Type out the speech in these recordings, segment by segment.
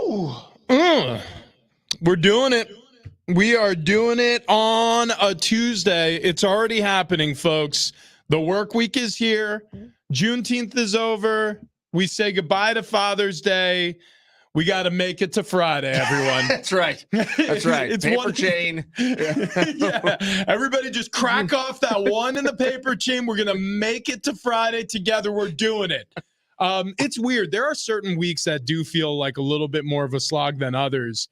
Woo! We're doing it. We are doing it on a Tuesday. It's already happening, folks. The work week is here. Juneteenth is over. We say goodbye to Father's Day. We got to make it to Friday, everyone. That's right. That's right. It's paper one chain. Yeah. Everybody just crack off that one in the paper chain. We're going to make it to Friday together. We're doing it. It's weird. There are certain weeks that do feel like a little bit more of a slog than others.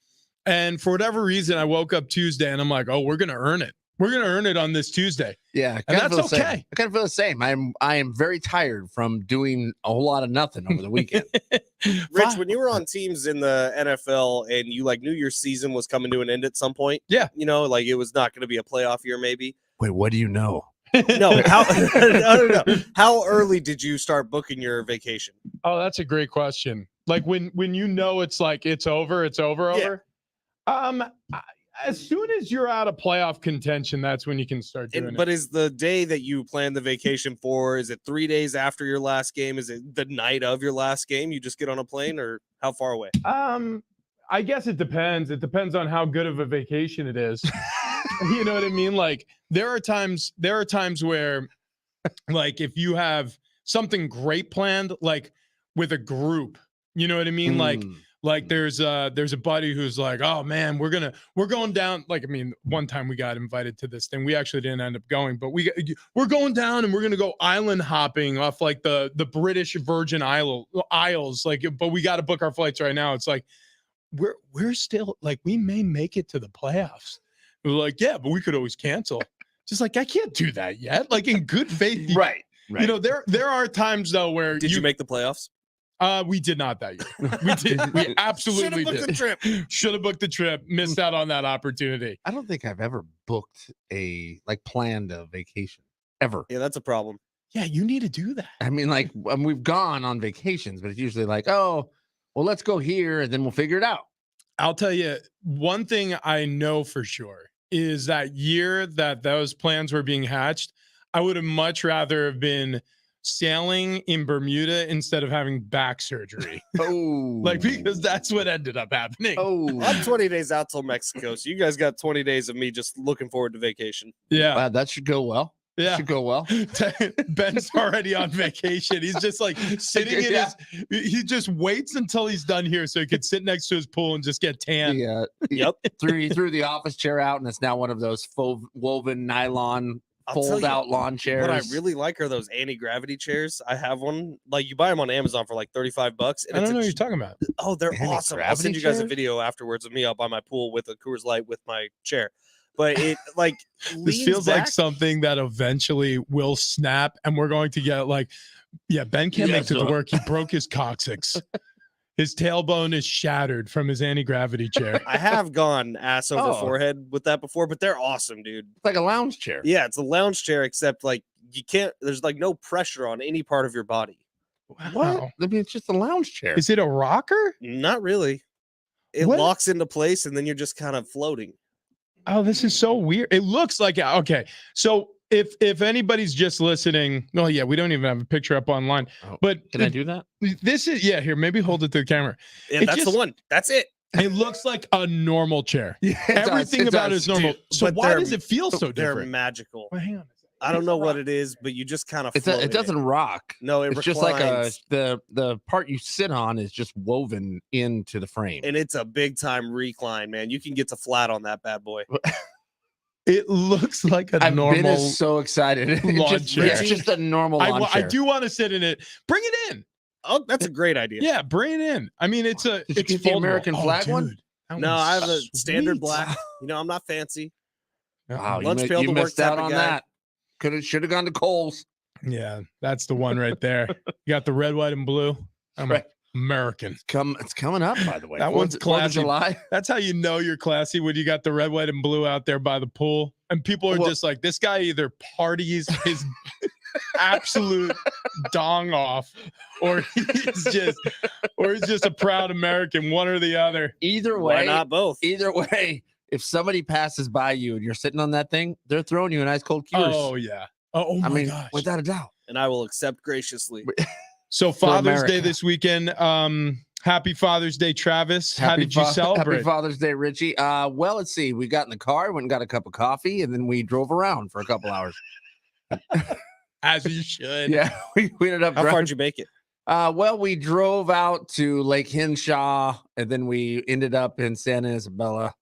And for whatever reason, I woke up Tuesday and I'm like, oh, we're going to earn it. We're going to earn it on this Tuesday. Yeah. And that's okay. I kind of feel the same. I am very tired from doing a whole lot of nothing over the weekend. Rich, when you were on teams in the NFL and you like knew your season was coming to an end at some point, yeah, you know, like it was not going to be a playoff year, maybe. Wait, what do you know? No, no. How early did you start booking your vacation? Oh, that's a great question. Like when you know it's like it's over. As soon as you're out of playoff contention, that's when you can start doing it. But is the day that you plan the vacation for, is it 3 days after your last game? Is it the night of your last game? You just get on a plane, or how far away? I guess it depends. It depends on how good of a vacation it is. You know what I mean? Like there are times where like if you have something great planned, like with a group, you know what I mean? Like there's a buddy who's like, oh man, we're going down. Like, I mean, one time we got invited to this thing. We actually didn't end up going, but we're going down and we're going to go island hopping off like the British Virgin Isles. Like, but we got to book our flights right now. It's like, we're still like, we may make it to the playoffs. We're like, yeah, but we could always cancel. Just like, I can't do that yet. Like in good faith. Right. You know, there are times though where did you make the playoffs? We did not that year. We did. We absolutely did. Should have booked the trip. Missed out on that opportunity. I don't think I've ever booked planned a vacation ever. Yeah, that's a problem. Yeah, you need to do that. I mean, like we've gone on vacations, but it's usually like, oh, well, let's go here and then we'll figure it out. I'll tell you one thing I know for sure is that year that those plans were being hatched, I would have much rather have been sailing in Bermuda instead of having back surgery. Oh, like because that's what ended up happening. Oh, I'm 20 days out till Mexico, so you guys got 20 days of me just looking forward to vacation. Yeah, wow, that should go well. Yeah, should go well. Ben's already on vacation. He's just like sitting in he just waits until he's done here so he could sit next to his pool and just get tan. Yeah. Yep. He threw the office chair out and it's now one of those woven nylon fold out lawn chairs. What I really like are those anti-gravity chairs. I have one. Like you buy them on Amazon for like $35. And I don't know what you're talking about. Oh, they're awesome. I'll send you guys a video afterwards of me out by my pool with a Coors Light with my chair. But it like this feels like something that eventually will snap, and we're going to get like, yeah, Ben can't make it to work. He broke his coccyx. His tailbone is shattered from his anti-gravity chair. I have gone ass over forehead with that before, but they're awesome, dude. It's like a lounge chair. Yeah, it's a lounge chair, except like you can't. There's like no pressure on any part of your body. Wow. What? I mean, it's just a lounge chair. Is it a rocker? Not really. It locks into place, and then you're just kind of floating. Oh, this is so weird. It looks like okay. So if anybody's just listening, no, yeah, we don't even have a picture up online. Oh, but can I do that? This is here. Maybe hold it to the camera. And that's the one. That's it. It looks like a normal chair. Yeah, everything about it is normal. Dude, so why does it feel so different? They're magical. Well, hang on. I don't know what it is, but you just kind of it doesn't rock. No, it's just like the part you sit on is just woven into the frame. And it's a big time recline, man. You can get to flat on that bad boy. It looks like a normal. Ben is so excited. It's just a normal lawn chair. I do want to sit in it. Bring it in. Oh, that's a great idea. Yeah, bring it in. I mean, it's the American flag one. No, I have a standard black. You know, I'm not fancy. Wow, you missed out on that. Should have gone to Kohl's. Yeah, that's the one right there. You got the red, white, and blue. I'm American. It's coming up, by the way. That one's classy. July. That's how you know you're classy, when you got the red, white, and blue out there by the pool, and people are just like, this guy either parties his absolute dong off, or he's just a proud American, one or the other. Either way, why not both? Either way. If somebody passes by you and you're sitting on that thing, they're throwing you an ice cold Coors. Oh yeah. Oh my gosh. Without a doubt. And I will accept graciously. So Father's Day this weekend. Happy Father's Day, Travis. How did you celebrate? Happy Father's Day, Richie. Well, let's see. We got in the car, went and got a cup of coffee, and then we drove around for a couple hours. As you should. Yeah, we ended up How far driving. did you make it? Well, we drove out to Lake Hinshaw, and then we ended up in Santa Isabella,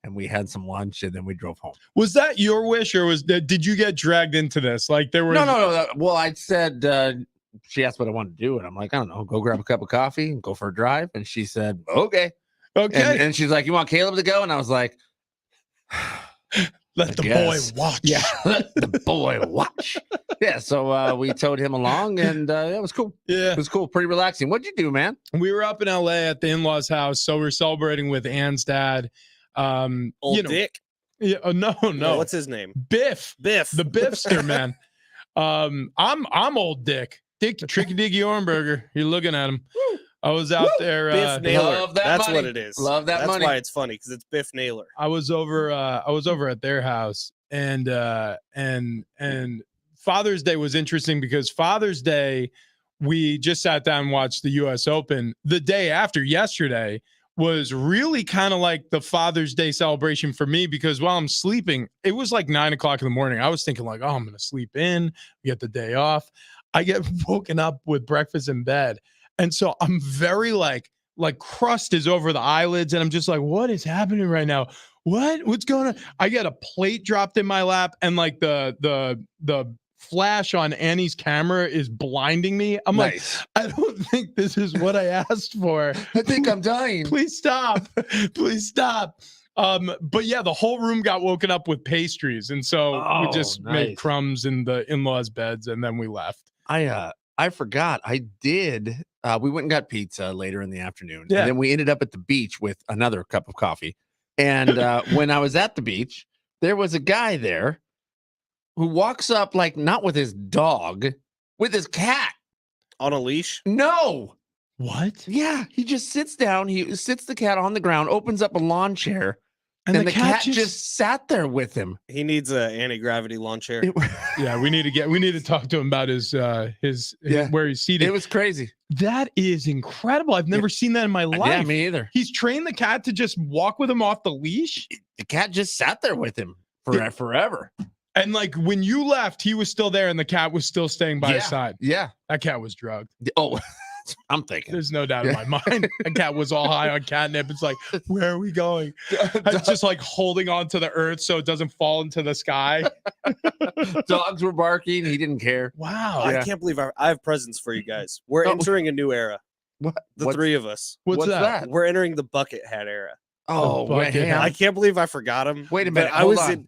and we had some lunch, and then we drove home. Was that your wish, or did you get dragged into this? Like there was No. Well, I said she asked what I wanted to do, and I'm like, I don't know, go grab a cup of coffee and go for a drive. And she said, okay. Okay. And she's like, you want Caleb to go? And I was like, let the boy watch. Yeah, let the boy watch. Yeah, so we towed him along, and it was cool. Yeah. It was cool, pretty relaxing. What'd you do, man? We were up in LA at the in-laws' house, so we're celebrating with Ann's dad. Old Dick? Yeah, no. What's his name? Biff. Biff. The Biffster, man. I'm old Dick. Tricky Dicky Ornberger. You're looking at him. I was out there. Biff Naylor. Love that That's money. what it is. Love that That's money. why it's funny, because it's Biff Naylor. I was over at their house, and Father's Day was interesting because Father's Day, we just sat down and watched the US Open. The day after yesterday was really kind of like the Father's Day celebration for me, because while I'm sleeping, it was like 9 o'clock in the morning. I was thinking like, oh, I'm going to sleep in, get the day off. I get woken up with breakfast in bed. And so I'm very like crust is over the eyelids. And I'm just like, what is happening right now? What's going on? I get a plate dropped in my lap, and like the flash on Annie's camera is blinding me. I'm Nice. like, I don't think this is what I asked for. I think I'm dying. Please stop. Please stop. But yeah, the whole room got woken up with pastries. And so we just made nice. crumbs in the in-laws' beds, and then we left. I forgot. I did. We went and got pizza later in the afternoon. Yeah. And then we ended up at the beach with another cup of coffee. And when I was at the beach, there was a guy there who walks up, like, not with his dog, with his cat. On a leash? No. What? Yeah. He just sits down. He sits the cat on the ground, opens up a lawn chair, and the cat just sat there with him. He needs a anti-gravity lawn chair. Yeah, we need to talk to him about his where he's seated. It was crazy. That is incredible. I've never seen that in my life. Yeah, me either. He's trained the cat to just walk with him off the leash. The cat just sat there with him forever. And like when you left, he was still there, and the cat was still staying by his side. Yeah. That cat was drugged. Oh, I'm thinking. There's no doubt in my mind. The cat was all high on catnip. It's like, where are we going? It's just like holding on to the earth so it doesn't fall into the sky. Dogs were barking. He didn't care. Wow. I can't believe I have presents for you guys. We're entering a new era. What? The three of us. What's that? We're entering the bucket hat era. Oh, bucket wait, hat. I can't believe I forgot him. Wait a minute. I was in.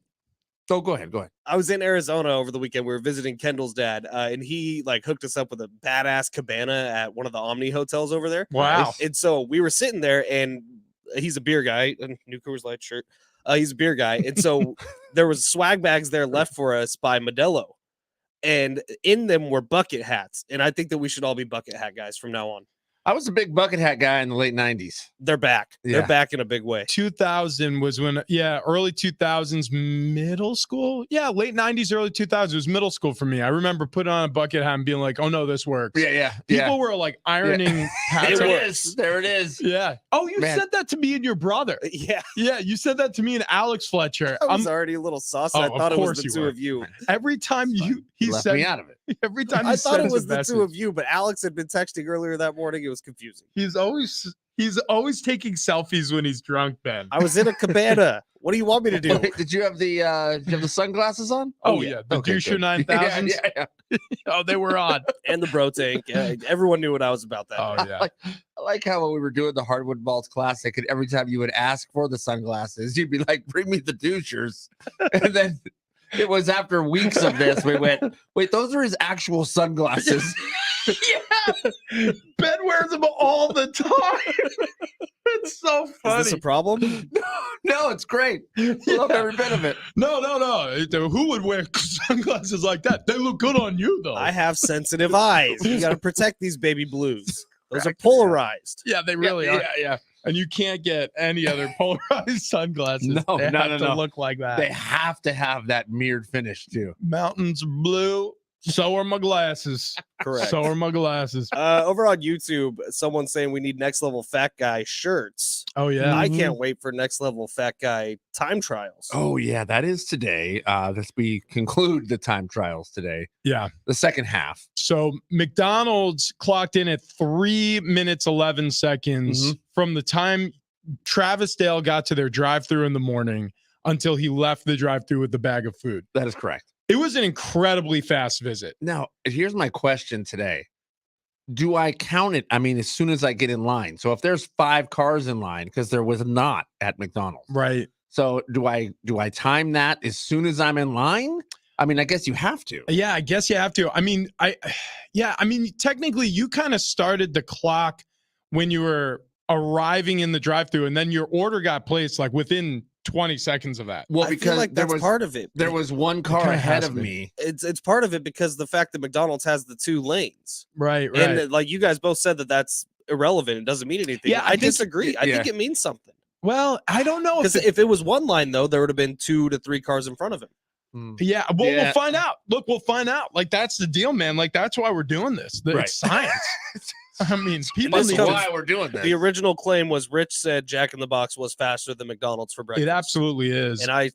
Oh, go ahead. I was in Arizona over the weekend. We were visiting Kendall's dad, and he like hooked us up with a badass cabana at one of the Omni hotels over there. Wow. And so we were sitting there, and he's a beer guy, a new Coors Light shirt. He's a beer guy, and so there was swag bags there left for us by Modelo, and in them were bucket hats. And I think that we should all be bucket hat guys from now on. I was a big bucket hat guy in the late 90s. They're back. Yeah. They're back in a big way. 2000 was when, early 2000s, middle school. Yeah, late 90s, early 2000s was middle school for me. I remember putting on a bucket hat and being like, oh no, this works. Yeah. People were like ironing hats. There it is. Yeah. Oh, you said that to me and your brother. Yeah. Yeah, you said that to me and Alex Fletcher. I was already a little saucy. I of thought it was course the you two were. of you. Every time he left said me out of it. every time I he thought said it was the the two of you, but Alex had been texting earlier that morning. It was confusing. He's always taking selfies when he's drunk, Ben. I was in a cabana. What do you want me to do? Wait, did you have the sunglasses on? Oh yeah, the Okay, Doucher good. 9000s. Yeah. Oh, they were on. And the bro tank. Everyone knew what I was about that. Oh day. yeah. I like how when we were doing the Hardwood Balls Classic, and every time you would ask for the sunglasses, you'd be like, bring me the douchers. And then it was after weeks of this, we went, wait, those are his actual sunglasses. Yeah. Ben wears them all the time. It's so funny. Is this a problem? No, it's great. Love every bit of it. No. Who would wear sunglasses like that? They look good on you, though. I have sensitive eyes. You got to protect these baby blues. Those are polarized. Yeah, they really are. Yeah. And you can't get any other polarized sunglasses. No, they no, have no, to no. look like that. They have to have that mirrored finish too. Mountains blue, So are my glasses. Correct. So are my glasses. Over on YouTube, someone's saying we need next level fat guy shirts. Oh yeah. I can't wait for next level fat guy time trials. Oh yeah, that is today. As we conclude the time trials today, Yeah. the second half. So McDonald's clocked in at 3 minutes 11 seconds from the time Travis Dale got to their drive-thru in the morning until he left the drive-thru with the bag of food. That is correct. It was an incredibly fast visit. Now, here's my question today. Do I count it? I mean, as soon as I get in line. So if there's 5 cars in line, because there was not at McDonald's. Right. So do I time that as soon as I'm in line? I mean, I guess you have to. Yeah, I guess you have to. I mean, technically you kind of started the clock when you were arriving in the drive-thru, and then your order got placed like within 20 seconds of that. Well, I because feel like that's part of it. There was one car kinda ahead has of to be. me. It's part of it because the fact that McDonald's has the 2 lanes. Right. And like you guys both said that's irrelevant. It doesn't mean anything. Yeah, I disagree. I yeah. think it means something. Well, I don't know Because if it was one line, though, there would have been 2 to 3 cars in front of him. Yeah, well, Yeah. we'll find out. Look, we'll find out. Like, that's the deal, man. Like, that's why we're doing this. Right. It's science. I mean, people this need comes- to- Why we're doing this. The original claim was Rich said Jack in the Box was faster than McDonald's for breakfast. It absolutely is. And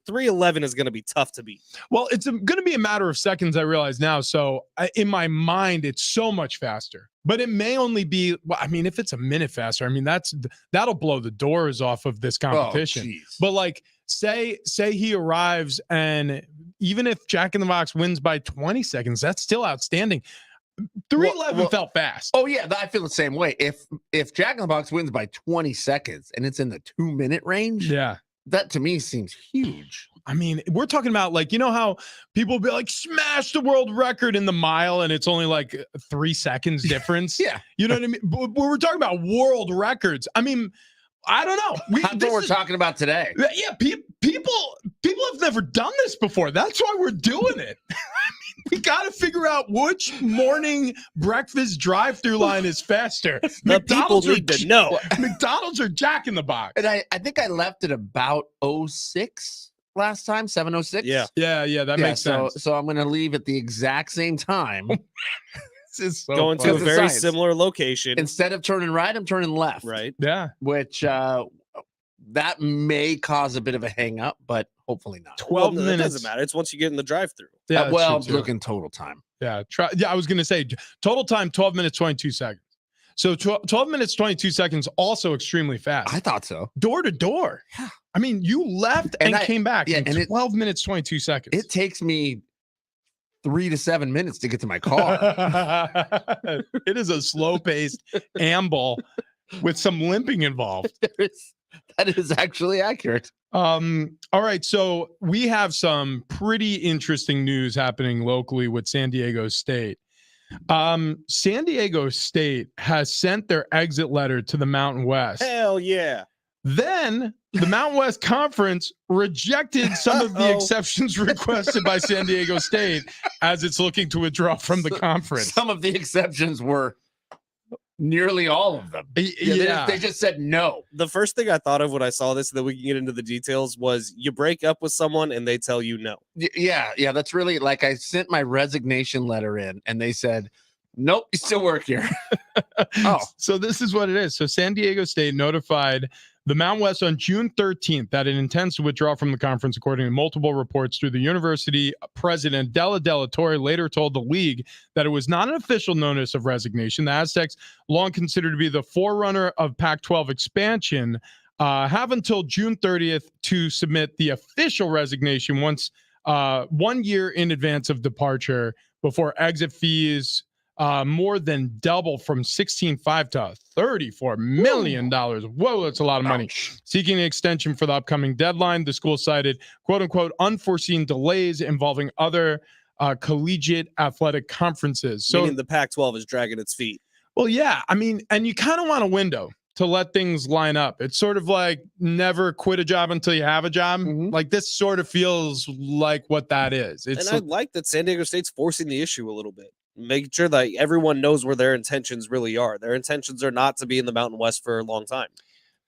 311 is going to be tough to beat. Well, it's going to be a matter of seconds, I realize now. So in my mind, it's so much faster. But it may only be, well, I mean, if it's a minute faster, I mean, that'll blow the doors off of this competition. geez. But like, say he arrives, and even if Jack in the Box wins by 20 seconds, that's still outstanding. 311 well- felt fast. Oh yeah, I feel the same way. If Jack in the Box wins by 20 seconds and it's in the 2-minute range, Yeah. that to me seems huge. I mean, we're talking about, like, you know how people be like, smash the world record in the mile, and it's only like 3 seconds difference. Yeah. You know what I mean? But we're talking about world records. I mean, I don't know. That's what we're talking about today. Yeah, people have never done this before. That's why we're doing it. I mean, we got to figure out which morning breakfast drive-through line is faster. The people need to know. McDonald's or Jack in the Box. And I think I left at about 06 last time, 7:06. Yeah. Yeah, that makes sense. So I'm going to leave at the exact same time. This is so Going to funny. a It's very science. similar location. Instead of turning right, I'm turning left. Right. Yeah. Which that may cause a bit of a hang up, but hopefully not. 12 Well, minutes. It doesn't matter. It's once you get in the drive-through. Yeah, that's well, true, too. looking total time. Yeah, I was going to say total time 12 minutes 22 seconds. So 12 minutes 22 seconds also extremely fast. I thought so. Door to door. Yeah. I mean, you left and And came back in and 12 minutes 22 seconds. It takes me 3 to 7 minutes to get to my car. It is a slow-paced amble with some limping involved. That is actually accurate. All right, so we have some pretty interesting news happening locally with San Diego State. San Diego State has sent their exit letter to the Mountain West. Hell yeah. Then the Mountain West Conference rejected some of the Uh-oh. exceptions requested by San Diego State as it's looking to withdraw from the conference. Some of the exceptions were nearly all of them. Yeah. They just said no. The first thing I thought of when I saw this, so that we can get into the details, was you break up with someone and they tell you no. Yeah. That's really like I sent my resignation letter in and they said, nope, you still work here. Oh. So this is what it is. So San Diego State notified the Mountain West on June 13th that it intends to withdraw from the conference, according to multiple reports through the university president. Della Torre later told the league that it was not an official notice of resignation. The Aztecs, long considered to be the forerunner of Pac-12 expansion, have until June 30th to submit the official resignation once 1 year in advance of departure before exit fees more than double from $16.5 to $34 million. Whoa, that's a lot of money. Ouch. Seeking an extension for the upcoming deadline, the school cited quote unquote unforeseen delays involving other collegiate athletic conferences. So, Meaning the Pac-12 is dragging its feet. well, yeah, I mean, and you kind of want a window to let things line up. It's sort of like never quit a job until you have a job. Mhm. Like this sort of feels like what that is. It's And I like that San Diego State's forcing the issue a little bit, making sure that everyone knows where their intentions really are. Their intentions are not to be in the Mountain West for a long time.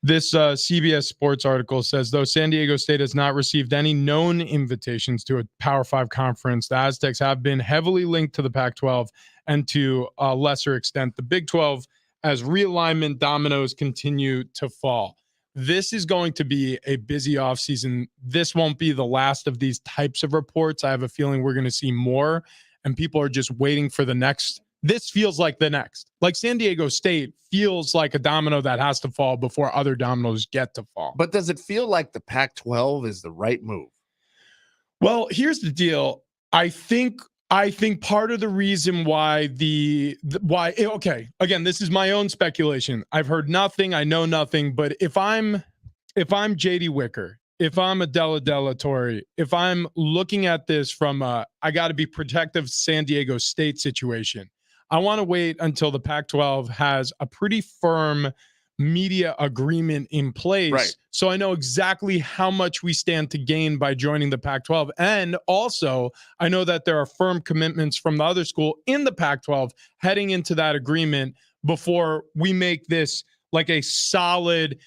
This CBS Sports article says, though San Diego State has not received any known invitations to a Power 5 conference, the Aztecs have been heavily linked to the Pac-12 and to a lesser extent the Big 12 as realignment dominoes continue to fall. This is going to be a busy offseason. This won't be the last of these types of reports. I have a feeling we're going to see more, and people are just waiting for the next. This feels like the next. Like San Diego State feels like a domino that has to fall before other dominoes get to fall. But does it feel like the Pac-12 is the right move? Well, here's the deal. I think part of the reason why okay, again, this is my own speculation. I've heard nothing, I know nothing, but if I'm JD Wicker, if I'm Adela Della Torre, if I'm looking at this from I got to be protective San Diego State situation, I want to wait until the Pac-12 has a pretty firm media agreement in place. Right. So I know exactly how much we stand to gain by joining the Pac-12. And also, I know that there are firm commitments from the other school in the Pac-12 heading into that agreement before we make this like a solid,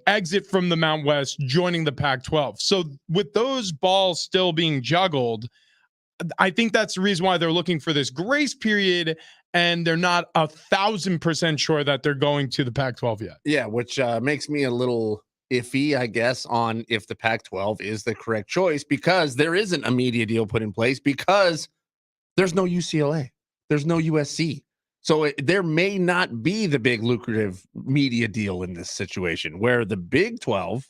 exit from the Mountain West, joining the Pac-12. So with those balls still being juggled, I think that's the reason why they're looking for this grace period, and they're not 1,000% sure that they're going to the Pac-12 yet. Yeah, which makes me a little iffy, I guess, on if the Pac-12 is the correct choice, because there isn't a media deal put in place, because there's no UCLA, there's no USC. So there may not be the big lucrative media deal in this situation, where the Big 12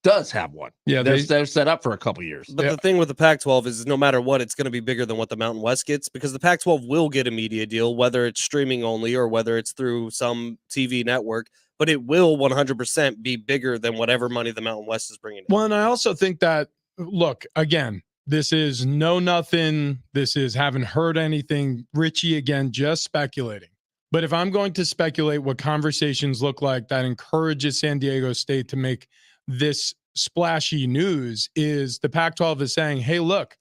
does have one. Yeah, they're set up for a couple years. But the thing with the Pac-12 is no matter what, it's going to be bigger than what the Mountain West gets, because the Pac-12 will get a media deal, whether it's streaming only or whether it's through some TV network, but it will 100% be bigger than whatever money the Mountain West is bringing in. Well, and I also think that, look, again, this is nothing. This is haven't heard anything. Richie, again, just speculating. But if I'm going to speculate what conversations look like that encourages San Diego State to make this splashy news, is the Pac-12 is saying, hey, look,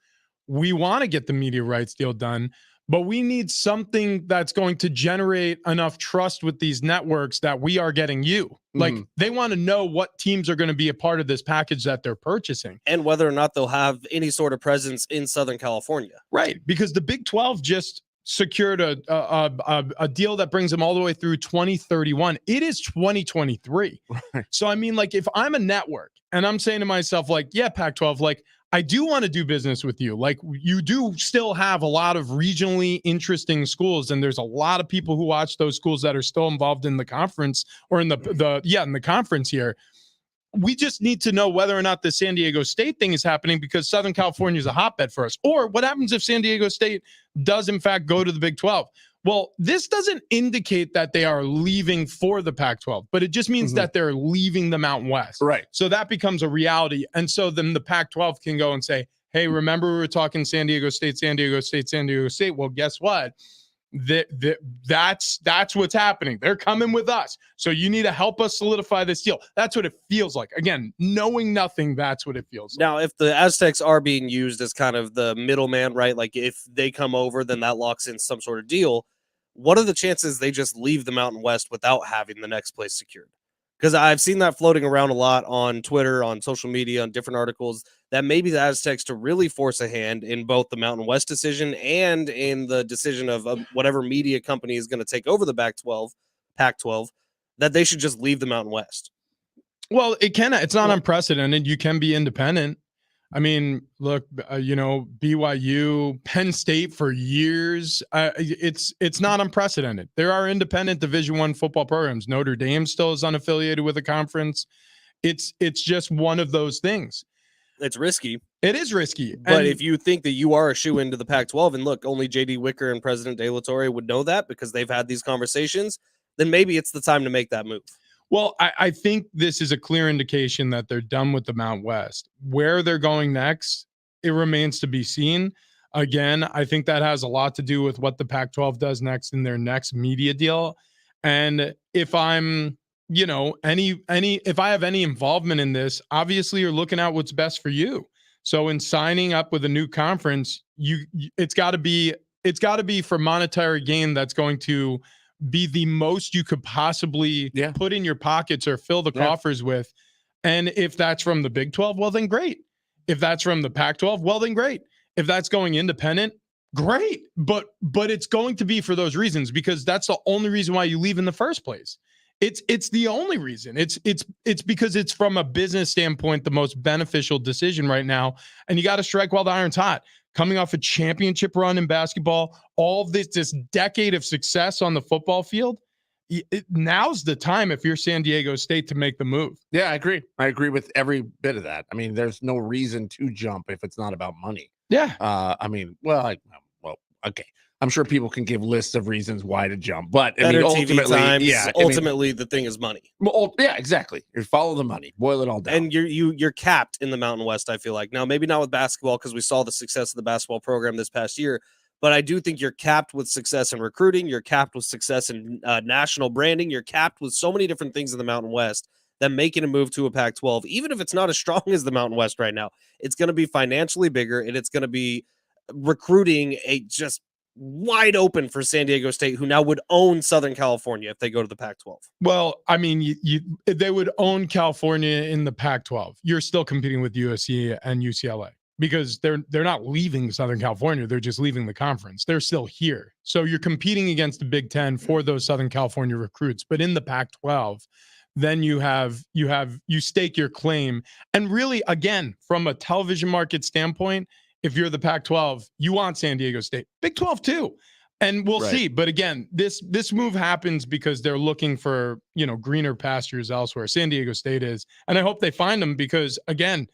we want to get the media rights deal done, but we need something that's going to generate enough trust with these networks that we are getting you. Like, they want to know what teams are going to be a part of this package that they're purchasing. And whether or not they'll have any sort of presence in Southern California. Right, because the Big 12 just secured a deal that brings them all the way through 2031. It is 2023. Right. So, I mean, like, if I'm a network and I'm saying to myself, like, yeah, Pac-12, like, I do want to do business with you. Like, you do still have a lot of regionally interesting schools, and there's a lot of people who watch those schools that are still involved in the conference, or in the conference here. We just need to know whether or not the San Diego State thing is happening, because Southern California is a hotbed for us. Or what happens if San Diego State does, in fact, go to the Big 12? Well, this doesn't indicate that they are leaving for the Pac-12, but it just means that they're leaving the Mountain West. Right. So that becomes a reality. And so then the Pac-12 can go and say, hey, remember we were talking San Diego State, San Diego State, San Diego State. Well, guess what? That's what's happening. They're coming with us. So you need to help us solidify this deal. That's what it feels like. Again, knowing nothing, that's what it feels like. Now, if the Aztecs are being used as kind of the middleman, right? Like, if they come over, then that locks in some sort of deal. What are the chances they just leave the Mountain West without having the next place secured? Because I've seen that floating around a lot on Twitter, on social media, on different articles, that maybe the Aztecs, to really force a hand in both the Mountain West decision and in the decision of whatever media company is going to take over the Pac-12, that they should just leave the Mountain West. Well, it's not unprecedented. You can be independent. I mean, look, BYU, Penn State for years. It's not unprecedented. There are independent Division I football programs. Notre Dame still is unaffiliated with a conference. It's just one of those things. It's risky. It is risky. But if you think that you are a shoe into the Pac-12, and look, only JD Wicker and President De La Torre would know that because they've had these conversations, then maybe it's the time to make that move. Well, I think this is a clear indication that they're done with the Mountain West. Where they're going next, it remains to be seen. Again, I think that has a lot to do with what the Pac-12 does next in their next media deal. And if I'm, if I have any involvement in this, obviously you're looking at what's best for you. So in signing up with a new conference, it's got to be for monetary gain that's going to be the most you could possibly put in your pockets or fill the coffers with. And if that's from the Big 12, well, then great. If that's from the Pac-12, well, then great. If that's going independent, great. But it's going to be for those reasons, because that's the only reason why you leave in the first place. It's the only reason. It's because it's from a business standpoint the most beneficial decision right now. And you got to strike while the iron's hot. Coming off a championship run in basketball, all of this decade of success on the football field, now's the time if you're San Diego State to make the move. Yeah, I agree. I agree with every bit of that. I mean, there's no reason to jump if it's not about money. Yeah. I mean, okay. I'm sure people can give lists of reasons why to jump, but better ultimately, TV times, ultimately, I mean, the thing is money. Yeah, exactly. You follow the money, boil it all down, and you're capped in the Mountain West. I feel like now, maybe not with basketball because we saw the success of the basketball program this past year, but I do think you're capped with success in recruiting. You're capped with success in national branding. You're capped with so many different things in the Mountain West that making a move to a Pac-12, even if it's not as strong as the Mountain West right now, it's going to be financially bigger and it's going to be recruiting just wide open for San Diego State, who now would own Southern California if they go to the Pac-12. Well, I mean, they would own California in the Pac-12. You're still competing with USC and UCLA because they're not leaving Southern California. They're just leaving the conference. They're still here. So you're competing against the Big Ten for those Southern California recruits. But in the Pac-12, then you stake your claim. And really, again, from a television market standpoint, if you're the Pac-12, you want San Diego State. Big 12 too. And we'll see. But again, this move happens because they're looking for, greener pastures elsewhere. San Diego State is. And I hope they find them because, again,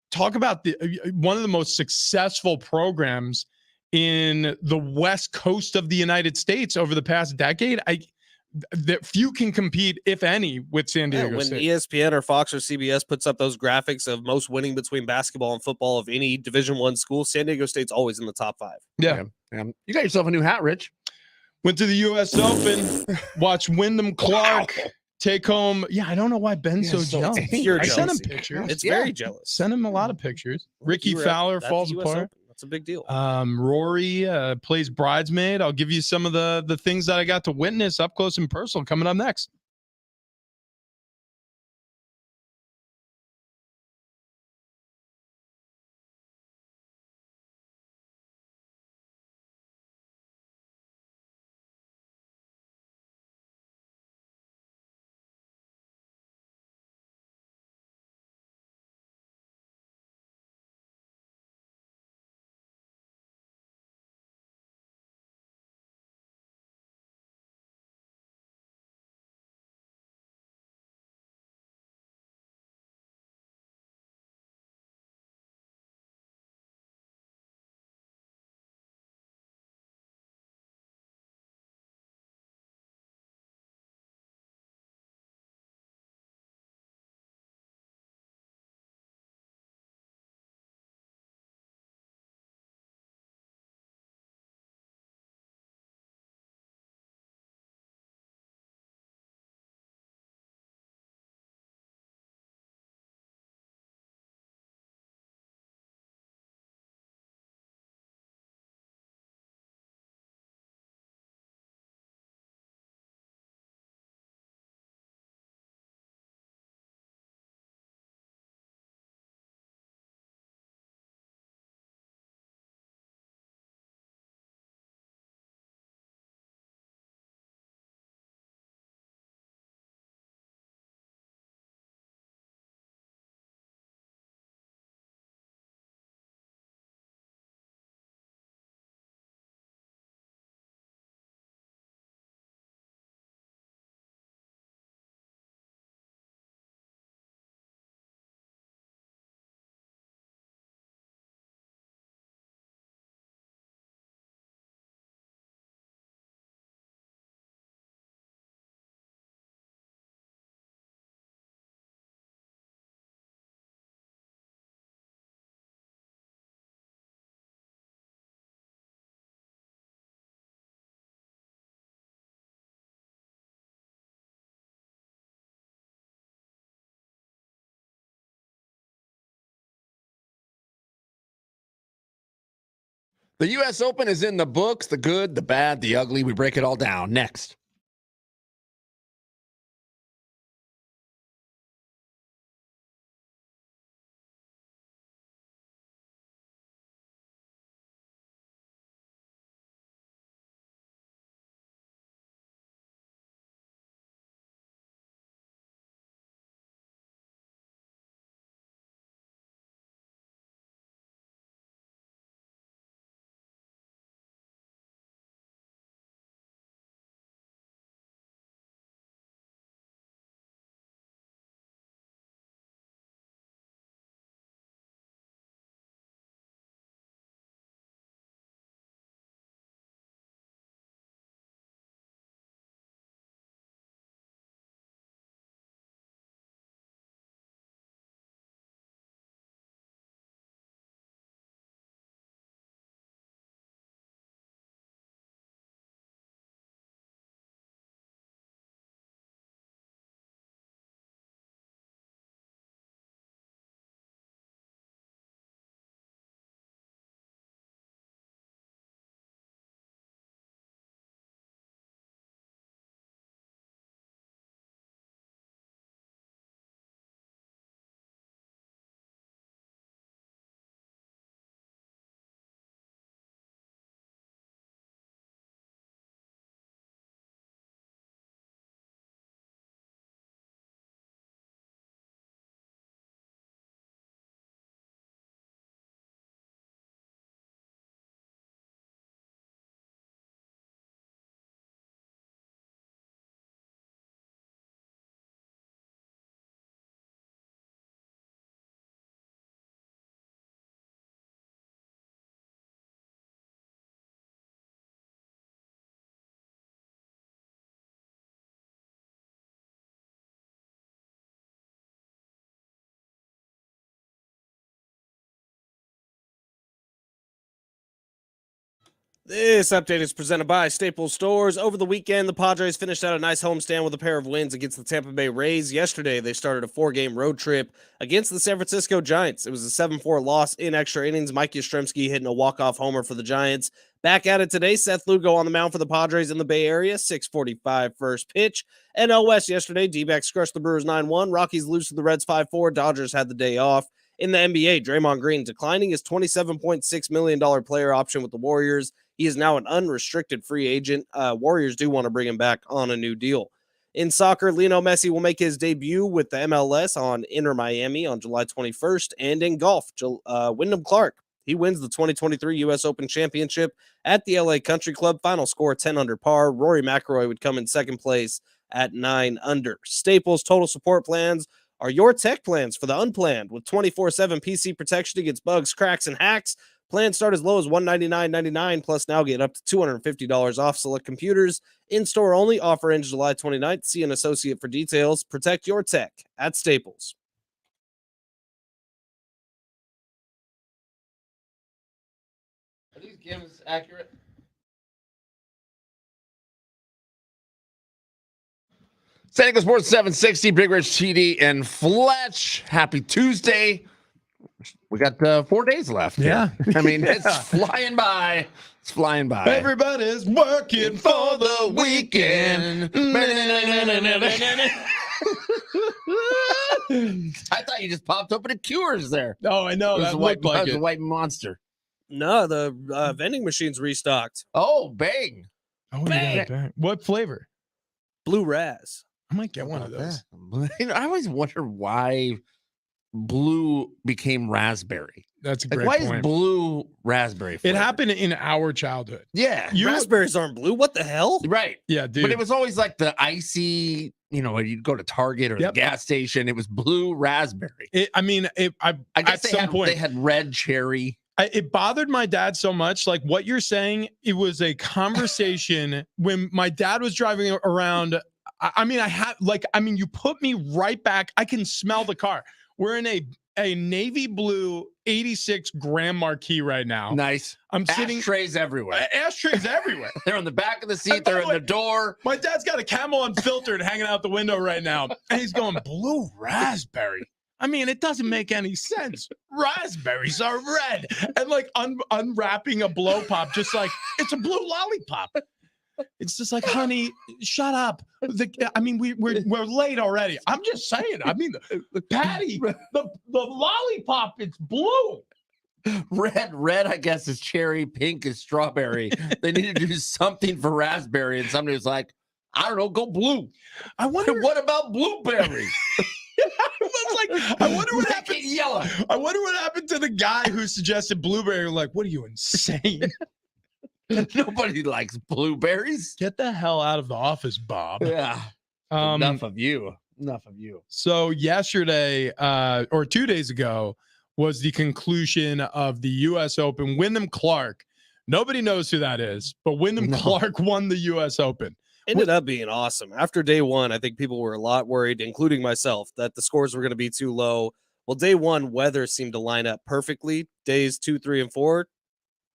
talk about one of the most successful programs in the West Coast of the United States over the past decade. That few can compete, if any, with San Diego State. When ESPN or Fox or CBS puts up those graphics of most winning between basketball and football of any Division I school, San Diego State's always in the top 5. Yeah. You got yourself a new hat, Rich. Went to the U.S. Open, watched Wyndham Clark take home. Yeah, I don't know why Ben's so jealous. I sent him pictures. It's very jealous. Sent him a lot of pictures. Ricky Fowler falls apart. Open. That's a big deal. Rory plays bridesmaid. I'll give you some of the things that I got to witness up close and personal coming up next. The U.S. Open is in the books, the good, the bad, the ugly. We break it all down next. This update is presented by Staples Stores. Over the weekend, the Padres finished out a nice homestand with a pair of wins against the Tampa Bay Rays. Yesterday, they started a 4-game road trip against the San Francisco Giants. It was a 7-4 loss in extra innings. Mike Yastrzemski hitting a walk-off homer for the Giants. Back at it today, Seth Lugo on the mound for the Padres in the Bay Area, 6:45 first pitch. NL West yesterday, D-backs crushed the Brewers 9-1. Rockies lose to the Reds 5-4. Dodgers had the day off. In the NBA, Draymond Green declining his $27.6 million player option with the Warriors. He is now an unrestricted free agent. Warriors do want to bring him back on a new deal. In soccer, Lionel Messi will make his debut with the MLS on Inter Miami on July 21st. And in golf, Wyndham Clark, he wins the 2023 U.S. Open Championship at the LA Country Club. Final score 10 under par. Rory McIlroy would come in second place at 9 under. Staples Total Support Plans are your tech plans for the unplanned with 24/7 PC protection against bugs, cracks, and hacks. Plans start as low as $199.99, plus now get up to $250 off select computers. In-store only. Offer ends July 29th. See an associate for details. Protect your tech at Staples. Are these games accurate? San Diego Sports 760, Big Rich TD and Fletch. Happy Tuesday. We got 4 days left. Yeah. I mean, it's flying by. It's flying by. Everybody's working for the weekend. I thought you just popped open a Cures there. Oh, I know. It was That a white, looked like that was it. a white monster. No, the vending machine's restocked. Oh, bang. Oh, yeah, dang. What flavor? Blue Raz. I might get one of those. You know, I always wonder why blue became raspberry. That's a Like, great why point. is blue raspberry It flavor? happened in our childhood. Yeah. Raspberries aren't blue. What the hell? Right. Yeah, dude. But it was always like the icy, you know, when you'd go to Target or Yep. the gas station, it was blue raspberry. I I guess at they had red cherry. It bothered my dad so much. Like what you're saying, it was a conversation when my dad was driving around. You put me right back. I can smell the car. We're in a navy blue 86 Grand Marquis right now. Nice. I'm sitting. Ashtrays everywhere. Ashtrays everywhere. They're on the back of the And seat. by They're the in way, the door. My dad's got a Camel Unfiltered hanging out the window right now. And he's going, blue raspberry. I mean, it doesn't make any sense. Raspberries are red. And like unwrapping a blow pop, just like, it's a blue lollipop. It's just like, honey, shut up. We're late already. I'm just saying. I mean, the Patty, the lollipop, it's blue. Red, I guess, is cherry. Pink is strawberry. They need to do something for raspberry. And somebody was like, I don't know, go blue. I wonder what about blueberry? I wonder what Make happened. it yellow. I wonder what happened to the guy who suggested blueberry. Like, what are you, insane? Nobody likes blueberries. Get the hell out of the office, Bob. Yeah. Enough of you. So yesterday, or 2 days ago, was the conclusion of the U.S. Open. Wyndham Clark. Nobody knows who that is, but Wyndham Clark won the U.S. Open. Ended up being awesome. After day one, I think people were a lot worried, including myself, that the scores were going to be too low. Well, day one, weather seemed to line up perfectly. Days 2, 3, and 4,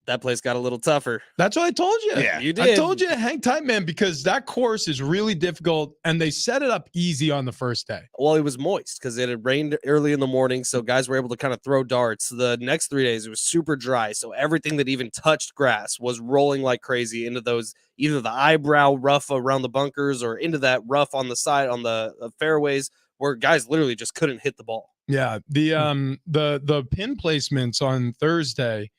that place got a little tougher. That's what I told you. Yeah, you did. I told you to hang tight, man, because that course is really difficult, and they set it up easy on the first day. Well, it was moist because it had rained early in the morning, so guys were able to kind of throw darts. The next 3 days, it was super dry, so everything that even touched grass was rolling like crazy into those, either the eyebrow rough around the bunkers or into that rough on the side on the fairways where guys literally just couldn't hit the ball. Yeah, the pin placements on Thursday,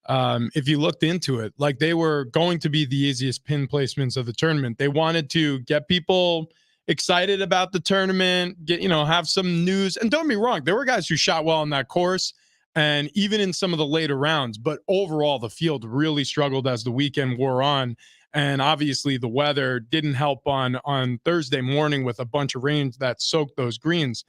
if you looked into it, like they were going to be the easiest pin placements of the tournament. They wanted to get people excited about the tournament, have some news. And don't get me wrong, there were guys who shot well on that course and even in some of the later rounds, but overall the field really struggled as the weekend wore on. And obviously the weather didn't help on Thursday morning with a bunch of rain that soaked those greens.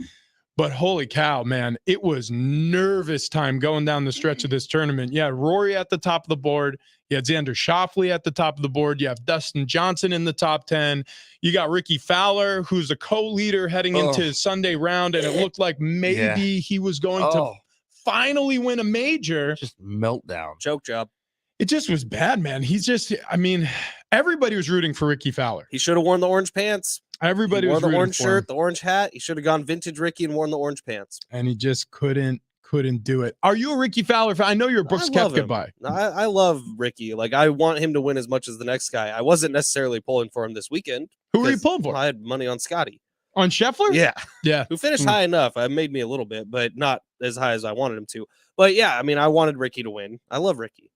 But holy cow, man, it was nervous time going down the stretch of this tournament. You had Rory at the top of the board. You had Xander Schauffele at the top of the board. You have Dustin Johnson in the top 10. You got Ricky Fowler, who's a co-leader heading into his Sunday round, and it looked like maybe he was going to finally win a major. Just meltdown. Choke job. It just was bad, man. He's just, I mean, everybody was rooting for Ricky Fowler. He should have worn the orange pants. Everybody He wore was the rooting orange for shirt, him, the orange hat. He should have gone vintage Ricky and worn the orange pants. and he just couldn't do it. Are you a Ricky Fowler fan? I know you're a Brooks I love Koepka him. guy. I love Ricky. Like, I want him to win as much as the next guy. I wasn't necessarily pulling for him this weekend. Who are you 'cause pulling for? I had money on Scotty. On Scheffler? Yeah. Yeah. Who finished Hmm. high enough. It made me a little bit, but not as high as I wanted him to. But yeah, I mean, I wanted Ricky to win. I love Ricky.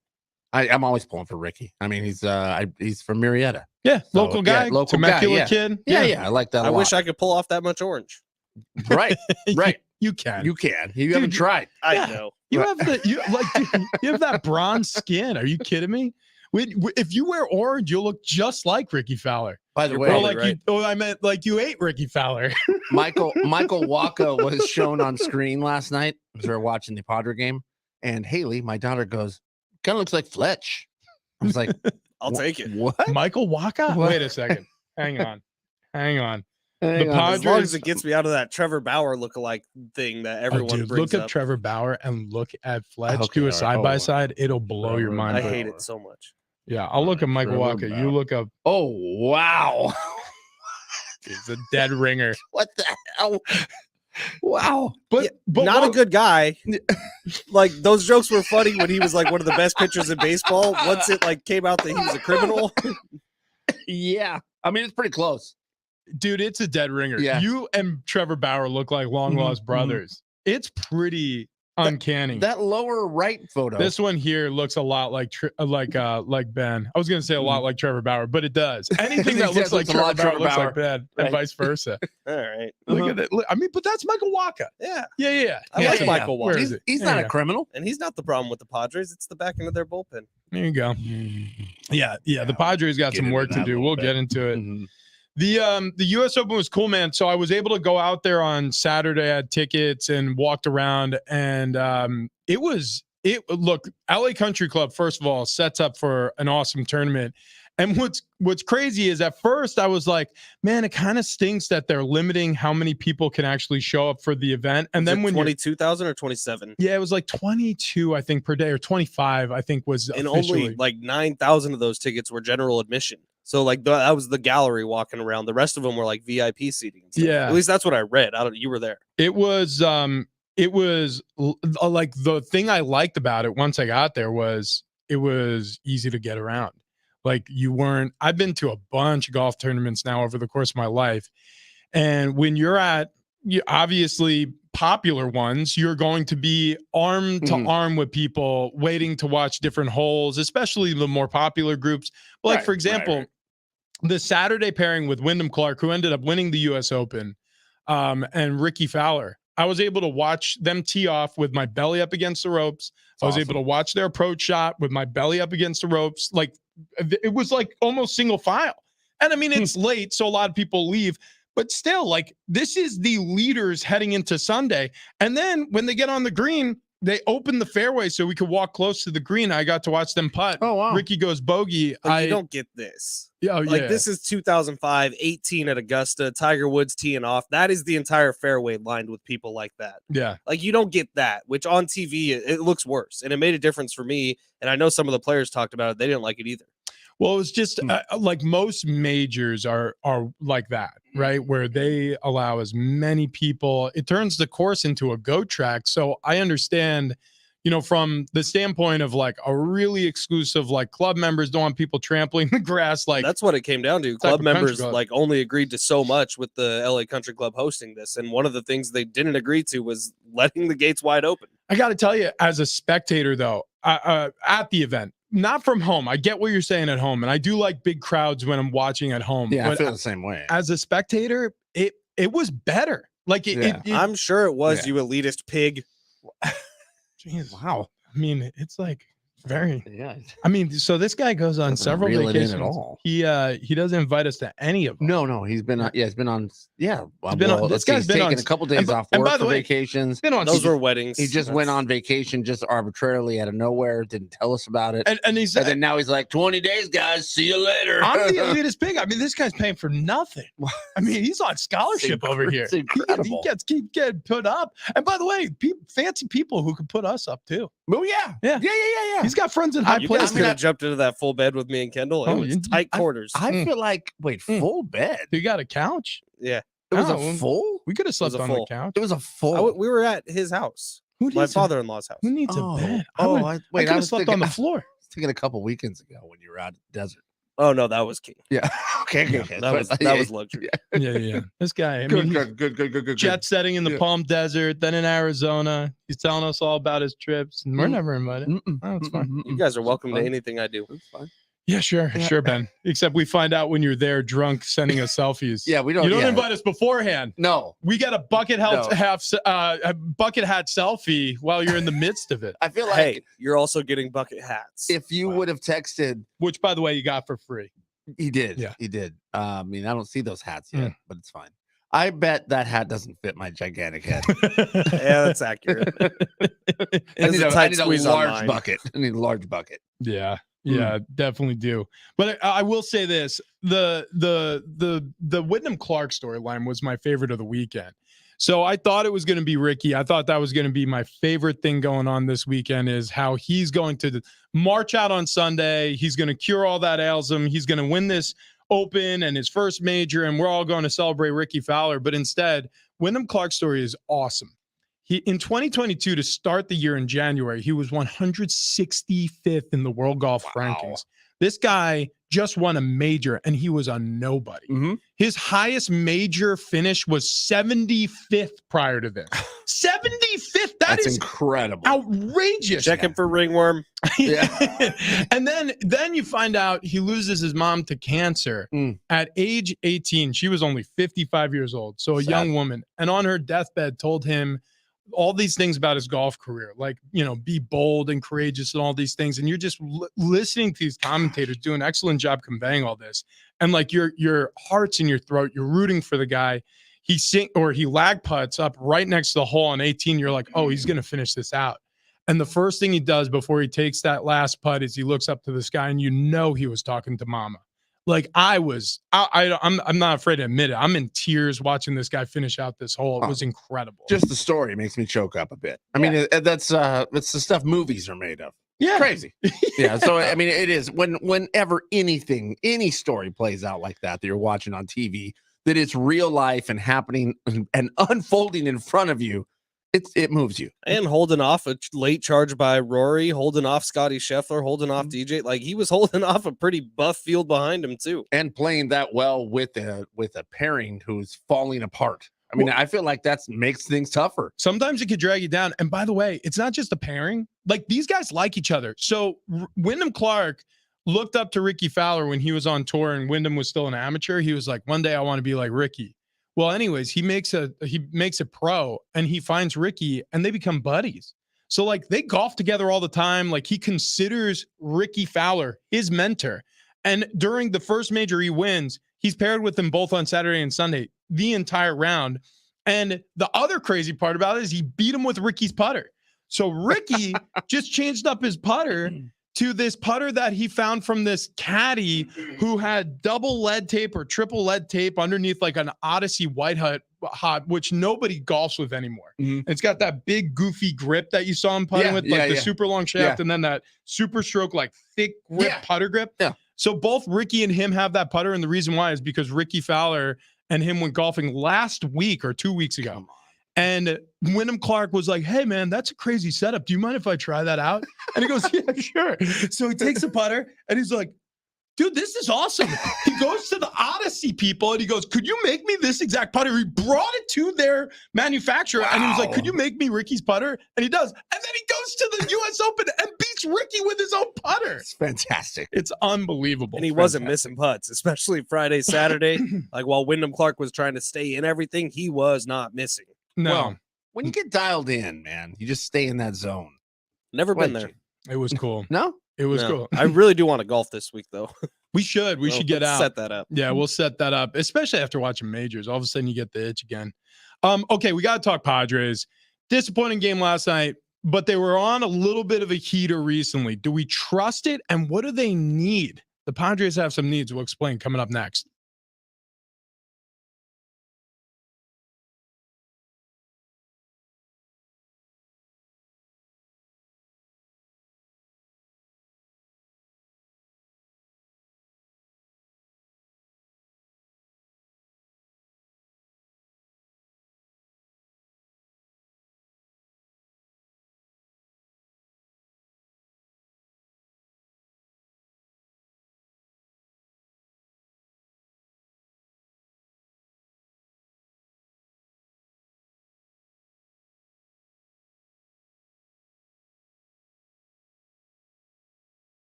I'm always pulling for Ricky. I mean, he's from Marietta. Yeah. So, Local guy. yeah, local guy, Temecula yeah. kid. Yeah, I like that. I wish I could pull off that much orange. Right, right. You can. You can. You haven't tried. I Yeah. know. You have you have that bronze skin. Are you kidding me? If you wear orange, you'll look just like Ricky Fowler. By the You're way, Or probably like right. I meant like you ate Ricky Fowler. Michael Waka was shown on screen last night as we were watching the Padre game, and Haley, my daughter, goes, "Kind of looks like Fletch." I was like, I'll take it. What? Michael Waka? What? Wait a second. Hang on. Hang on. As long Padres- as it gets me out of that Trevor Bauer lookalike thing that everyone Dude, brings look up. at Trevor Bauer and look at Fletch. Okay, Do all a right, side hold by on. side. It'll blow your Trevor mind. I Bauer. hate it so much. Yeah, I'll look at Michael Trevor Waka. Bauer. You look up. Oh wow! It's a dead ringer. What the hell? Wow! But, Yeah, but Not a what- good guy. Like, those jokes were funny when he was like one of the best pitchers in baseball. Once it like came out that he was a criminal, Yeah, I mean it's pretty close. dude, it's a dead ringer. Yeah. You and Trevor Bauer look like long lost Mhm, brothers. It's pretty uncanny. That lower right photo. This one here looks a lot like Ben. I was gonna say a lot like Trevor Bauer, but it does. Anything that Yeah, looks like looks a lot Trevor Bauer Trevor looks Bauer. like Ben, Right. and vice versa. all right. Look at that. I mean, but that's Michael Waka. Yeah, Yeah. I Yeah, like yeah. Michael Where Waka. is he's it? he's There not you a go. criminal. and he's not the problem with the Padres. It's the back end of their bullpen. There you go. Yeah. The Padres got Get some into work to that do. a We'll little get into it. Mhm. The US Open was cool, man. So I was able to go out there on Saturday, I had tickets and walked around, and look, LA Country Club, first of all, sets up for an awesome tournament. And what's crazy is at first I was like, man, it kind of stinks that they're limiting how many people can actually show up for the event. And then when 22,000 or 27, it was like 22, I think, per day, or 25, I think was and officially. only like 9,000 of those tickets were general admission. So like that was the gallery walking around. The rest of them were like VIP seating. And stuff. Yeah. At least that's what I read. You were there. It was like the thing I liked about it once I got there was it was easy to get around. Like I've been to a bunch of golf tournaments now over the course of my life. And when you're at obviously popular ones, you're going to be arm to arm with people waiting to watch different holes, especially the more popular groups. But like, Right, for example, right. the Saturday pairing with Wyndham Clark, who ended up winning the US Open, and Ricky Fowler, I was able to watch them tee off with my belly up against the ropes. I was able to watch their approach shot with my belly up against the ropes. Like it was like almost single file. And I mean, it's late, so a lot of people leave, but still, like, this is the leaders heading into Sunday. And then when they get on the green, they open the fairway so we could walk close to the green. I got to watch them putt. Oh wow! Ricky goes bogey. Like, you don't get this. Yeah, Like this is 2005, 18 at Augusta, Tiger Woods teeing off. That is the entire fairway lined with people like that. Yeah. Like you don't get that, which on TV it looks worse. And it made a difference for me. And I know some of the players talked about it. They didn't like it either. Well, it's just like most majors are like that, right? Where they allow as many people. It turns the course into a goat track. So I understand, from the standpoint of like a really exclusive, like club members don't want people trampling the grass. Like That's what it came down to. Type Club of country members club. like only agreed to so much with the LA Country Club hosting this. And one of the things they didn't agree to was letting the gates wide open. I got to tell you, as a spectator, though, at the event, not from home. I get what you're saying at home, and I do like big crowds when I'm watching at home. Yeah, I but feel the same way. as a spectator, it was better. Like Yeah. I'm sure it was, Yeah. you elitist pig. Jeez. Wow. I mean, it's like very. Yeah. I mean, so this guy goes on Doesn't several reel it in at vacations. all. He doesn't invite us to any of them. No, he's been on. Yeah, he's been on. Yeah, been on- this let's see, guy's he's been taken on- a couple days off and work by the for way, vacations. Been on. Those were weddings. He just went That's- on vacation just arbitrarily out of nowhere. Didn't tell us about it. and he said, And then now he's like, 20 days, guys. See you later. "I'm the elitist pig." I mean, this guy's paying for nothing. I mean, he's on scholarship over here. It's incredible. He keep getting put up. And by the way, fancy people who could put us up too. Oh, yeah. Yeah. Yeah. He's got friends in high You guys places. could have jumped into that full bed with me and Kendall. It Oh, was you- tight quarters. I feel like full bed. You got a couch? yeah, It was Oh, a well, full. We could have slept a on the full. couch. It was a full. we were at his house, Who my needs a- father-in-law's house. Who needs Oh. a bed? Oh, I wait, could I have was slept thinking- on the floor. I was thinking a couple weekends ago when you were out in the desert. Oh no, that was king. Yeah. Okay. Yeah, okay. That was luxury. Yeah. This guy, I mean, Good, he's good. jet setting in the Yeah. Palm Desert, then in Arizona. He's telling us all about his trips, and we're Mm. never invited. Oh, it's fine. You guys are welcome to fine. anything I do. That's fine. Yeah, sure, Yeah. sure, Ben. Except we find out when you're there drunk, sending us selfies. Yeah, we don't. You don't yeah. invite us beforehand. No, We got a bucket hat, No. a bucket hat selfie while you're in the midst of it, I feel like Hey, you're also getting bucket hats. if you would have texted, which, by the way, you got for free. he did. Yeah. he did. I mean, I don't see those hats yet, Mm. but it's fine. I bet that hat doesn't fit my gigantic head. Yeah, that's accurate. I It's need a a, tight I need a squeeze on large mine. bucket. I need a large bucket. Yeah, definitely do. But I will say this: the Wyndham Clark storyline was my favorite of the weekend. So I thought it was going to be Ricky. I thought that was going to be my favorite thing going on this weekend is how he's going to march out on Sunday. He's going to cure all that ails him. He's going to win this Open and his first major, and we're all going to celebrate Ricky Fowler. But instead, Wyndham Clark's story is awesome. He in 2022 to start the year in January, he was 165th in the world golf rankings. This guy just won a major and he was a nobody. Mhm. His highest major finish was 75th prior to this. 75th. That's Is incredible. outrageous. Checking for ringworm. And then you find out he loses his mom to cancer at age 18. She was only 55 years old, so a Sad. young woman. And on her deathbed told him all these things about his golf career, like, be bold and courageous and all these things. And you're just listening to these commentators do an excellent job conveying all this. And like your heart's in your throat. You're rooting for the guy. He lag putts up right next to the hole on 18. You're like, oh, he's going to finish this out. And the first thing he does before he takes that last putt is he looks up to the sky, and he was talking to mama. Like I'm not afraid to admit it. I'm in tears watching this guy finish out this hole. It was incredible. Just the story makes me choke up a bit. I mean, that's the stuff movies are made of. Yeah. Crazy. Yeah. So I mean, it is whenever any story plays out like that you're watching on TV, that it's real life and happening and unfolding in front of you, it moves you. And holding off a late charge by Rory, holding off Scotty Scheffler, holding off DJ. Like he was holding off a pretty buff field behind him too. And playing that well with a pairing who's falling apart. I mean, I feel like that makes things tougher. Sometimes it could drag you down. And by the way, it's not just the pairing. Like these guys like each other. So Wyndham Clark looked up to Ricky Fowler when he was on tour and Wyndham was still an amateur. He was like, one day I want to be like Ricky. Well, anyways, he makes a pro and he finds Ricky and they become buddies. So like they golf together all the time. Like he considers Ricky Fowler his mentor. And during the first major he wins, he's paired with them both on Saturday and Sunday, the entire round. And the other crazy part about it is he beat him with Ricky's putter. So Ricky just changed up his putter to this putter that he found from this caddy who had double lead tape or triple lead tape underneath like an Odyssey White Hot, which nobody golfs with anymore. Mhm. It's got that big goofy grip that you saw him putting with, like the super long shaft and then that super stroke, like thick grip putter grip. Yeah. So both Ricky and him have that putter. And the reason why is because Ricky Fowler and him went golfing last week or 2 weeks ago. And Wyndham Clark was like, hey, man, that's a crazy setup. Do you mind if I try that out? And he goes, yeah, sure. So he takes a putter and he's like, dude, this is awesome. He goes to the Odyssey people and he goes, could you make me this exact putter? He brought it to their manufacturer and he was like, could you make me Ricky's putter? And he does. And then he goes to the US Open and beats Ricky with his own putter. It's fantastic. It's unbelievable. And he wasn't missing putts, especially Friday, Saturday. Like while Wyndham Clark was trying to stay in everything, he was not missing. No, Well, when you get dialed in, man, you just stay in that zone. Never been there. it was cool. No? It was No. cool. I really do want to golf this week, though. We should get Let's out. set that up. Yeah, we'll set that up, especially after watching majors. All of a sudden, you get the itch again. Okay, we got to talk Padres. Disappointing game last night, but they were on a little bit of a heater recently. Do we trust it? And what do they need? The Padres have some needs. We'll explain coming up next.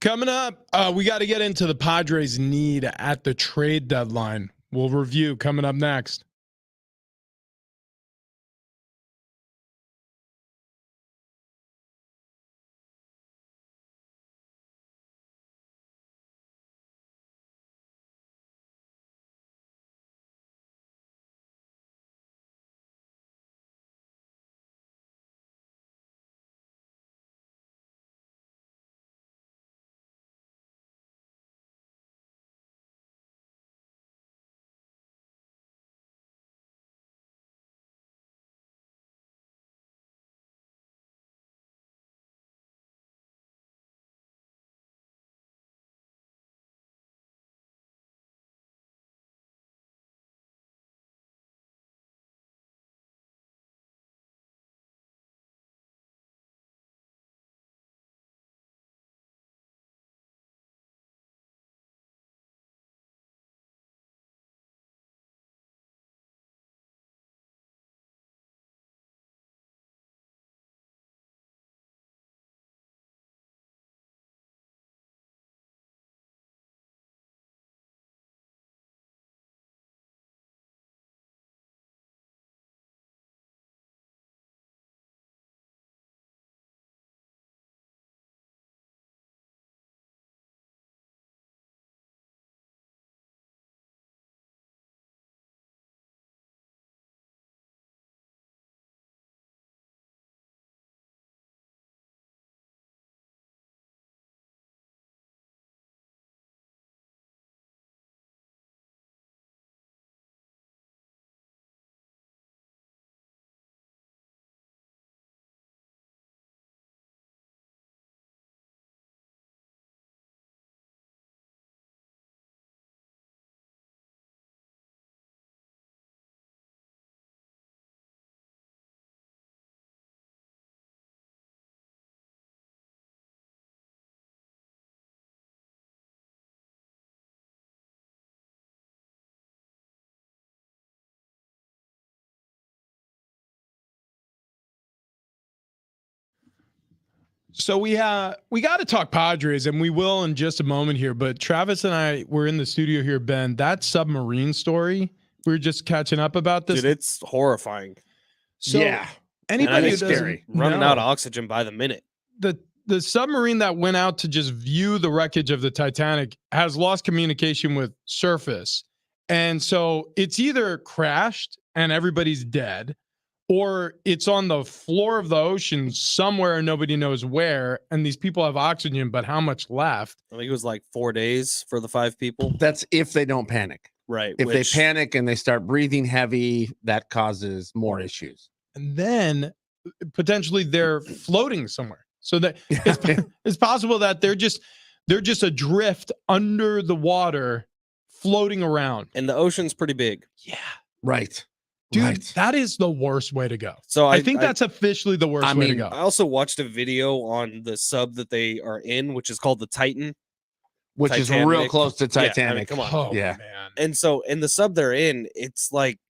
Coming up, we got to get into the Padres' need at the trade deadline. We'll review coming up next. So we got to talk Padres, and we will in just a moment here. But Travis and I were in the studio here, Ben. That submarine story, we were just catching up about this. Dude, it's horrifying. So Yeah. anybody who it's doesn't scary. Running know, out of oxygen by the minute. the submarine that went out to just view the wreckage of the Titanic has lost communication with surface, and so it's either crashed and everybody's dead, or it's on the floor of the ocean somewhere and nobody knows where, and these people have oxygen, but how much left? I think it was like 4 days for the 5 people. That's if they don't panic. Right. If they panic and they start breathing heavy, that causes more issues. And then potentially they're floating somewhere. So that it's possible that they're just adrift under the water, floating around. And the ocean's pretty big. Yeah. Right. Dude, Right. that is the worst way to go. So I think that's officially the worst way to go. I also watched a video on the sub that they are in, which is called the Titan. Which is Titanic. real close to Yeah, I mean, Titanic. come on. Oh, Yeah. man. And so in the sub they're in, it's like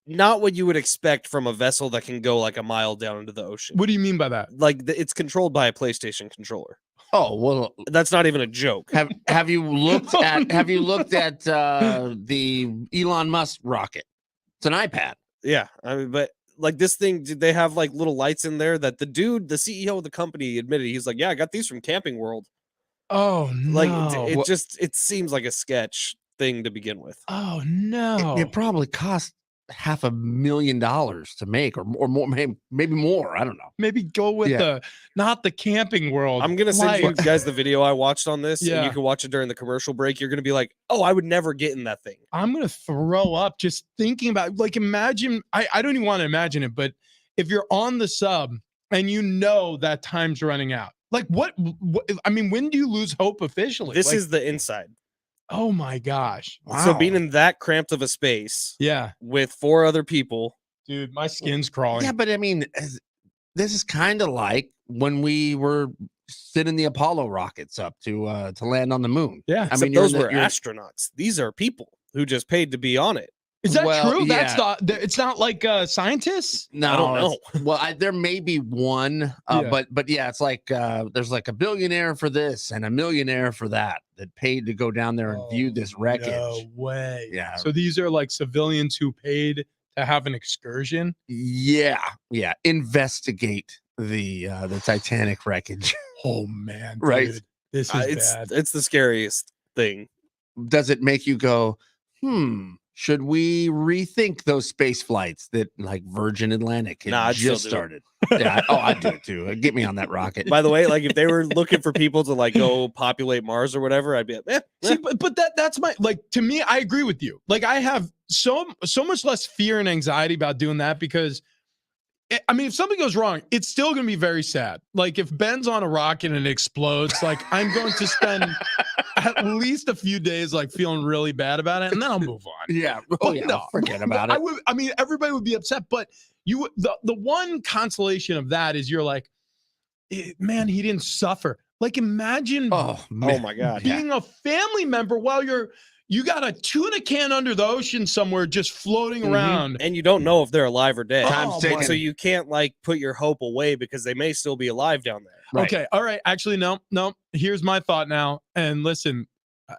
not what you would expect from a vessel that can go like a mile down into the ocean. What do you mean by that? Like it's controlled by a PlayStation controller. Oh, well, That's not even a joke. have you looked at the Elon Musk rocket? It's an iPad. Yeah, I mean, but like this thing, did they have like little lights in there that the dude, the CEO of the company, admitted? He's like, yeah, I got these from Camping World. Oh, no. Like it seems like a sketch thing to begin with. Oh, no. It probably cost $500,000 to make, or more, maybe more. I don't know. Maybe go with not the Camping World. I'm gonna send you life. guys the video I watched on this, and Yeah. you can watch it during the commercial break. You're gonna be like, oh, I would never get in that thing. I'm gonna throw up just thinking about, like, imagine, I don't even want to imagine it, but if you're on the sub and you know that time's running out, like what I mean, when do you lose hope officially? This Like, is the inside. oh my gosh. So Wow. being in that cramped of a space Yeah, with 4 other people. dude, my skin's crawling. Yeah, but I mean, this is kind of like when we were sending the Apollo rockets up to land on the moon. Yeah. I mean, Except those you're were astronauts. These are people who just paid to be on it. Is that Well, true? That's yeah. it's not like scientists. No, I don't know. There may be one, Yeah. but yeah, it's like there's like a billionaire for this and a millionaire for that paid to go down there and view this wreckage. No way. Yeah. So these are like civilians who paid to have an excursion. Yeah, investigate the Titanic wreckage. Oh man, Right. dude. This is bad. It's the scariest thing. Does it make you go, should we rethink those space flights that like Virgin Atlantic had Nah, I'd still just do it. started? Yeah, I'd do it too. Get me on that rocket. By the way, like if they were looking for people to like go populate Mars or whatever, I'd be like, See, but that's my like to me, I agree with you. Like I have so much less fear and anxiety about doing that because I mean, if something goes wrong, it's still going to be very sad. Like if Ben's on a rocket and it explodes, like I'm going to spend at least a few days like feeling really bad about it, and then I'll move on. Yeah. But Forget about it. I mean, everybody would be upset, but the one consolation of that is you're like, man, he didn't suffer. Like imagine oh my god, being a family member while you got a tuna can under the ocean somewhere just floating around. and you don't know if they're alive or dead. Time's ticking. So you can't like put your hope away because they may still be alive down there. Right. Okay. All right. Actually, no. Here's my thought now. And listen,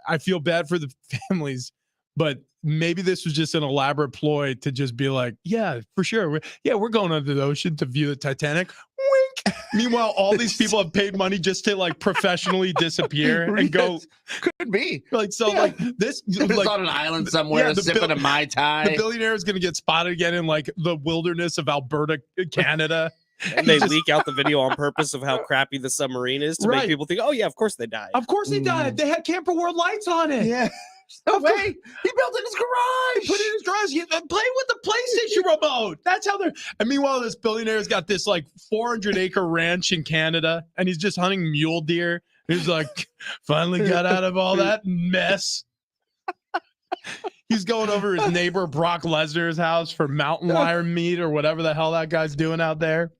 I feel bad for the families, but maybe this was just an elaborate ploy to just be like, yeah, for sure. We're going under the ocean to view the Titanic. Wink. Meanwhile, all these people have paid money just to like professionally disappear and go. Could be. Like, so Yeah. like this, It's like on an island somewhere, sipping a Mai Tai. the billionaire is going to get spotted again in like the wilderness of Alberta, Canada. And they leak out the video on purpose of how crappy the submarine is to Right. make people think, oh yeah, of course they died. Of course he died. They had Camper World lights on it. Yeah. No way. He built it in his garage. Put it in his garage. Play with the PlayStation remote. That's how they're. And meanwhile, this billionaire's got this like 400-acre ranch in Canada, and he's just hunting mule deer. He's like, finally got out of all that mess. He's going over his neighbor Brock Lesnar's house for mountain lion meat or whatever the hell that guy's doing out there.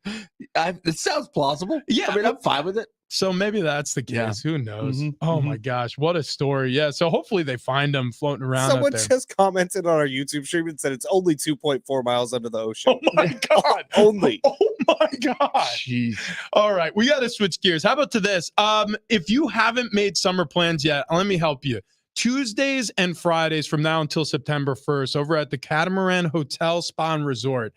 It sounds plausible. Yeah. I mean, I'm fine with it. So maybe that's the case. Yeah. Who knows? Mhm, Oh my gosh, what a story! Yeah. So hopefully they find him floating around Someone out there. just commented on our YouTube stream and said it's only 2.4 miles under the ocean. Oh my god! Only. Oh my gosh! Jeez. All right, we got to switch gears. How about to this? If you haven't made summer plans yet, let me help you. Tuesdays and Fridays from now until September 1st, over at the Catamaran Hotel Spa and Resort,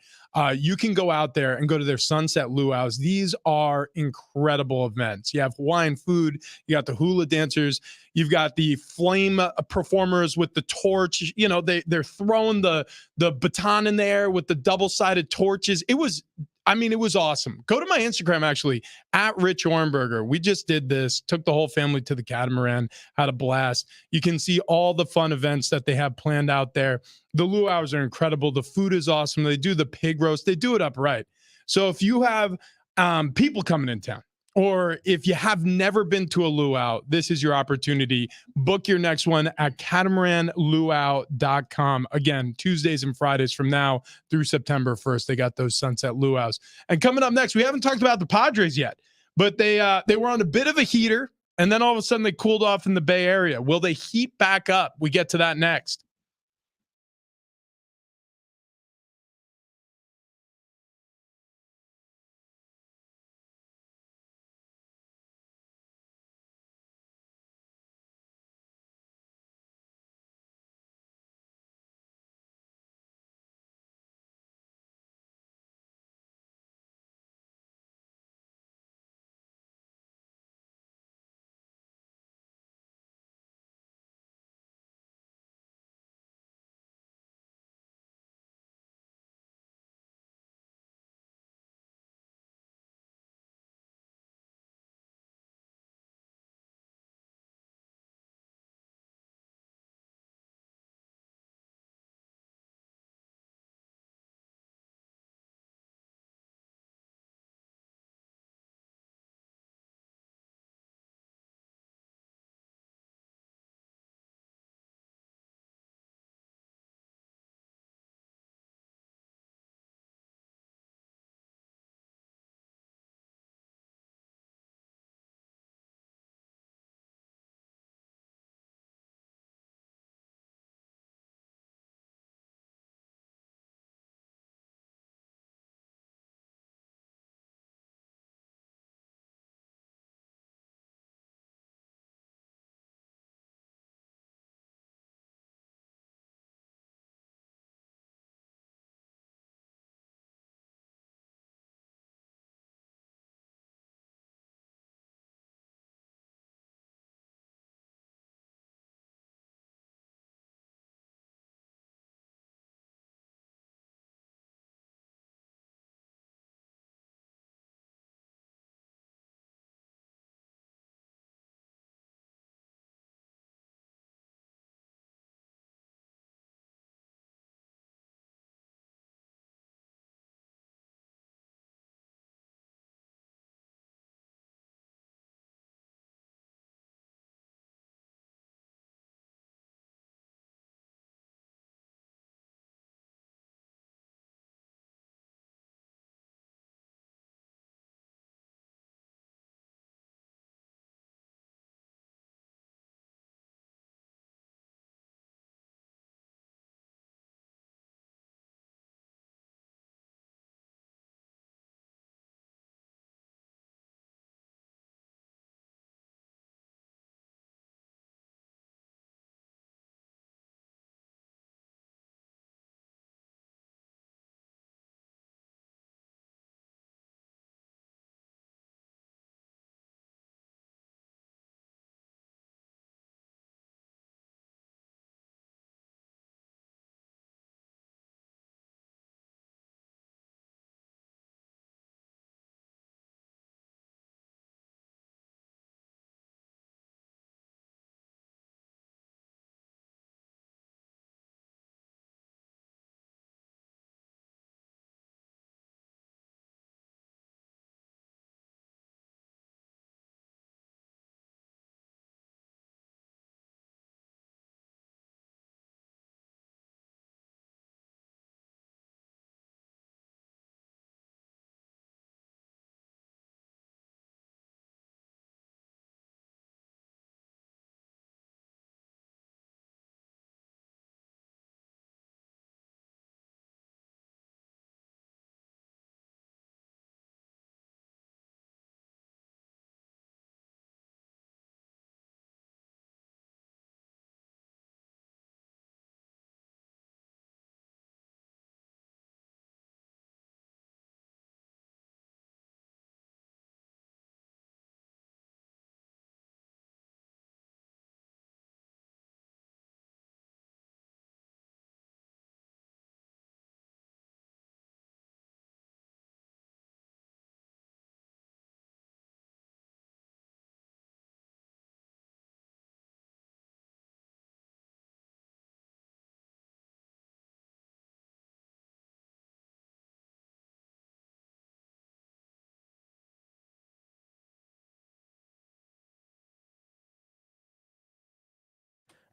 you can go out there and go to their Sunset Luau's. These are incredible events. You have Hawaiian food, you got the hula dancers, you've got the flame performers with the torch. You know, they're throwing the baton in there with the double-sided torches. It was awesome. Go to my Instagram, actually, at Rich Ornberger. We just did this, took the whole family to the Catamaran, had a blast. You can see all the fun events that they have planned out there. The luau's are incredible. The food is awesome. They do the pig roast. They do it up right. So if you have people coming in town, or if you have never been to a luau, this is your opportunity. Book your next one at catamaranluau.com. Again, Tuesdays and Fridays from now through September 1st. They got those Sunset Luau's. And coming up next, we haven't talked about the Padres yet, but they were on a bit of a heater, and then all of a sudden they cooled off in the Bay Area. Will they heat back up? We get to that next.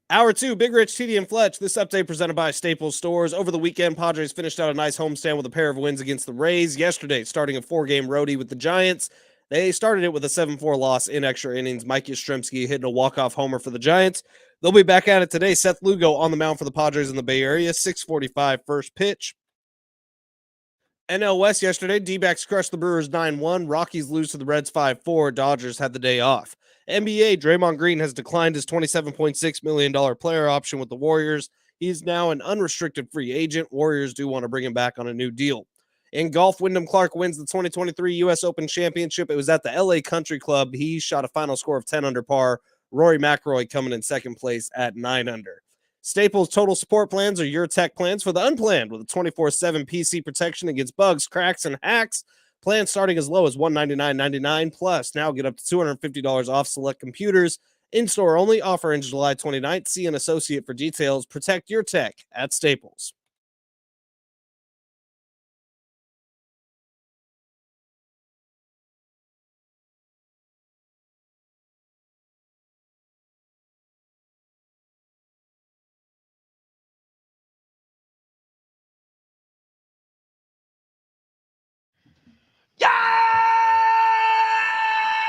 Hour 2, Big Rich, TD, and Fletch. This update presented by Staples Stores. Over the weekend, Padres finished out a nice homestand with a pair of wins against the Rays. Yesterday, starting a 4-game roadie with the Giants. They started it with a 7-4 loss in extra innings. Mike Yastrzemski hitting a walk-off homer for the Giants. They'll be back at it today. Seth Lugo on the mound for the Padres in the Bay Area. 6:45 first pitch. NL West yesterday, D-backs crushed the Brewers 9-1. Rockies lose to the Reds 5-4. Dodgers had the day off. NBA, Draymond Green has declined his $27.6 million player option with the Warriors. He's now an unrestricted free agent. Warriors do want to bring him back on a new deal. In golf, Wyndham Clark wins the 2023 U.S. Open Championship. It was at the LA Country Club. He shot a final score of 10 under par. Rory McIlroy coming in second place at 9 under. Staples Total Support Plans are your tech plans for the unplanned with a 24/7 PC protection against bugs, cracks, and hacks. Plans starting as low as $199.99 plus. Now get up to $250 off select computers. In-store only. Offer ends July 29th. See an associate for details. Protect your tech at Staples.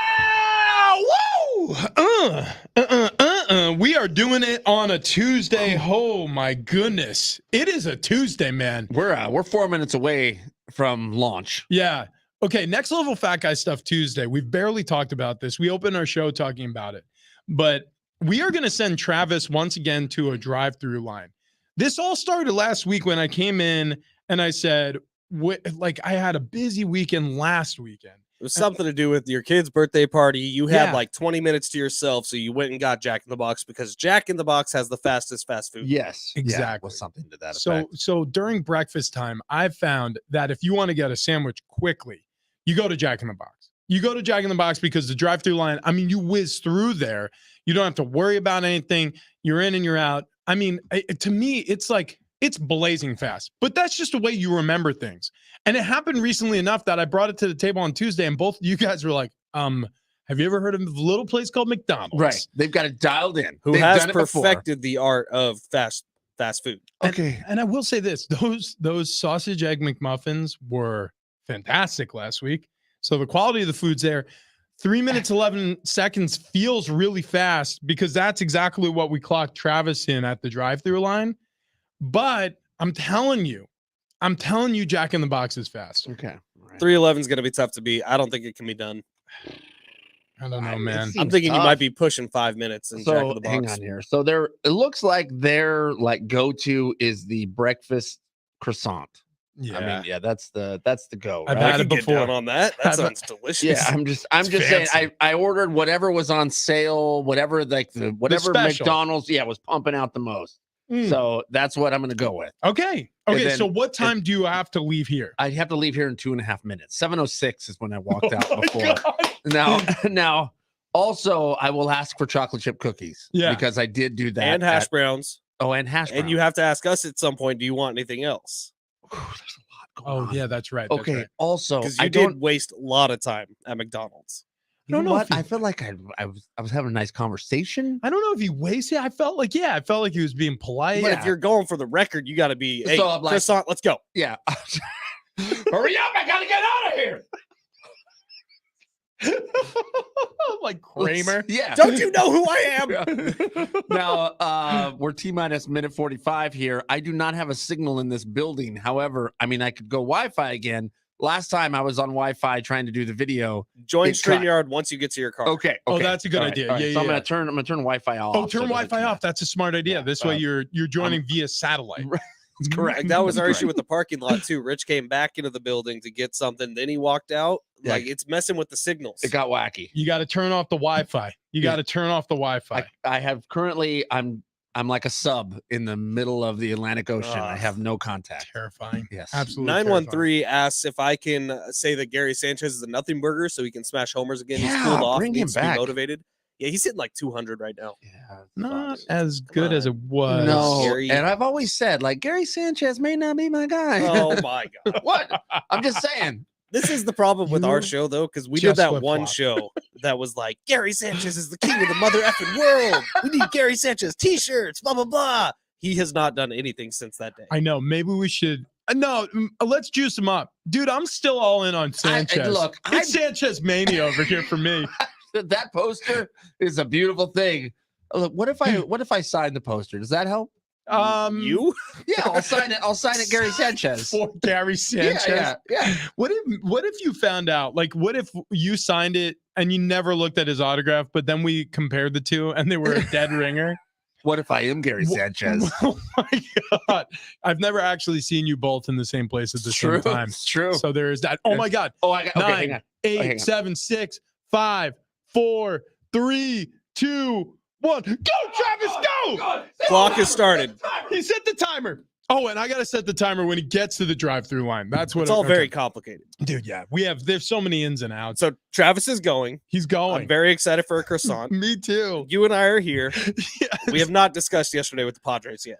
Yeah! Woo! We are doing it on a Tuesday. Oh my goodness. It is a Tuesday, man. We're 4 minutes away from launch. Yeah. Okay, next level fat guy stuff Tuesday. We've barely talked about this. We opened our show talking about it. But we are going to send Travis once again to a drive-through line. This all started last week when I came in and I said, I had a busy weekend last weekend. It was something to do with your kid's birthday party. You had Yeah. like 20 minutes to yourself, so you went and got Jack in the Box because Jack in the Box has the fastest fast food. Yes, Exactly. was something to that So effect. so during breakfast time, I've found that if you want to get a sandwich quickly, you go to Jack in the Box. You go to Jack in the Box because the drive-through line, I mean, you whiz through there. You don't have to worry about anything. You're in and you're out. I mean, to me, it's like it's blazing fast, but that's just the way you remember things. And it happened recently enough that I brought it to the table on Tuesday, and both of you guys were like, have you ever heard of a little place called McDonald's? Right. They've got it dialed in. Who They've has done it before. perfected the art of fast food. Okay. And I will say this, those sausage egg McMuffins were fantastic last week. So the quality of the food's there. 3 minutes, 11 seconds feels really fast because that's exactly what we clocked Travis in at the drive-through line. But I'm telling you, Jack in the Box is fast. Okay. All right. 311 is going to be tough to beat. I don't think it can be done. I don't know, man. I'm thinking you tough. might be pushing 5 minutes in Jack in So the Box. hang on here. So it looks like their go-to is the breakfast croissant. Yeah. I mean, yeah, that's the go. I've right? had I it could get before. down on that. That I've- sounds delicious. Yeah, I'm just saying. fancy. I ordered whatever was on sale, whatever whatever special. McDonald's, was pumping out the most. Mm. So that's what I'm going to go with. Okay. And Okay. then- So what time do you have to leave here? I have to leave here in 2.5 minutes. 7:06 is when I walked out Oh my before. God. Now, also I will ask for chocolate chip cookies. Yeah. because I did do that. And hash browns. and hash browns. And you have to ask us at some point, do you want anything else? There's a lot going Oh on. yeah, that's right. That's Okay. right. Also, Because I you don't did waste a lot of time at McDonald's. You know don't know what? if you- I feel like I was having a nice conversation. I don't know if he wasted. I felt like he was being polite. But Yeah. if you're going for the record, you got to be, hey, So I'm like- croissant, let's go. Yeah. Hurry up! I gotta get out of here. Like Kramer. Yeah. Don't you know who I am? Now we're T-minus minute 45 here. I do not have a signal in this building. However, I mean I could go Wi-Fi again. Last time I was on Wi-Fi trying to do the video. Join It cut. StreamYard once you get to your car. Okay. Oh, that's a good idea. Yeah, So I'm yeah. gonna turn Wi-Fi off. Oh, turn so that I Wi-Fi can- off. That's a smart idea. Yeah, This way you're joining via satellite. That's correct. Like, that was our That's issue correct. with the parking lot too. Rich came back into the building to get something, then he walked out. Yeah. Like it's messing with the signals. It got wacky. You got to turn off the Wi-Fi. You Yeah. got to turn off the Wi-Fi. I have currently I'm like a sub in the middle of the Atlantic Ocean. I Ugh. have no contact. Terrifying. Yes. Absolutely. 913 asks if I can say that Gary Sanchez is a nothing burger so he can smash homers again. He's Yeah, cooled off, bring him needs to be back. motivated. Yeah, he's hitting like 200 right now. Yeah. Not fuck. as good as it was. No, Gary. and I've always said like Gary Sanchez may not be my guy. Oh my god. What? I'm just saying. This is the problem with our You show though, because we just did that one flip-flop. show that was like, Gary Sanchez is the king of the mother effing world. We need Gary Sanchez t-shirts, blah, blah, blah. He has not done anything since that day. I know. Maybe we should. No, let's juice him up. Dude, I'm still all in on Sanchez. It's Sanchez mania over here for me. That poster is a beautiful thing. Look, what if I sign the poster? Does that help? You? Yeah, I'll sign it. I'll sign it, Gary Sanchez. For Gary Sanchez. Yeah. What if you found out? Like, what if you signed it and you never looked at his autograph, but then we compared the two and they were a dead ringer? What if I am Gary Sanchez? Oh my God. I've never actually seen you both in the same place at the same time. It's true. So there is that. Oh my God. Oh, I got 9, 8, 7, 6, 5, 4, 3, 2, 1. Go, Travis, go! Clock has started. He set the timer. Oh, and I gotta set the timer when he gets to the drive-through line. That's what it's all very complicated. Dude, yeah. There's so many ins and outs. So Travis is going. He's going. I'm very excited for a croissant. Me too. You and I are here. Yes. We have not discussed yesterday with the Padres yet.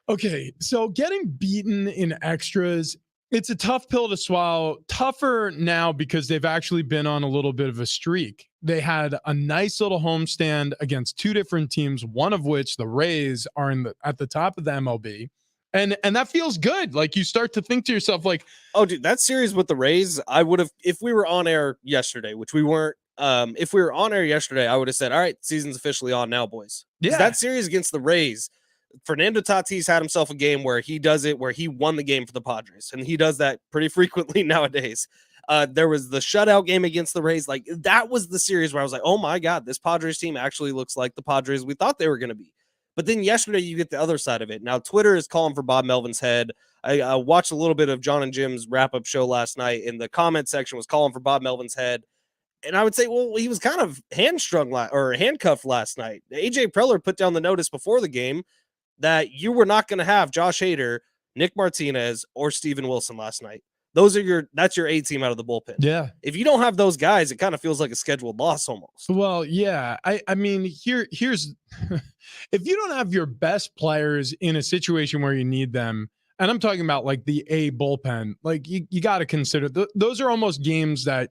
Okay, so getting beaten in extras, it's a tough pill to swallow. Tougher now because they've actually been on a little bit of a streak. They had a nice little homestand against two different teams, one of which, the Rays, are at the top of the MLB. And that feels good. Like, you start to think to yourself, like, oh, dude, that series with the Rays, I would have, if we were on air yesterday, which we weren't. If we were on air yesterday, I would have said, all right, season's officially on now, boys. Yeah. That series against the Rays, Fernando Tatis had himself a game where he does it, where he won the game for the Padres. And he does that pretty frequently nowadays. There was the shutout game against the Rays. Like, that was the series where I was like, oh my God, this Padres team actually looks like the Padres we thought they were going to be. But then yesterday, you get the other side of it. Now, Twitter is calling for Bob Melvin's head. I watched a little bit of John and Jim's wrap-up show last night, and the comment section was calling for Bob Melvin's head. And I would say, well, he was kind of handcuffed last night. AJ Preller put down the notice before the game that you were not going to have Josh Hader, Nick Martinez, or Steven Wilson last night. That's your A team out of the bullpen. yeah. If you don't have those guys, it kind of feels like a scheduled loss almost. Well, yeah. I mean, here's if you don't have your best players in a situation where you need them, and I'm talking about like the A bullpen, like you got to consider those are almost games that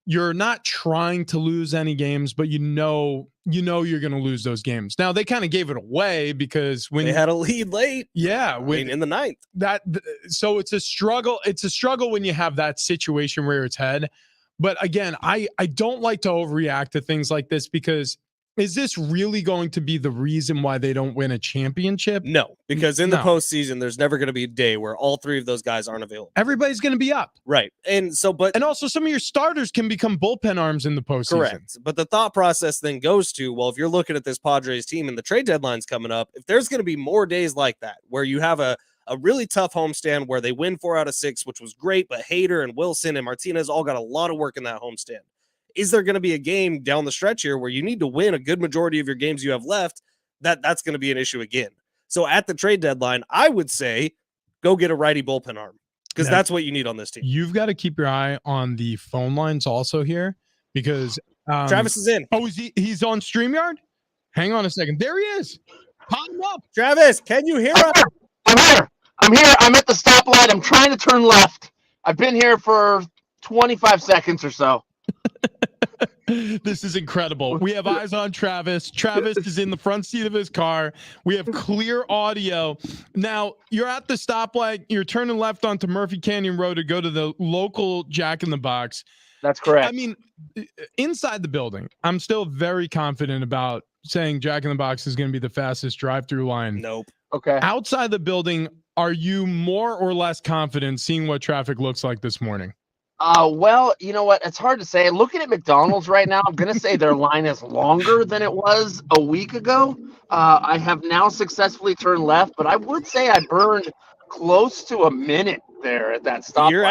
you're not trying to lose any games, but you know you're going to lose those games. Now, they kind of gave it away because when they had a lead late. Yeah, in the ninth. So it's a struggle. It's a struggle when you have that situation rear its head. But again, I don't like to overreact to things like this because is this really going to be the reason why they don't win a championship? No, because in the postseason, there's never going to be a day where all three of those guys aren't available. Everybody's going to be up. Right. And also some of your starters can become bullpen arms in the postseason. Correct. But the thought process then goes to, well, if you're looking at this Padres team and the trade deadline's coming up, if there's going to be more days like that, where you have a really tough homestand where they win 4 out of 6, which was great, but Hader and Wilson and Martinez all got a lot of work in that homestand. Is there going to be a game down the stretch here where you need to win a good majority of your games you have left? That's going to be an issue again. So at the trade deadline, I would say go get a righty bullpen arm because that's what you need on this team. You've got to keep your eye on the phone lines also here because Travis is in. Oh, he's on StreamYard? Hang on a second. There he is. Pop him up. Travis, can you hear us? I'm here. I'm at the stoplight. I'm trying to turn left. I've been here for 25 seconds or so. This is incredible. We have eyes on Travis. Travis is in the front seat of his car. We have clear audio. Now, you're at the stoplight. You're turning left onto Murphy Canyon Road to go to the local Jack in the Box. That's correct. I mean, inside the building, I'm still very confident about saying Jack in the Box is going to be the fastest drive-through line. Nope. Okay. Outside the building, are you more or less confident seeing what traffic looks like this morning? Well, you know what? It's hard to say. Looking at McDonald's right now, I'm going to say their line is longer than it was a week ago. I have now successfully turned left, but I would say I burned close to a minute there at that stop. You're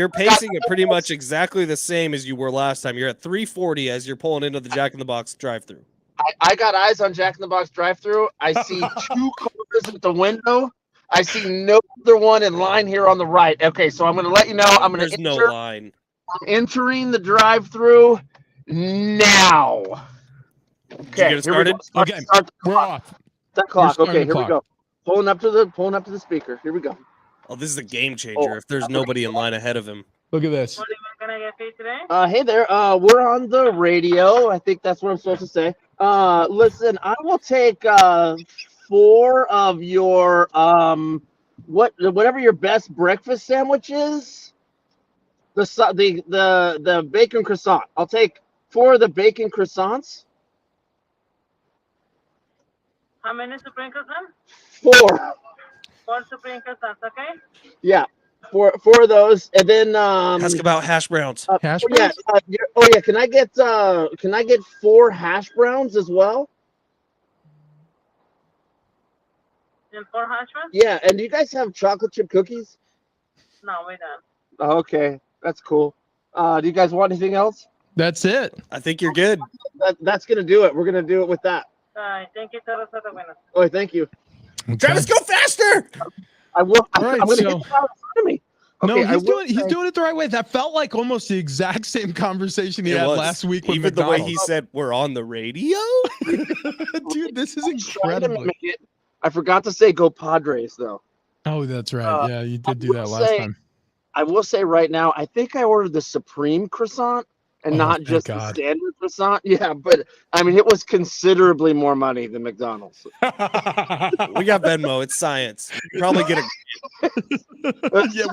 pacing it pretty much exactly the same as you were last time. You're at 340 as you're pulling into the Jack in the Box drive-through. I got eyes on Jack in the Box drive-through. I see 2 cars at the window. I see no other one in line here on the right. Okay, so I'm going to let you know. There's no line. I'm entering the drive-through now. Okay, Did you get it started? Okay, we're off. That clock. Okay, here we go. Pulling up to the speaker. Here we go. Oh, this is a game changer if there's nobody in line ahead of him. Look at this. can I get for you today? Hey there. We're on the radio. I think that's what I'm supposed to say. Listen, I will take 4 of your whatever your best breakfast sandwich is. The bacon croissant. I'll take 4 of the bacon croissants. How many supreme croissants? 4. 4 supreme croissants, okay? Yeah. 4 of those, and then Ask about hash browns. Hash yeah. browns? Can I get 4 hash browns as well? And 4 hash browns? Yeah. And do you guys have chocolate chip cookies? No, we don't. Okay, that's cool. Do you guys want anything else? That's it. I think you're good. That's gonna do it. We're gonna do it with that. Thank you, todos are buenos. Oh, thank you. Travis, go faster! I will. All right, I'm gonna so- get it out in front of me. No, Okay, I he's will doing it the right way. That felt like almost the exact same conversation he It had was. last week with Even the way McDonald's. he said, we're on the radio? Dude, this is trying to incredible. make it. I forgot to say go Padres though. Oh, that's right. Yeah, you did do will that last say- time. I will say right now, I think I ordered the Supreme croissant and Oh, not thank just God. the standard croissant. Yeah, but I mean, it was considerably more money than McDonald's. We got Venmo. It's science. Probably get a Yeah,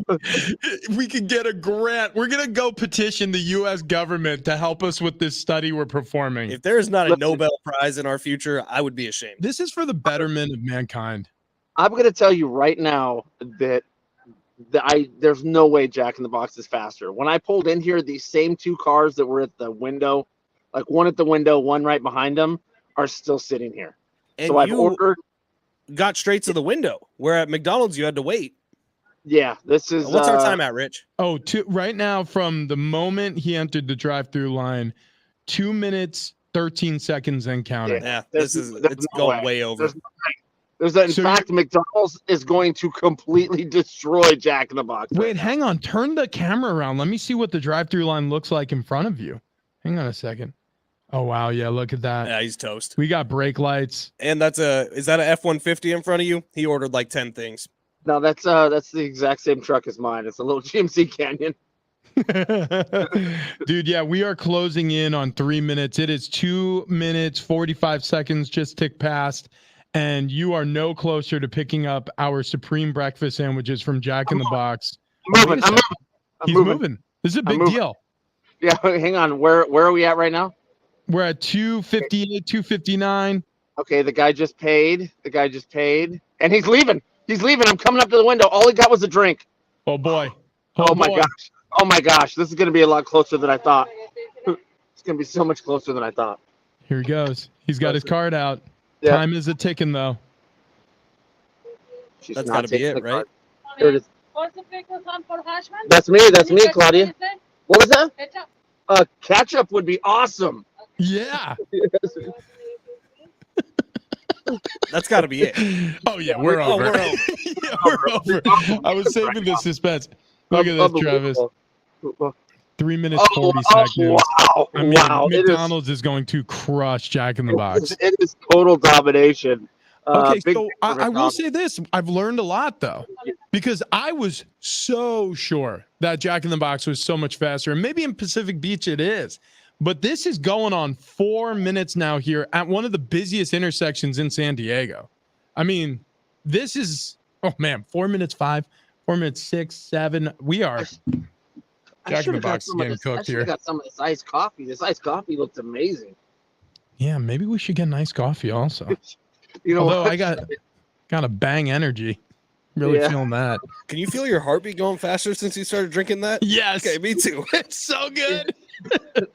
we could get a grant. We're gonna go petition the U.S. government to help us with this study we're performing. If there is not a Listen. Nobel Prize in our future, I would be ashamed. This is for the betterment of mankind. I'm gonna tell you right now that there's no way Jack in the Box is faster. When I pulled in here, these same 2 cars that were at the window, like one at the window, one right behind them, are still sitting here. And So I've you ordered. got straight to the window, where at McDonald's you had to wait. Yeah, this is. What's our time at, Rich? Oh, right now, from the moment he entered the drive-through line, 2 minutes, 13 seconds and counting. Yeah, There's- this is there's it's no going way. way over. In So fact, McDonald's is going to completely destroy Jack in the Box. right Wait, now. hang on. Turn the camera around. Let me see what the drive-through line looks like in front of you. Hang on a second. Oh, wow. Yeah, look at that. Yeah, he's toast. We got brake lights. And is that a F-150 in front of you? He ordered like 10 things. No, that's the exact same truck as mine. It's a little GMC Canyon. Dude, yeah, we are closing in on 3 minutes. It is 2 minutes, 45 seconds just tick past. And you are no closer to picking up our supreme breakfast sandwiches from Jack in the Box. I'm moving. I'm He's moving. moving. This is a I'm big moving. deal. Yeah, hang on. Where are we at right now? We're at 258, 259. Okay, the guy just paid. And he's leaving. I'm coming up to the window. All he got was a drink. Oh boy. Oh my boy. gosh. Oh my gosh. This is gonna be a lot closer than I thought. It's gonna be so much closer than I thought. Here he goes. He's got his card out. Yeah. Time is a ticking though. She's That's not gotta be taking it, the right? card. Here it is. What's the big croissant for hash brown? That's me, Claudia. What was that? Ketchup. Ketchup would be awesome. Yeah. That's got to be it. Oh yeah, we're Oh, over. we're over. Yeah, we're over. I was saving the suspense. Look at this, Travis. 3 minutes, 40 seconds. Wow. I mean, Wow. McDonald's is going to crush Jack in the Box. It is total domination. Okay, Big so thing for I will McDonald's. say this. I've learned a lot, though, because I was so sure that Jack in the Box was so much faster. And maybe in Pacific Beach it is. But this is going on 4 minutes now here at one of the busiest intersections in San Diego. I mean, this is, oh man, 4 minutes 5, 4 minutes 6, 7. We are. I Jack in the should've got Box is some of getting this- I cooked should've here. got some of this iced coffee. This iced coffee looks amazing. Yeah, maybe we should get nice coffee also. You know Although what? I got a bang energy. Really Yeah. feeling that. Can you feel your heartbeat going faster since you started drinking that? Yes. Okay, me too. It's so good.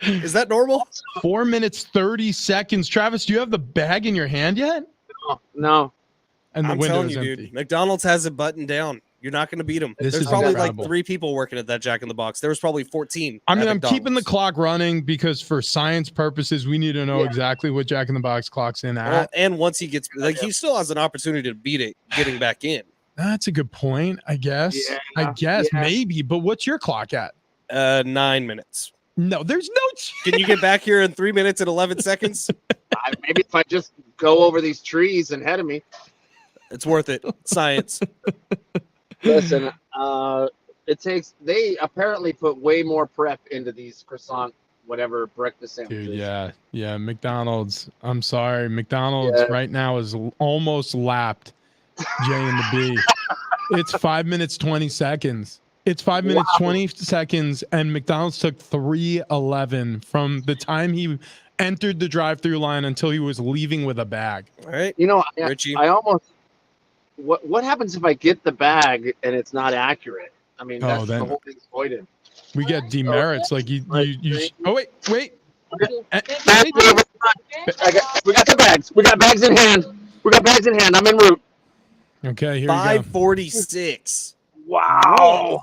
Is that normal? 4 minutes, 30 seconds. Travis, do you have the bag in your hand yet? No. And the I'm window telling is you, empty. dude. McDonald's has it buttoned down. You're not going to beat them. This There's is probably incredible. like 3 people working at that Jack in the Box. There was probably 14. I mean, at I'm keeping the McDonald's. clock running because for science purposes, we need to know Yeah. exactly what Jack in the Box clocks in Well, at. and once he gets, like, he still has an opportunity to beat it getting back in. That's a good point, I guess. Yeah, I guess yeah. maybe, but what's your clock at? 9 minutes. No, there's no chance. Can you get back here in 3 minutes and 11 seconds? Maybe if I just go over these trees ahead of me. It's worth it. Science. Listen, They apparently put way more prep into these croissant, whatever breakfast sandwiches. Dude, yeah. McDonald's. I'm sorry. McDonald's right now is almost lapped J and the B. It's 5 minutes, 20 seconds. It's 5 minutes, 20 seconds, and McDonald's took 3:11 from the time he entered the drive-through line until he was leaving with a bag. All right. You know, Richie. I almost. What happens if I get the bag and it's not accurate? I mean, that's the whole thing's voided. We get demerits. Like you. Oh wait. We got the bags. We got bags in hand. I'm en route. Okay, here we go. 546. Wow.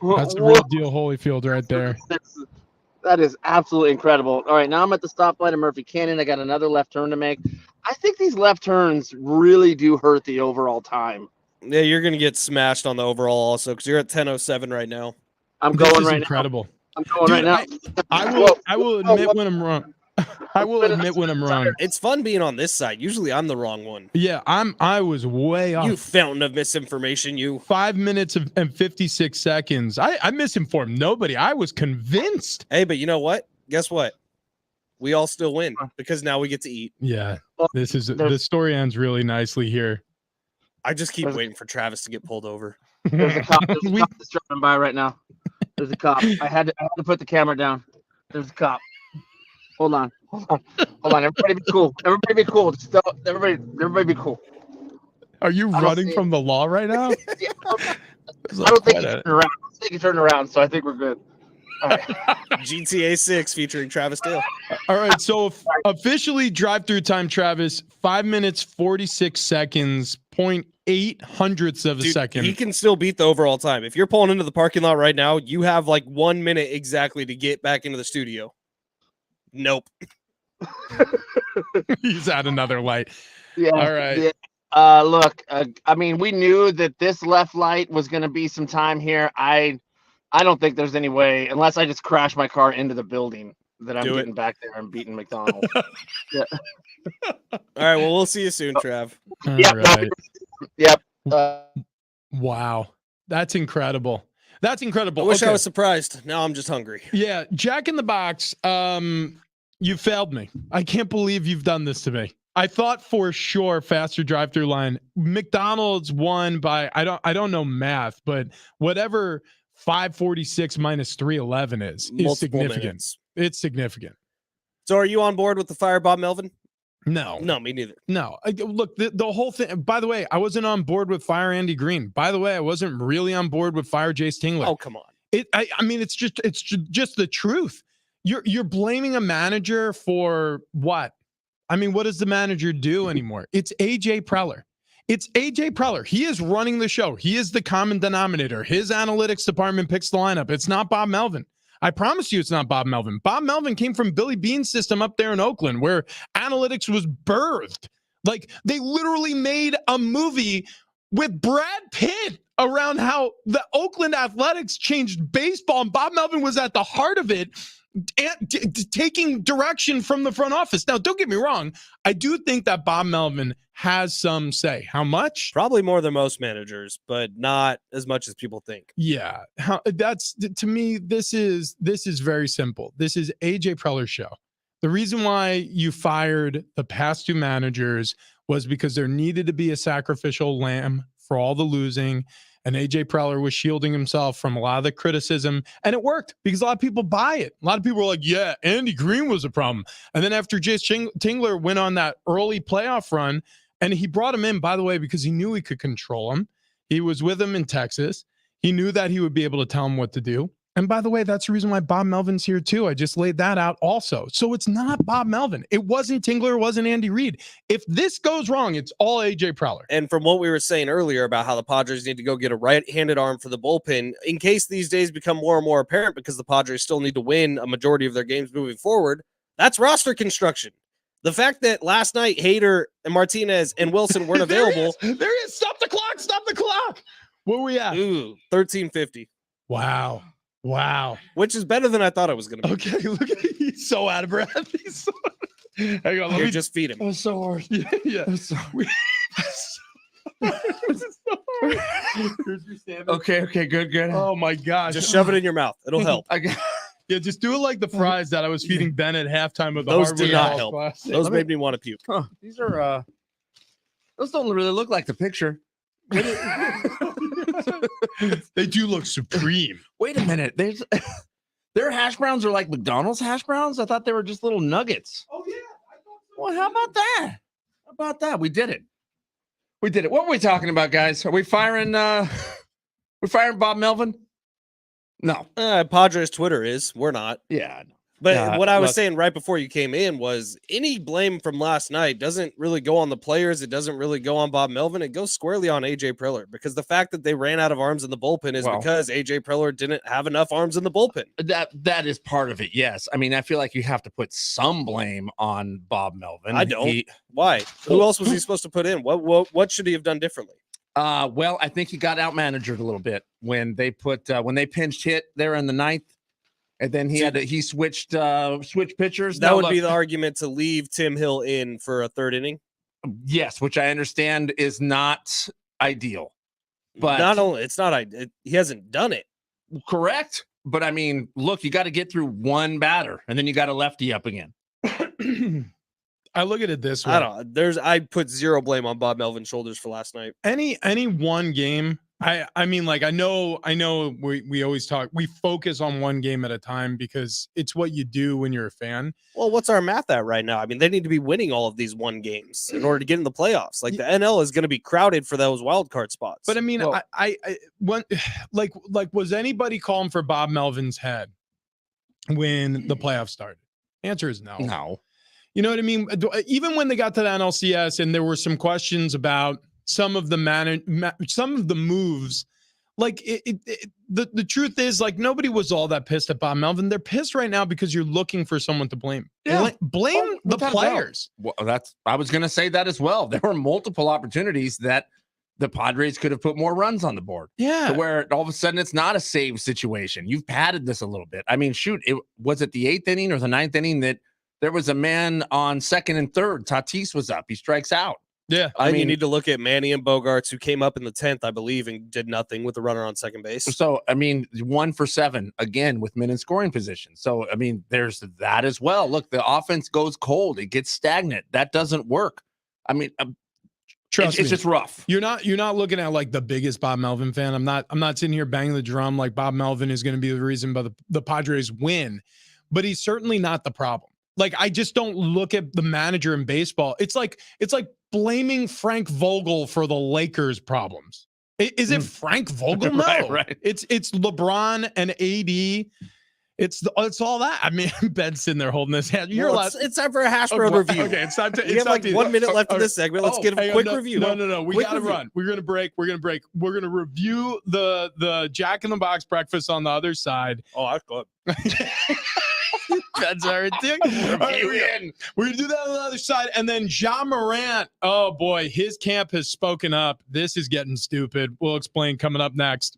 That's the real deal Holyfield right there. That is absolutely incredible. All right, now I'm at the stoplight of Murphy Canyon. I got another left turn to make. I think these left turns really do hurt the overall time. Yeah, you're going to get smashed on the overall also because you're at 10:07 right now. I'm going right incredible. now. I'm going right now. I will admit when I'm wrong. I will admit when I'm wrong. It's fun being on this side. Usually I'm the wrong one. Yeah, I was way off. You fountain of misinformation, you. 5 minutes and 56 seconds. I misinformed nobody. I was convinced. Hey, but you know what? Guess what? We all still win because now we get to eat. Yeah, the story ends really nicely here. I just keep waiting for Travis to get pulled over. There's a cop. There's a cop that's driving by right now. There's a cop. I had to put the camera down. There's a cop. Hold on. Everybody be cool. Just everybody be cool. Are you running from the law right now? Yeah, I don't think he's turning around. I think he's turning around, so I think we're good. All right. GTA 6 featuring Travis Dale. All right, so officially drive-through time, Travis, 5 minutes 46 seconds, 0.8 hundredths of a second. He can still beat the overall time. If you're pulling into the parking lot right now, you have like 1 minute exactly to get back into the studio. Nope. He's at another light. Yeah. All right. Yeah. Look, I mean, we knew that this left light was going to be some time here. I don't think there's any way, unless I just crash my car into the building, that I'm getting back there and beating McDonald's. Yeah. All right. Well, we'll see you soon, Trav. All Yep. right. Yep. Wow. That's incredible. That's incredible. I wish I was surprised. Now I'm just hungry. Yeah. Jack in the Box, you failed me. I can't believe you've done this to me. I thought for sure faster drive-through line. McDonald's won by I don't know math, but whatever 546 minus 311 is Multiple significant. minutes. It's significant. So are you on board with the fire Bob Melvin? No, Me neither. no. Look, the whole thing. By the way, I wasn't on board with fire Andy Green. By the way, I wasn't really on board with fire Jace Tingler. Oh, come on. I mean, it's just the truth. You're blaming a manager for what? I mean, what does the manager do anymore? It's AJ Preller. It's AJ Preller. He is running the show. He is the common denominator. His analytics department picks the lineup. It's not Bob Melvin. I promise you it's not Bob Melvin. Bob Melvin came from Billy Bean's system up there in Oakland where analytics was birthed. Like they literally made a movie with Brad Pitt around how the Oakland Athletics changed baseball, and Bob Melvin was at the heart of it, taking direction from the front office. Now, don't get me wrong. I do think that Bob Melvin has some say. How much? Probably more than most managers, but not as much as people think. Yeah. That's to me, this is very simple. This is AJ Preller's show. The reason why you fired the past two managers was because there needed to be a sacrificial lamb for all the losing. And AJ Preller was shielding himself from a lot of the criticism. And it worked because a lot of people buy it. A lot of people were like, yeah, Andy Green was a problem. And then after Jace Tingler went on that early playoff run, and he brought him in, by the way, because he knew he could control him. He was with him in Texas. He knew that he would be able to tell him what to do. And by the way, that's the reason why Bob Melvin's here too. I just laid that out also. So it's not Bob Melvin. It wasn't Tingler. It wasn't Andy Reid. If this goes wrong, it's all AJ Preller. And from what we were saying earlier about how the Padres need to go get a right-handed arm for the bullpen, in case these days become more and more apparent because the Padres still need to win a majority of their games moving forward, that's roster construction. The fact that last night Hader and Martinez and Wilson weren't available. There he is. Stop the clock. Stop the clock. Where are we at? Ooh, 1350. Wow. Which is better than I thought it was going to be. Okay, look at him. He's so out of breath. Hang on, let Here, me just feed him. That was so hard. Yeah. This is so hard. Here's your sandwich. Okay, good. Oh my gosh. Just shove it in your mouth. It'll help. I got, Yeah, just do it like the fries that I was feeding Ben at halftime of the Those Hardwood did not Balls help. Classic. Those Let me- made me want to puke. huh, these are those don't really look like the picture. They do look supreme. Wait a minute. Their hash browns are like McDonald's hash browns. I thought they were just little nuggets. Oh yeah. Well, how about that? How about that? We did it. We did it. What were we talking about, guys? Are we firing we're firing Bob Melvin? No. Padres Twitter is. We're not. Yeah. But what I was look. saying right before you came in was any blame from last night doesn't really go on the players. It doesn't really go on Bob Melvin. It goes squarely on AJ Preller because the fact that they ran out of arms in the bullpen is Well- because AJ Preller didn't have enough arms in the bullpen. That is part of it. Yes. I mean, I feel like you have to put some blame on Bob Melvin. I don't. Why? Who else was he supposed to put in? What should he have done differently? Well, I think he got outmanagered a little bit when they put when they pinched hit there in the ninth, and then he switched pitchers. That Now, would look, be the argument to leave Tim Hill in for a third inning. yes, which I understand is not ideal, but Not only it's not he hasn't done it. correct. But I mean, look, you got to get through one batter, and then you got a lefty up again. I look at it this way. I put zero blame on Bob Melvin's shoulders for last night. Any one game. I mean, like I know we always talk, we focus on one game at a time because it's what you do when you're a fan. Well, what's our math at right now? I mean, they need to be winning all of these one games in order to get in the playoffs. Like the NL is going to be crowded for those wild card spots. But I mean, Well- I when like was anybody calling for Bob Melvin's head when the playoffs started? Answer is no. No, You know what I mean? Even when they got to the NLCS and there were some questions about some of the some of the moves, like the truth is, like nobody was all that pissed at Bob Melvin. They're pissed right now because you're looking for someone to blame. Yeah. Blame Oh, the without a doubt. players. well, I was going to say that as well. There were multiple opportunities that the Padres could have put more runs on the board. Yeah. To where all of a sudden it's not a save situation. You've padded this a little bit. I mean, shoot, was it the 8th inning or the 9th inning that there was a man on second and third? Tatis was up. He strikes out. Yeah. I mean, you need to look at Manny and Bogarts, who came up in the 10th, I believe, and did nothing with the runner on second base. So, I mean, 1 for 7 again with men in scoring position. So, I mean, there's that as well. Look, the offense goes cold. It gets stagnant. That doesn't work. I mean, Trust me. it's just rough. You're not looking at like the biggest Bob Melvin fan. I'm not sitting here banging the drum like Bob Melvin is going to be the reason the Padres win, but he's certainly not the problem. Like I just don't look at the manager in baseball. It's like blaming Frank Vogel for the Lakers' problems. Is it Frank Vogel? No, Right. It's LeBron and AD. It's all that. I mean, Ben's sitting there holding his hand. You're Well, allowed. it's time for a hash Oh, brown what? review. Okay, it's time to. We have like 1 minute left in this segment. Let's get a hang on, quick no, review. No. We Quick got to review. run. We're gonna break. We're gonna review the Jack in the Box breakfast on the other side. Oh, that's good. That's our thing. All right, we're gonna do that on the other side, and then John Morant. Oh boy, his camp has spoken up. This is getting stupid. We'll explain coming up next.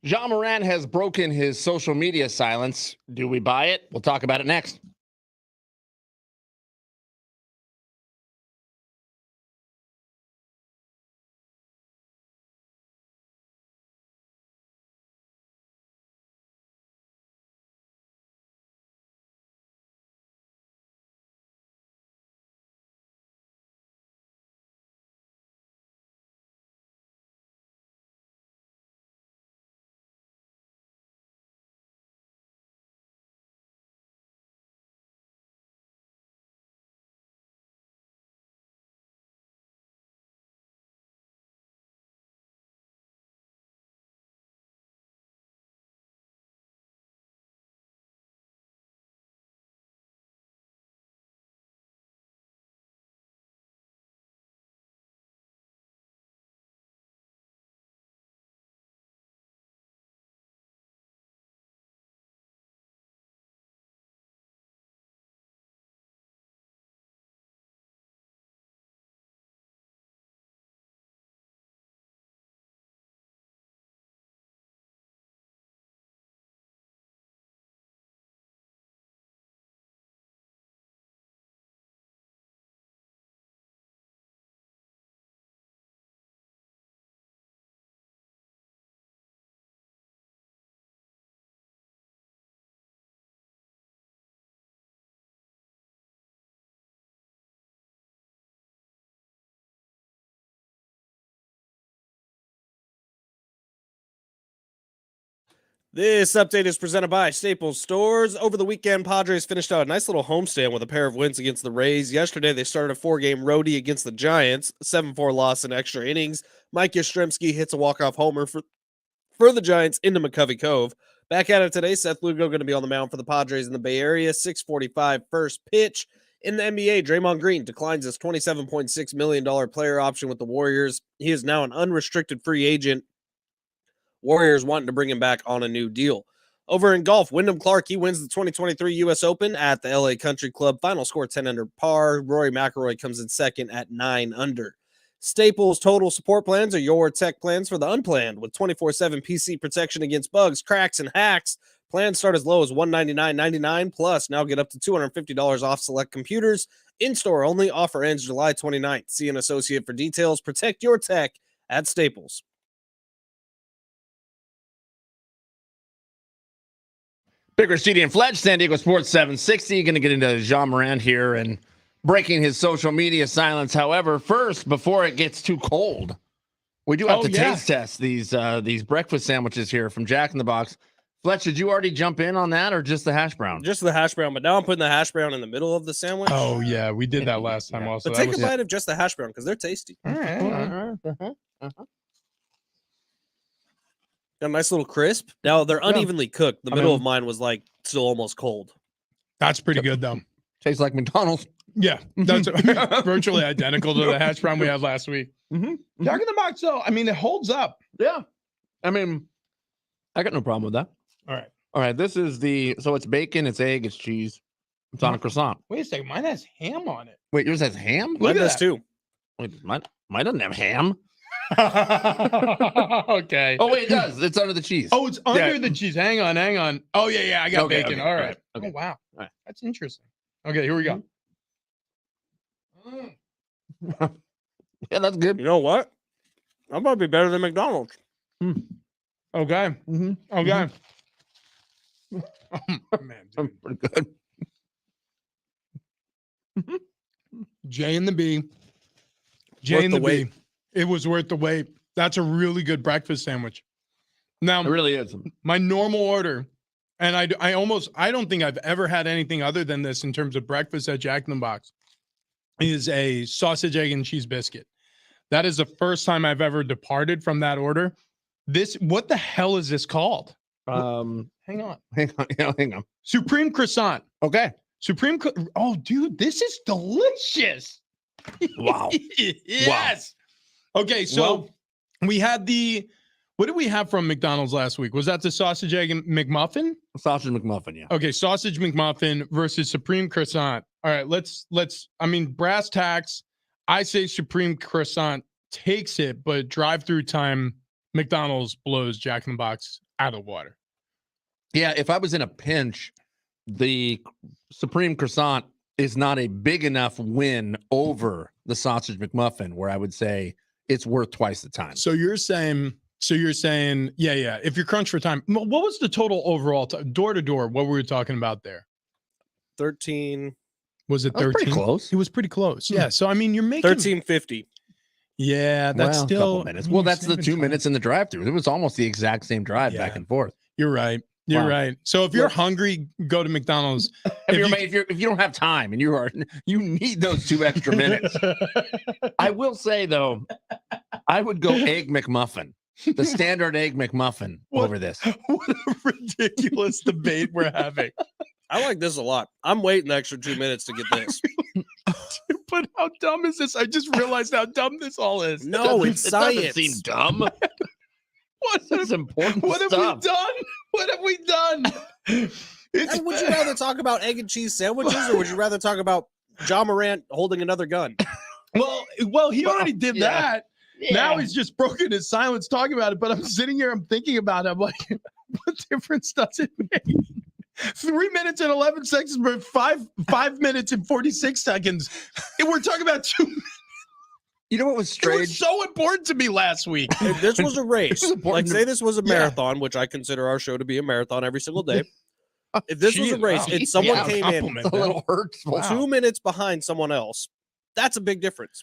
Jean Moran has broken his social media silence. Do we buy it? We'll talk about it next. This update is presented by Staples Stores. Over the weekend, Padres finished out a nice little homestand with a pair of wins against the Rays. Yesterday, they started a 4-game roadie against the Giants, 7-4 loss in extra innings. Mike Yastrzemski hits a walk-off homer for the Giants into McCovey Cove. Back at it today, Seth Lugo going to be on the mound for the Padres in the Bay Area. 6:45 first pitch. In the NBA, Draymond Green declines his $27.6 million player option with the Warriors. He is now an unrestricted free agent. Warriors wanting to bring him back on a new deal. Over in golf, Wyndham Clark, he wins the 2023 U.S. Open at the LA Country Club. Final score 10 under par. Rory McIlroy comes in second at 9 under. Staples Total Support Plans are your tech plans for the unplanned with 24/7 PC protection against bugs, cracks, and hacks. Plans start as low as $199.99 plus now get up to $250 off select computers. In-store only. Offer ends July 29th. See an associate for details. Protect your tech at Staples. Bigger City and Fletch, San Diego Sports 760. Going to get into Jean Moran here and breaking his social media silence. However, first, before it gets too cold, we do have to taste test these breakfast sandwiches here from Jack in the Box. Fletch, did you already jump in on that or just the hash brown? Just the hash brown, but now I'm putting the hash brown in the middle of the sandwich. Oh, yeah. We did that last time also. But take a bite of just the hash brown because they're tasty. All right. Got a nice little crisp. Now they're unevenly cooked. The middle of mine was like still almost cold. That's pretty good, though. Tastes like McDonald's. Yeah, that's virtually identical to the hash brown we had last week. Jack in the Box, though, I mean, it holds up. Yeah. I mean, I got no problem with that. All right. This is so it's bacon, it's egg, it's cheese. It's on a croissant. Wait a second. Mine has ham on it. Wait, yours has ham? Mine does too. Wait, mine doesn't have ham. Okay. Oh, wait, it does. It's under the cheese. Oh, it's under the cheese. Hang on. Oh, yeah. I got bacon. Okay, all right. Okay. Oh, wow. All right. That's interesting. Okay, here we go. Yeah, that's good. You know what? That might be better than McDonald's. Okay. Okay. Man, dude. Pretty good. J and the B. Worth the wait. It was worth the wait. That's a really good breakfast sandwich. Now, It really is. my normal order, and I don't think I've ever had anything other than this in terms of breakfast at Jack in the Box, is a sausage, egg, and cheese biscuit. That is the first time I've ever departed from that order. What the hell is this called? Hang on. Hang on. Supreme croissant. Okay. Oh, dude, this is delicious. Wow. Yes. Okay, so we had what did we have from McDonald's last week? Was that the sausage, egg, and McMuffin? Sausage McMuffin, yeah. Okay, sausage McMuffin versus Supreme croissant. All right, let's brass tacks. I say Supreme croissant takes it, but drive-through time, McDonald's blows Jack in the Box out of the water. Yeah, if I was in a pinch, the Supreme Croissant is not a big enough win over the Sausage McMuffin where I would say it's worth twice the time. So you're saying, yeah. If you're crunched for time, what was the total overall door to door? What were we talking about there? 13. Was it That was 13? pretty close. It was pretty close. Yeah. So I mean, you're making 13.50. Yeah, that's Well, a still couple minutes. Well, that's the 2 minutes in the drive-through. It was almost the exact same drive back Yeah. and forth. You're right. You're Wow. right. So if you're Look- hungry, go to McDonald's. If you don't have time and you need those 2 extra minutes. I will say though, I would go egg McMuffin, the standard egg McMuffin What? over this. What a ridiculous debate we're having. I like this a lot. I'm waiting the extra 2 minutes to get this. But how dumb is this? I just realized how dumb this all is. No, it's It doesn't science. seem dumb. What This is important What have stuff. we done? What have we done? It's, Would you rather talk about egg and cheese sandwiches, or would you rather talk about John Morant holding another gun? well, he already did yeah. that. Now he's just broken his silence talking about it. But I'm sitting here, I'm thinking about it. I'm like, what difference does it make? 3 minutes and 11 seconds, but five minutes and 46 seconds. And we're talking about 2 minutes. You know what was It strange? was so important to me last week. If this was a race, It's important like to- say this was a Yeah. marathon, which I consider our show to be a marathon every single day. If this was a Jeez, race wow. and someone Yeah, came in compliment. It's a little hurtful. Wow. 2 minutes behind someone else, that's a big difference.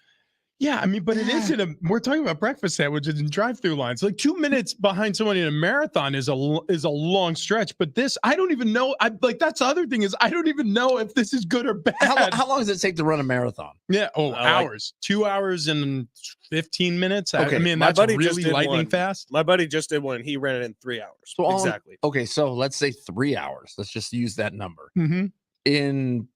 Yeah, I mean, but it is we're talking about breakfast sandwiches and drive-through lines. Like 2 minutes behind someone in a marathon is a long stretch. But this, I don't even know. That's the other thing is I don't even know if this is good or bad. How long does it take to run a marathon? Yeah. Oh, I like- hours. 2 hours and 15 minutes. I Okay, mean, my that's buddy just really did lightning one. fast. My buddy just did one. He ran it in 3 hours. So all- Exactly. Okay, so let's say 3 hours. Let's just use that number. Mm-hmm. In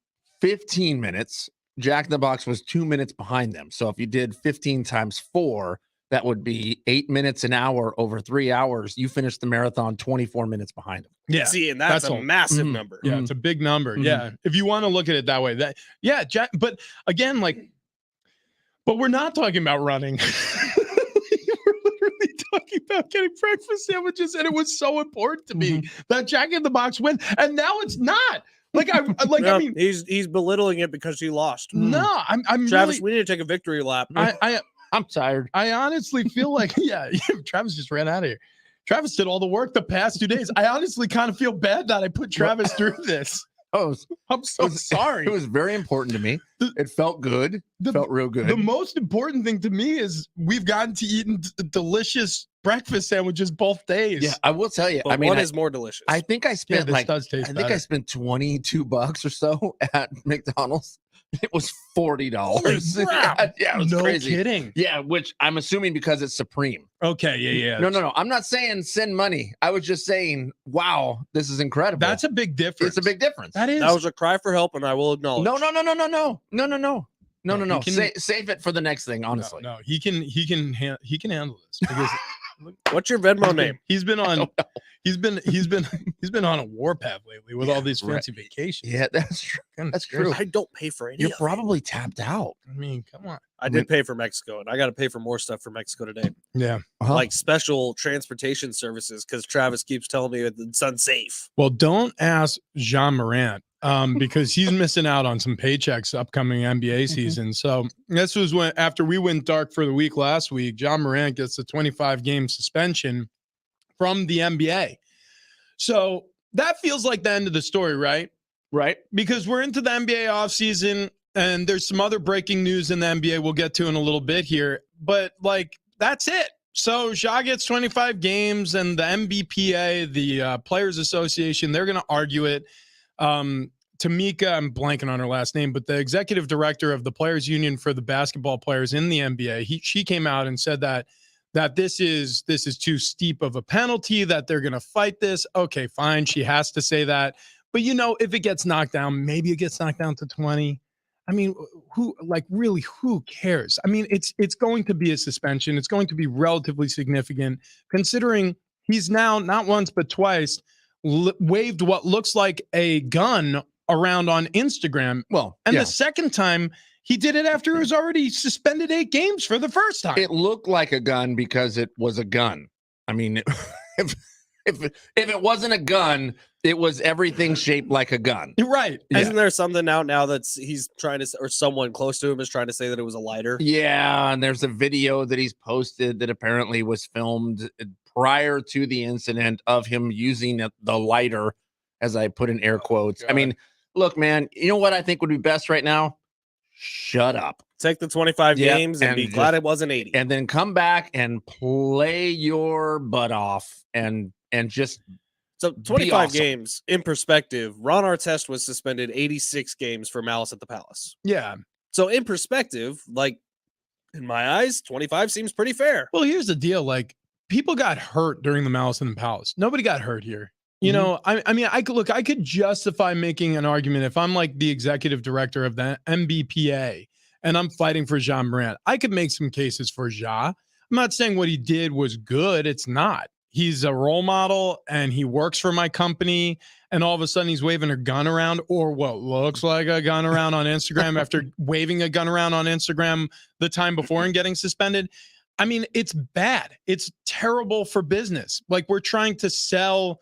15 minutes, Jack in the Box was 2 minutes behind them. So if you did 15 times 4, that would be 8 minutes an hour over 3 hours. You finished the marathon 24 minutes behind them. Yeah. See, and that's, that's a all. massive Mhm. number. Yeah, it's a big number. Mhm. Yeah. If you want to look at it that way. Jack, but again, but we're not talking about running. We're literally talking about getting breakfast sandwiches, and it was so important to me that Jack in the Box win. And now it's not. No, I mean, he's belittling it because he lost. no, I'm Travis, really, we need to take a victory lap. I'm tired. I honestly feel like, yeah, Travis just ran out of here. Travis did all the work the past 2 days. I honestly kind of feel bad that I put Travis through this. Oh, I'm so sorry. It was very important to me. It felt good. Felt real good. The most important thing to me is we've gotten to eat delicious breakfast sandwiches both days. Yeah, I will tell you. But I mean, one is more delicious. I think I Yeah, spent this like does taste I think I better. spent $22 or so at McDonald's. It was $40. Holy crap. Yeah, it was no crazy. kidding. Yeah, which I'm assuming because it's Supreme. Okay, yeah. No. I'm not saying send money. I was just saying, wow, this is incredible. That's a big difference. It's a big difference. That is. that was a cry for help, and I will acknowledge. No. No, he can- Save it for the next thing. Honestly, No, he can handle this because What's your Venmo name? he's been on don't know. he's been on a warpath lately with all these Right. fancy vacations. Yeah, that's true. That's true. I don't pay for any. You're of it. probably tapped out. I mean, come on. I did pay for Mexico, and I got to pay for more stuff for Mexico today, Yeah. Uh-huh. like special transportation services, because Travis keeps telling me that it's unsafe. Well, don't ask Jean Morant because he's missing out on some paychecks upcoming NBA season. So this was when after we went dark for the week last week, Jean Morant gets a 25-game suspension from the NBA. So that feels like the end of the story, right? Right. Because we're into the NBA offseason and there's some other breaking news in the NBA we'll get to in a little bit here. But that's it. So Ja gets 25 games and the MBPA, the Players Association, they're going to argue it. Tamika, I'm blanking on her last name, but the executive director of the Players Union for the basketball players in the NBA, she came out and said that this is too steep of a penalty, that they're going to fight this. Okay, fine. She has to say that. But, if it gets knocked down, maybe it gets knocked down to 20. I mean, who cares? I mean, it's going to be a suspension. It's going to be relatively significant considering he's now not once but twice waved what looks like a gun around on Instagram. Well, And yeah. the second time he did it after he was already suspended 8 games for the first time. It looked like a gun because it was a gun. I mean, If it wasn't a gun, it was everything shaped like a gun. Right. Isn't there something out now that's he's trying to, or someone close to him is trying to say that it was a lighter? Yeah, and there's a video that he's posted that apparently was filmed prior to the incident of him using the lighter, as I put in air quotes. I mean, look, man, you know what I think would be best right now? Shut up. Take the 25 Yep, games and and be just- glad it wasn't 80. And then come back and play your butt off and just So 25 awesome. games in perspective, Ron Artest was suspended 86 games for malice at the Palace. Yeah. So in perspective, like in my eyes, 25 seems pretty fair. Well, here's the deal. Like, people got hurt during the Malice in the Palace. Nobody got hurt here. You know, I mean, I could justify making an argument if I'm like the executive director of the MBPA and I'm fighting for Jean Morant. I could make some cases for Ja. I'm not saying what he did was good. It's not. He's a role model and he works for my company. And all of a sudden he's waving a gun around, or what looks like a gun around on Instagram after waving a gun around on Instagram the time before and getting suspended. I mean, it's bad. It's terrible for business. Like, we're trying to sell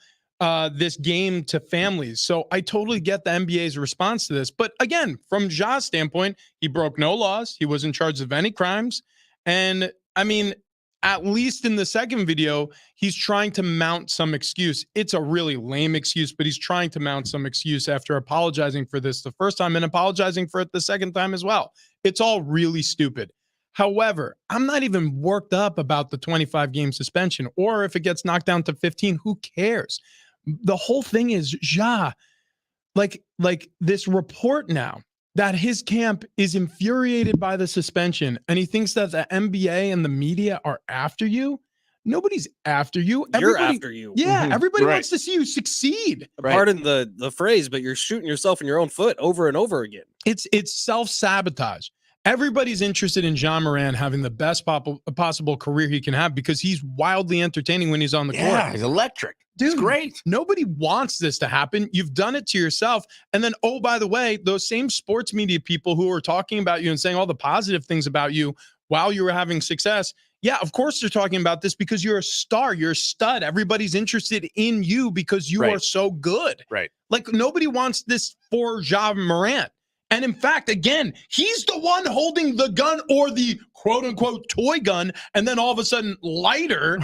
this game to families. So I totally get the NBA's response to this. But again, from Ja's standpoint, he broke no laws. He wasn't charged of any crimes. And I mean, at least in the second video, he's trying to mount some excuse. It's a really lame excuse, but he's trying to mount some excuse after apologizing for this the first time and apologizing for it the second time as well. It's all really stupid. However, I'm not even worked up about the 25-game suspension, or if it gets knocked down to 15, who cares? The whole thing is Ja, like this report now that his camp is infuriated by the suspension and he thinks that the NBA and the media are after you. Nobody's after you. You're after you. Yeah, everybody Right. wants to see you succeed. Right. Pardon the phrase, but you're shooting yourself in your own foot over and over again. It's self-sabotage. Everybody's interested in Jean Morant having the best possible career he can have because he's wildly entertaining when he's on the yeah, court. he's electric. Dude, It's great. Nobody wants this to happen. You've done it to yourself. And then, oh, by the way, those same sports media people who are talking about you and saying all the positive things about you while you were having success. Yeah, of course they're talking about this because you're a star. You're a stud. Everybody's interested in you because you Right. are so good. Right. Like, nobody wants this for Ja Morant. And in fact, again, he's the one holding the gun or the quote unquote toy gun. And then all of a sudden lighter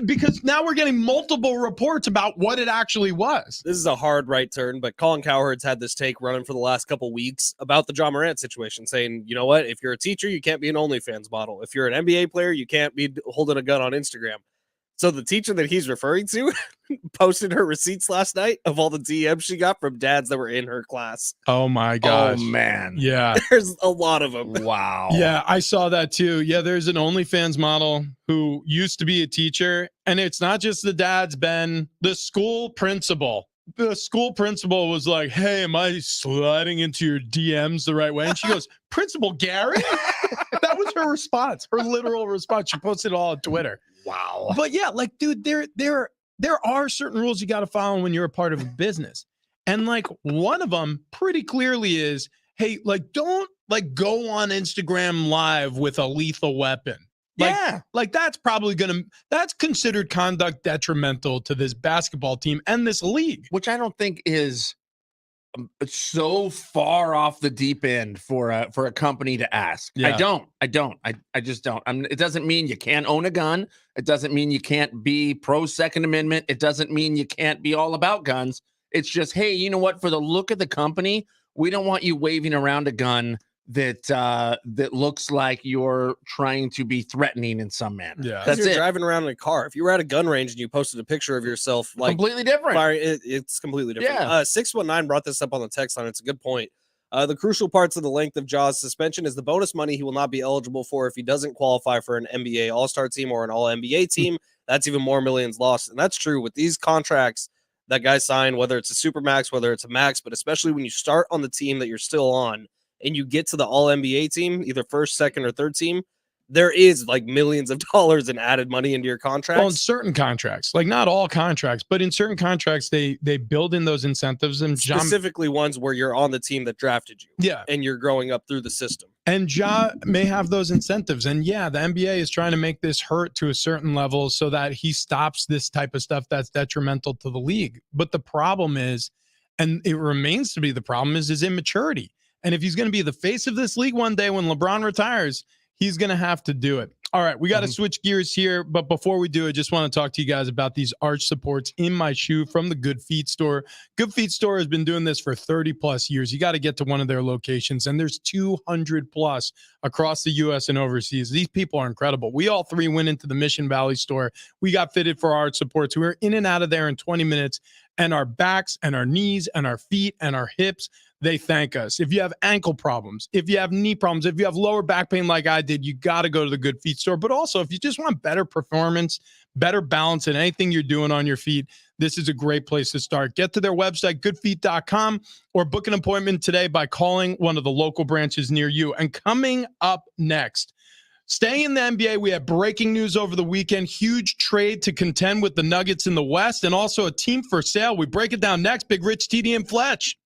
because now we're getting multiple reports about what it actually was. This is a hard right turn, but Colin Cowherd's had this take running for the last couple weeks about the John Morant situation, saying, you know what, if you're a teacher, you can't be an OnlyFans model. If you're an NBA player, you can't be holding a gun on Instagram. So the teacher that he's referring to posted her receipts last night of all the DMs she got from dads that were in her class. Oh my gosh. Oh man. Yeah. There's a lot of them. Wow. Yeah, I saw that too. Yeah, there's an OnlyFans model who used to be a teacher, and it's not just the dads, Ben, the school principal. The school principal was like, hey, am I sliding into your DMs the right way? And she goes, Principal Gary? That was her response, her literal response. She posted it all on Twitter. Wow. But yeah, like, dude, there are certain rules you got to follow when you're a part of a business. And like one of them pretty clearly is, hey, like, don't like go on Instagram live with a lethal weapon. Like, Yeah. like that's probably that's considered conduct detrimental to this basketball team and this league. Which I don't think is so far off the deep end for a company to ask. Yeah. I just don't. It doesn't mean you can't own a gun. It doesn't mean you can't be pro Second Amendment. It doesn't mean you can't be all about guns. It's just, hey, you know what? For the look of the company, we don't want you waving around a gun that looks like you're trying to be threatening in some manner. Yeah. That's That's you're it. driving around in a car. If you were at a gun range and you posted a picture of yourself, like Completely different. firing, it's completely different. Yeah. 619 brought this up on the text line. It's a good point. The crucial parts of the length of Ja's suspension is the bonus money he will not be eligible for if he doesn't qualify for an NBA All-Star team or an All-NBA team. That's even more millions lost. And that's true with these contracts that guys sign, whether it's a supermax, whether it's a max, but especially when you start on the team that you're still on and you get to the All-NBA team, either first, second, or third team, there is like millions of dollars in added money into your contracts. Well, in certain contracts, like not all contracts, but in certain contracts, they build in those incentives. And specifically ones where you're on the team that drafted you. Yeah. And you're growing up through the system. And Ja may have those incentives. And yeah, the NBA is trying to make this hurt to a certain level so that he stops this type of stuff that's detrimental to the league. But the problem is, and it remains to be the problem, is his immaturity. And if he's going to be the face of this league one day when LeBron retires, he's going to have to do it. All right, we got to switch gears here. But before we do, I just want to talk to you guys about these arch supports in my shoe from the Good Feet store. Good Feet store has been doing this for 30 plus years. You got to get to one of their locations, and there's 200 plus across the U.S. and overseas. These people are incredible. We all three went into the Mission Valley store. We got fitted for arch supports. We were in and out of there in 20 minutes, and our backs and our knees and our feet and our hips, they thank us. If you have ankle problems, if you have knee problems, if you have lower back pain like I did, you got to go to the Good Feet store. But also, if you just want better performance, better balance in anything you're doing on your feet, this is a great place to start. Get to their website, goodfeet.com, or book an appointment today by calling one of the local branches near you. And coming up next, staying in the NBA, we have breaking news over the weekend. Huge trade to contend with the Nuggets in the West, and also a team for sale. We break it down next. Big Rich, TD, and Fletch.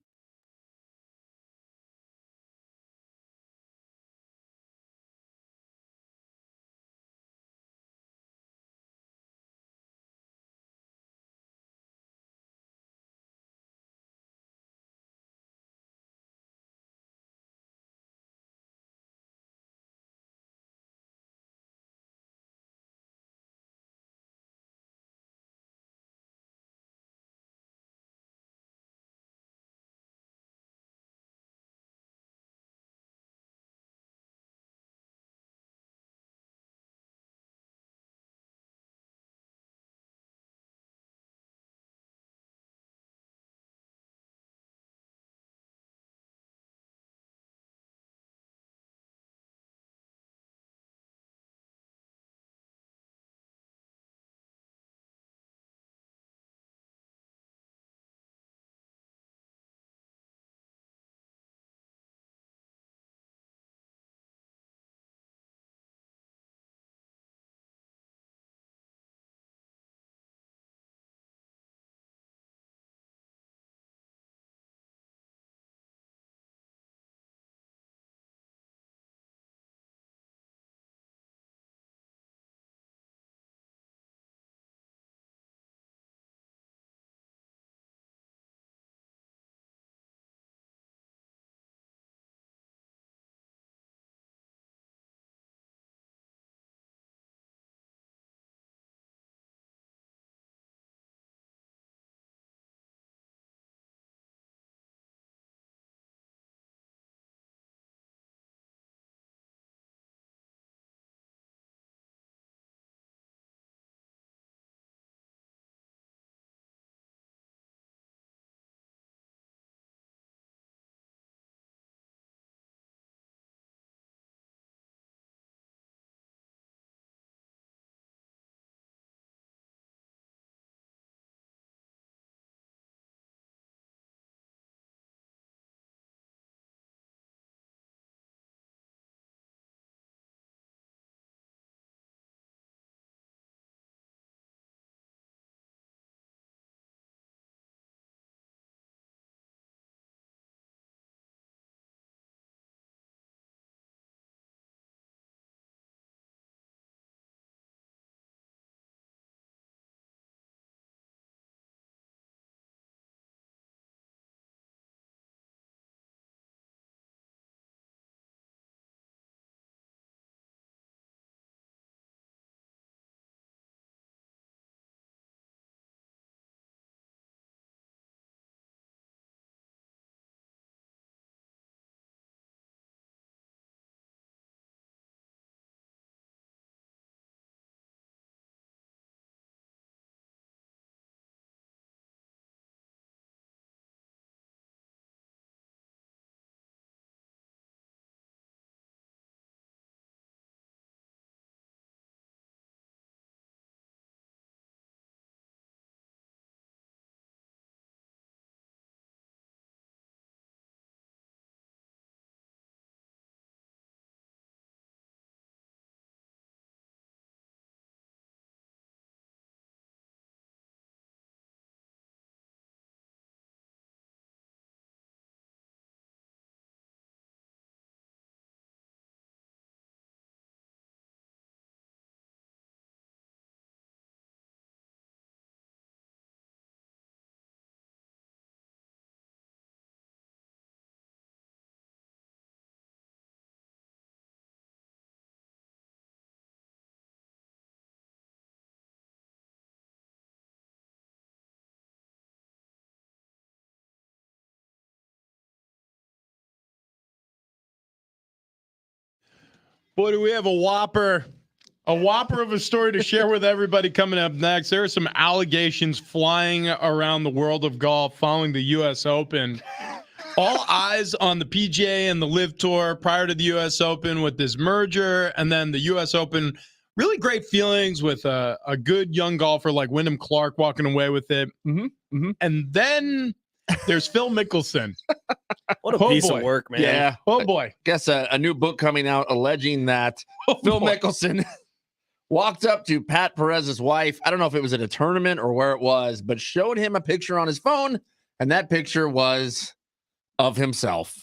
Boy, do we have a whopper of a story to share with everybody coming up next. There are some allegations flying around the world of golf following the U.S. Open. All eyes on the PGA and the Live Tour prior to the U.S. Open with this merger, and then the U.S. Open. Really great feelings with a good young golfer like Wyndham Clark walking away with it. And then there's Phil Mickelson. What a piece of work, man. Yeah. Oh, boy. Guess a new book coming out alleging that Oh, Phil boy. Mickelson walked up to Pat Perez's wife. I don't know if it was at a tournament or where it was, but showed him a picture on his phone. And that picture was of himself.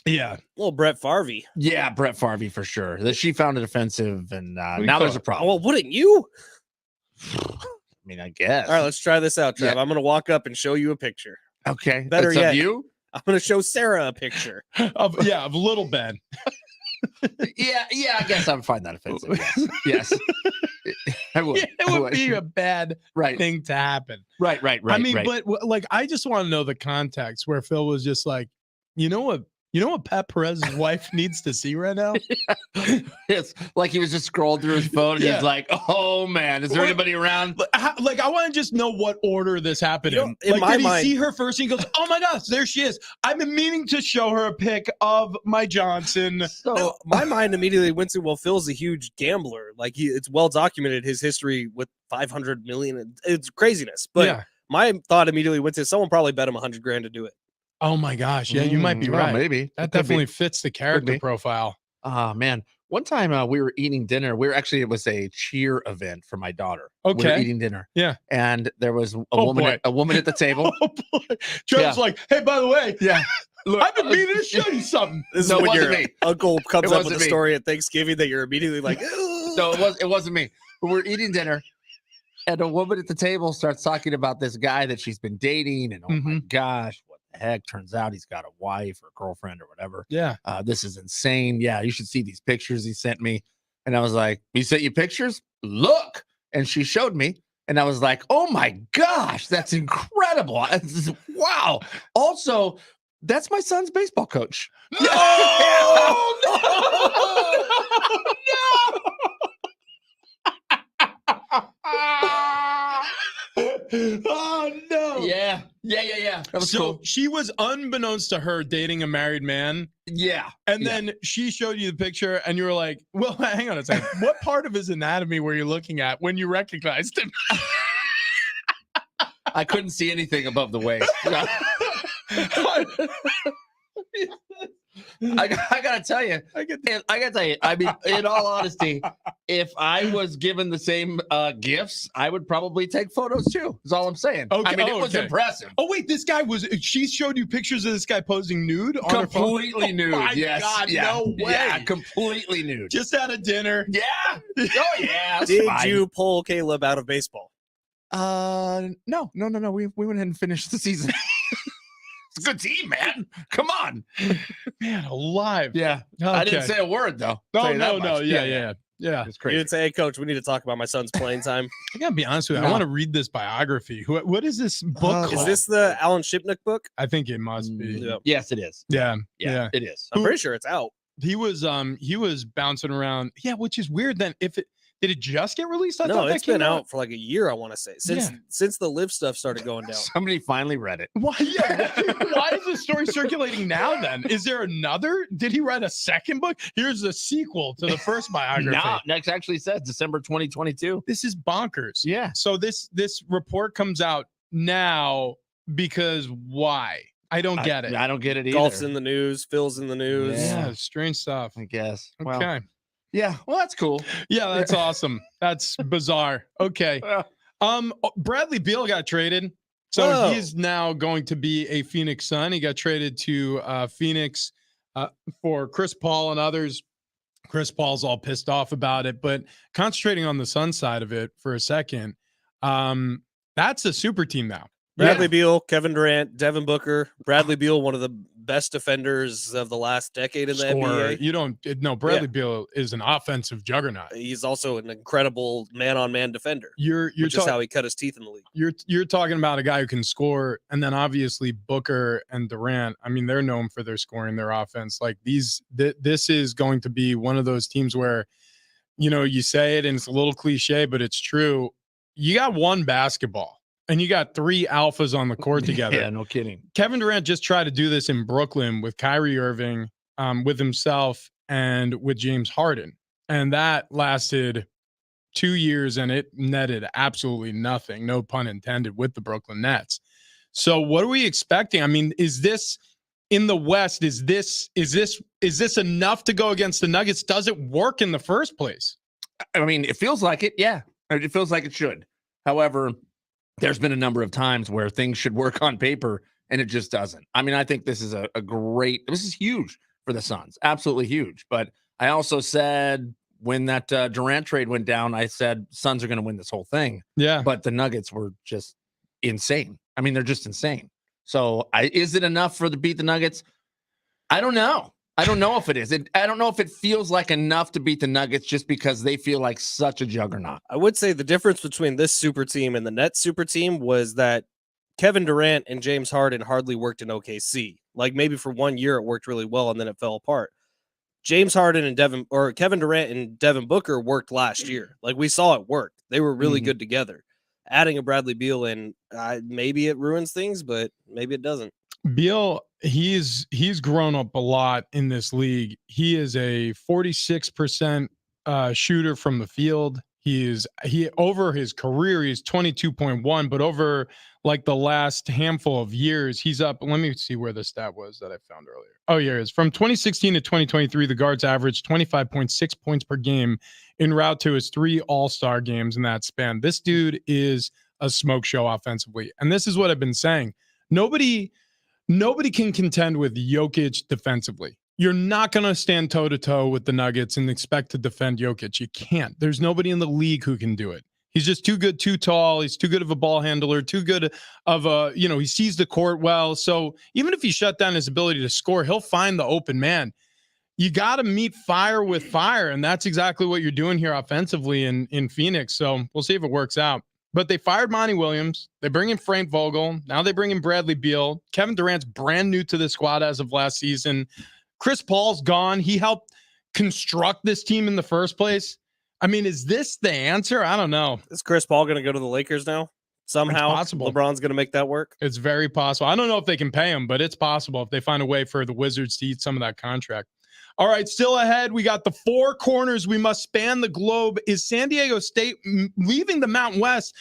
Yeah. Little Brett Favre. Yeah, Brett Favre for sure. That she found it offensive, and do you now call there's a it? problem. Well, wouldn't you? I mean, I guess. All right, let's try this out, Trev. Yeah. I'm going to walk up and show you a picture. Okay. Better That's yet. of you? I'm going to show Sarah a picture. Of Little Ben. Yeah, I guess I would find that offensive. Yes. I would. Yeah, it would be a bad right. thing to happen. Right. I mean, right. but like, I just want to know the context where Phil was just like, you know what Pat Perez's wife needs to see right now? It's like he was just scrolling through his phone and Yeah. he's like, oh man, is there anybody around? Like, I want to just know what order this happened You know, in. in Like, my did he mind- see her first and he goes, oh my gosh, there she is. I've been meaning to show her a pic of my Johnson. So My mind immediately went to, well, Phil's a huge gambler. Like, it's well documented his history with 500 million. It's craziness. But yeah. my thought immediately went to someone probably bet him $100,000 to do it. Oh my gosh. Yeah, you might be well, right. maybe. That It could be. definitely fits the character be. profile. Oh man. One time we were eating dinner. It was a cheer event for my daughter. We were Okay. eating dinner. Yeah. And there was a Oh, woman boy. a woman at the table. Oh boy. Trevor's like, hey, by the way, Yeah. Look, I've been meaning to show you something. This No, is it when your wasn't me. uncle comes It up with wasn't a me. story at Thanksgiving that you're immediately like, "Ooh." No, it wasn't me. But we're eating dinner, and a woman at the table starts talking about this guy that she's been dating, and oh my gosh, what the heck? Turns out he's got a wife or girlfriend or whatever. Yeah. This is insane. Yeah, you should see these pictures he sent me. And I was like, he sent you pictures? Look. And she showed me, and I was like, oh my gosh, that's incredible. Wow. Also, that's my son's baseball coach. No! Oh no! Yeah. That was So cool. she was unbeknownst to her dating a married man, Yeah. and Yeah. then she showed you the picture, and you were like, "Well, hang on a second. What part of his anatomy were you looking at when you recognized him?" I couldn't see anything above the waist. I gotta tell you, I mean, in all honesty, if I was given the same gifts, I would probably take photos too. Is all I'm saying. I Okay. mean, it was Okay. impressive. Oh wait, this guy was. She showed you pictures of this guy posing nude on her phone? Completely Oh nude. my Yes. God, yeah. no way. Yeah, completely nude. Just at a dinner. Yeah. Oh yeah. that's Did fine. you pull Caleb out of baseball? No. We went ahead and finished the season. It's a good team, man. Come on. Man, alive. Yeah. Okay. I didn't say a word though. Tell you that No. much. Yeah. It's You crazy. didn't say, hey, coach, we need to talk about my son's playing time. I gotta be honest with you. No. I want to read this biography. What is this book Oh. called? Is this the Alan Shipnuck book? I think it must be. Yeah. Yes, it is. Yeah. Yeah, it is. I'm pretty sure it's out. He was bouncing around. Yeah, which is weird. Then did it just get released? I No, thought that it's been came out for like a year, I want to say. Since the live stuff started going down. Somebody finally read it. Why? Yeah. Why is the story circulating now? Then is there another? Did he write a second book? Here's the sequel to the first biography. No, next actually says December 2022. This is bonkers. Yeah. So this report comes out now because why? I don't get it. I don't get it either. Golf's in the news, Phil's in the news. Yeah. Yeah, strange stuff. I guess. Well, Okay. yeah. Well, that's cool. Yeah, that's awesome. That's bizarre. Okay. Bradley Beal got traded. So Whoa. he's now going to be a Phoenix Sun. He got traded to Phoenix for Chris Paul and others. Chris Paul's all pissed off about it, but concentrating on the Sun side of it for a second, that's a super team now. Bradley Yeah. Beal, Kevin Durant, Devin Booker. Bradley Beal, one of the best defenders of the last decade in the Scorer. NBA. You don't no. Bradley Beal is an offensive juggernaut. He's also an incredible man-on-man defender, You're which is how he cut his teeth in the league. you're talking about a guy who can score, and then obviously Booker and Durant. I mean, they're known for their scoring, their offense. Like this is going to be one of those teams where, you say it and it's a little cliche, but it's true. You got one basketball and you got three alphas on the court together. Yeah, no kidding. Kevin Durant just tried to do this in Brooklyn with Kyrie Irving, with himself, and with James Harden. And that lasted 2 years and it netted absolutely nothing, no pun intended, with the Brooklyn Nets. So what are we expecting? I mean, is this in the West? Is this enough to go against the Nuggets? Does it work in the first place? I mean, it feels like it. Yeah, it feels like it should. However, there's been a number of times where things should work on paper and it just doesn't. I mean, I think this is this is huge for the Suns. Absolutely huge. But I also said when that Durant trade went down, I said Suns are going to win this whole thing. Yeah. But the Nuggets were just insane. I mean, they're just insane. So is it enough to beat the Nuggets? I don't know. I don't know if it is. I don't know if it feels like enough to beat the Nuggets just because they feel like such a juggernaut. I would say the difference between this super team and the Nets super team was that Kevin Durant and James Harden hardly worked in OKC. Like maybe for 1 year it worked really well and then it fell apart. James Harden and Kevin Durant and Devin Booker worked last year. Like we saw it work. They were really good together. Adding a Bradley Beal in, maybe it ruins things, but maybe it doesn't. Beal, he's grown up a lot in this league. He is a 46% shooter from the field. He over his career, he's 22.1, but over like the last handful of years, he's up. Let me see where the stat was that I found earlier. Oh, here it is. From 2016 to 2023, the guards averaged 25.6 points per game en route to his 3 All-Star games in that span. This dude is a smoke show offensively. And this is what I've been saying. Nobody can contend with Jokic defensively. You're not going to stand toe-to-toe with the Nuggets and expect to defend Jokic. You can't. There's nobody in the league who can do it. He's just too good, too tall. He's too good of a ball handler, too good of he sees the court well. So even if you shut down his ability to score, he'll find the open man. You got to meet fire with fire, and that's exactly what you're doing here offensively in Phoenix. So we'll see if it works out. But they fired Monty Williams. They bring in Frank Vogel. Now they bring in Bradley Beal. Kevin Durant's brand new to the squad as of last season. Chris Paul's gone. He helped construct this team in the first place. I mean, is this the answer? I don't know. Is Chris Paul going to go to the Lakers now? Somehow It's possible. LeBron's going to make that work? It's very possible. I don't know if they can pay him, but it's possible if they find a way for the Wizards to eat some of that contract. All right, still ahead. We got the 4 corners. We must span the globe. Is San Diego State leaving the Mountain West?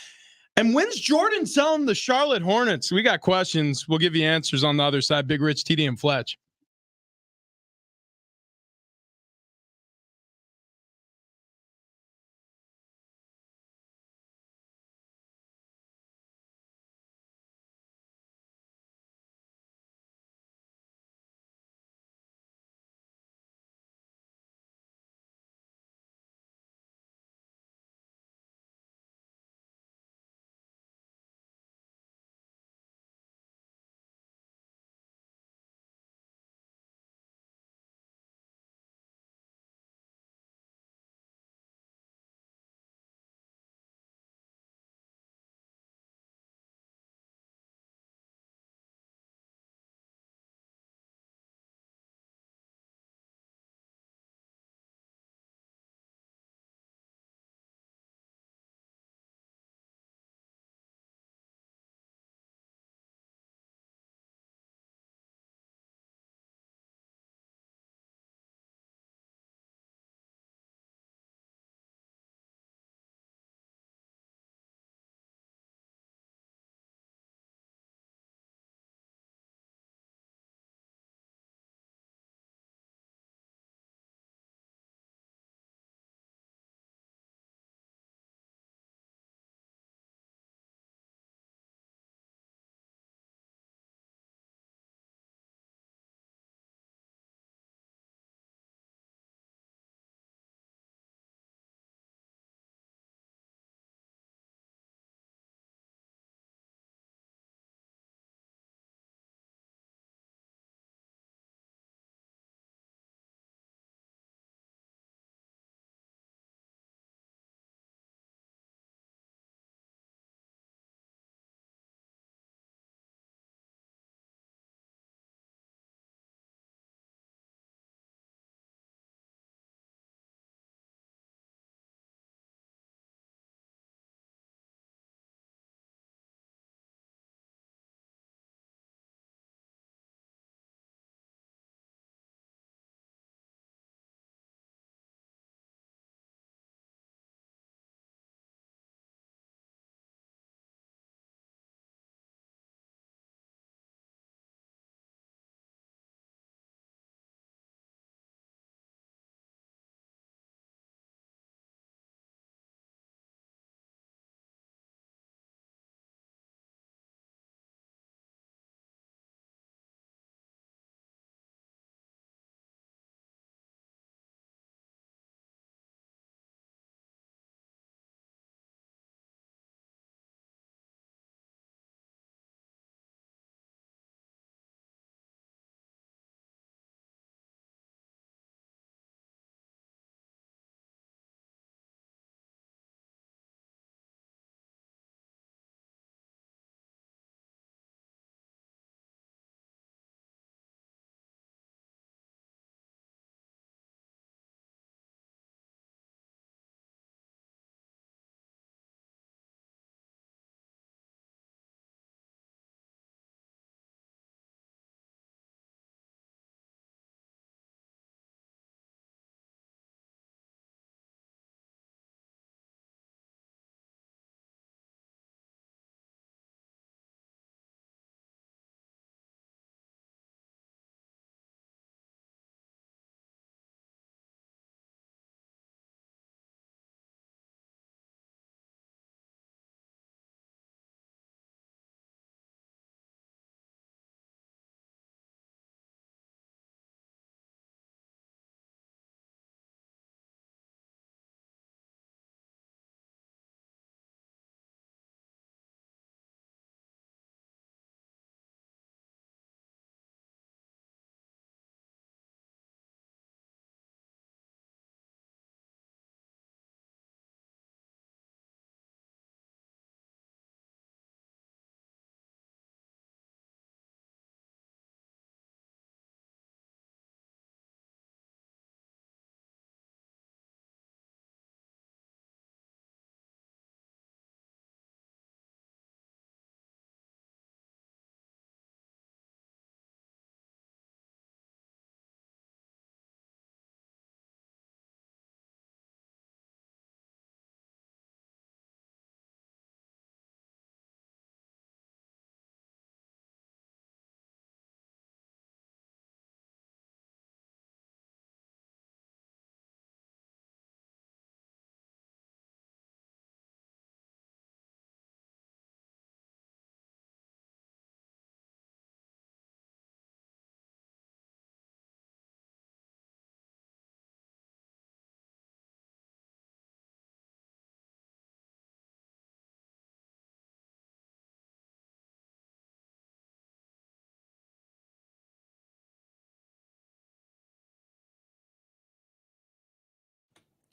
And when's Jordan selling the Charlotte Hornets? We got questions. We'll give you answers on the other side. Big Rich, TD, and Fletch.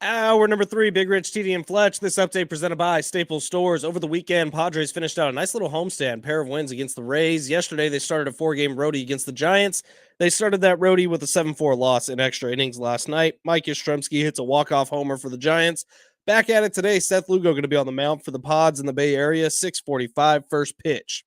Hour number 3, Big Rich, TD, and Fletch. This update presented by Staples Stores. Over the weekend, Padres finished out a nice little homestand, pair of wins against the Rays. Yesterday, they started a 4-game roadie against the Giants. They started that roadie with a 7-4 loss in extra innings last night. Mike Yastrzemski hits a walk-off homer for the Giants. Back at it today, Seth Lugo going to be on the mound for the Pods in the Bay Area, 6:45 first pitch.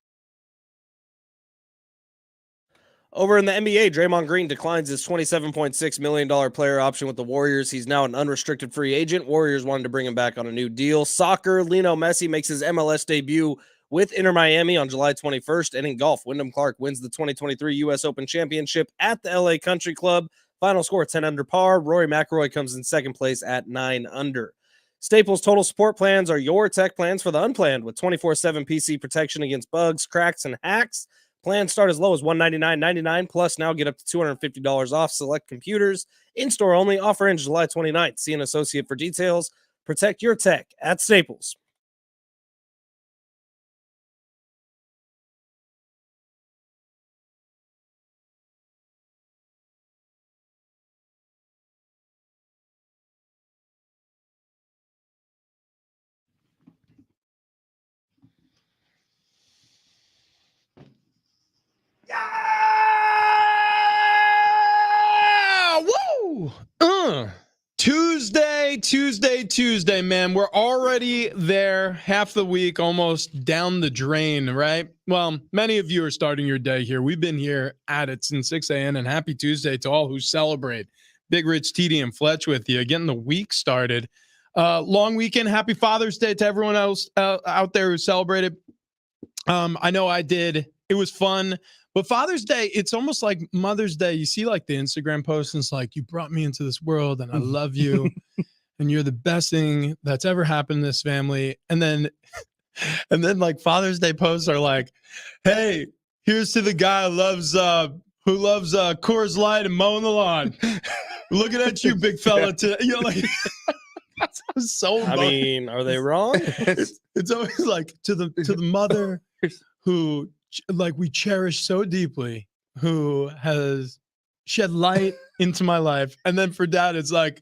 Over in the NBA, Draymond Green declines his $27.6 million player option with the Warriors. He's now an unrestricted free agent. Warriors wanted to bring him back on a new deal. Soccer, Lionel Messi makes his MLS debut with Inter Miami on July 21st. And in golf, Wyndham Clark wins the 2023 U.S. Open Championship at the LA Country Club. Final score 10 under par. Rory McIlroy comes in second place at 9 under. Staples Total Support Plans are your tech plans for the unplanned with 24/7 PC protection against bugs, cracks, and hacks. Plans start as low as $199.99, plus now get up to $250 off select computers. In-store only. Offer ends July 29th. See an associate for details. Protect your tech at Staples. Yeah! Woo! Tuesday, man. We're already there, half the week, almost down the drain, right? Well, many of you are starting your day here. We've been here at it since 6 a.m. and happy Tuesday to all who celebrate. Big Rich, TD, and Fletch with you, getting the week started. Long weekend. Happy Father's Day to everyone else out there who celebrated. I know I did. It was fun. But Father's Day, it's almost like Mother's Day. You see like the Instagram posts and it's like, you brought me into this world and I love you and you're the best thing that's ever happened in this family. And then like Father's Day posts are like, hey, here's to the guy who loves Coors Light and mowing the lawn. Looking at you, big fella. You know, like that's so I mean, are they wrong? it's always like to the mother who like we cherish so deeply, who has shed light into my life. And then for dad, it's like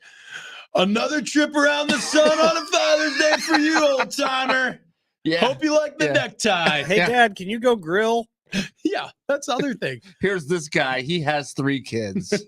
another trip around the sun on a Father's Day for you, old timer. Yeah. Hope you like the necktie. Hey, Dad, can you go grill? Yeah, that's the other thing. Here's this guy. He has 3 kids.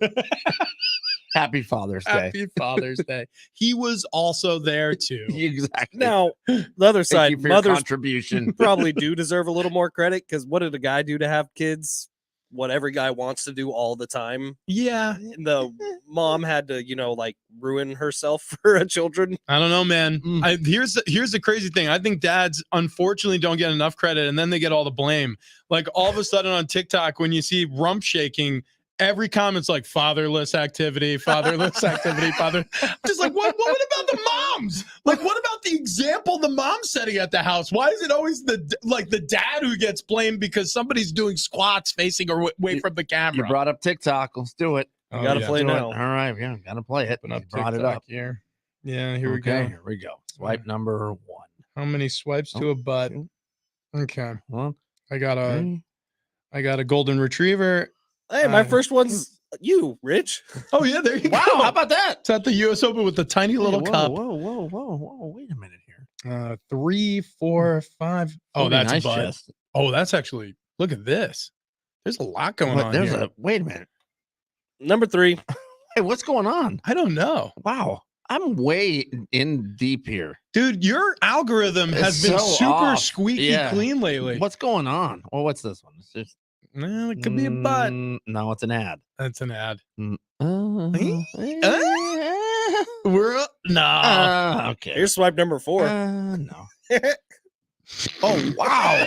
Happy Father's Day. Happy Father's Day. He was also there too. Exactly. Now, the other Thank side, you for your mothers contribution. probably do deserve a little more credit because what did a guy do to have kids? What every guy wants to do all the time. Yeah. And the mom had to, like ruin herself for her children. I don't know, man. Here's the crazy thing. I think dads unfortunately don't get enough credit and then they get all the blame. Like all of a sudden on TikTok, when you see rump shaking, every comment's like fatherless activity. Just like, what about the moms? Like, what about the example the mom's setting at the house? Why is it always the dad who gets blamed because somebody's doing squats facing away from the camera? You brought up TikTok. Let's do it. You gotta play Do it. now. All right. Yeah. Gotta play it. Open up You brought it TikTok up. here. Yeah, here we Okay, go. Here we go. Swipe number 1. How many swipes to a butt? Okay. 1, I got 3. a golden retriever. Hey, my first one's you, Rich. Oh yeah, there you Wow. go. How about that? It's at the U.S. Open with the tiny little cup. Whoa. Wait a minute here. 3, 4, 5. Oh, that's nice a butt. chest. Oh, that's actually. Look at this. There's a lot going on here. Wait a minute. Number 3. Hey, what's going on? I don't know, Wow. I'm way in deep here. dude. Your algorithm has It's been so super off. squeaky Yeah. clean lately. What's going on? Well, what's this one? It's just Well, it could be a butt. No, it's an ad. That's an ad. Okay. We're no. Okay. Here's swipe number 4. No. Oh wow.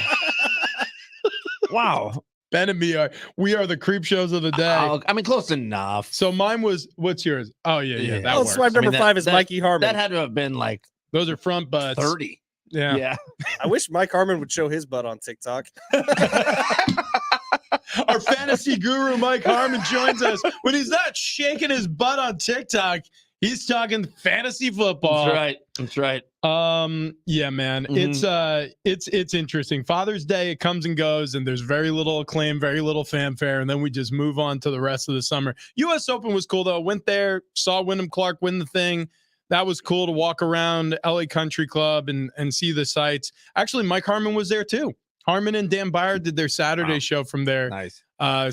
Wow. Ben and me we are the creep shows of the day. I mean, close enough. So mine was. What's yours? Oh yeah. That Oh, works. swipe number I mean, 5 is that- Mikey Harmon. That had to have been like Those are front butts. 30. Yeah. Yeah. I wish Mike Harmon would show his butt on TikTok. Our fantasy guru Mike Harmon joins us. When he's not shaking his butt on TikTok, he's talking fantasy football. That's right. Yeah, man. Mhm. It's interesting. Father's Day, it comes and goes, and there's very little acclaim, very little fanfare, and then we just move on to the rest of the summer. US Open was cool though. Went there, saw Wyndham Clark win the thing. that was cool to walk around LA Country Club and see the sights. Actually, Mike Harmon was there too. Harmon and Dan Byer did their Saturday show from there. Nice.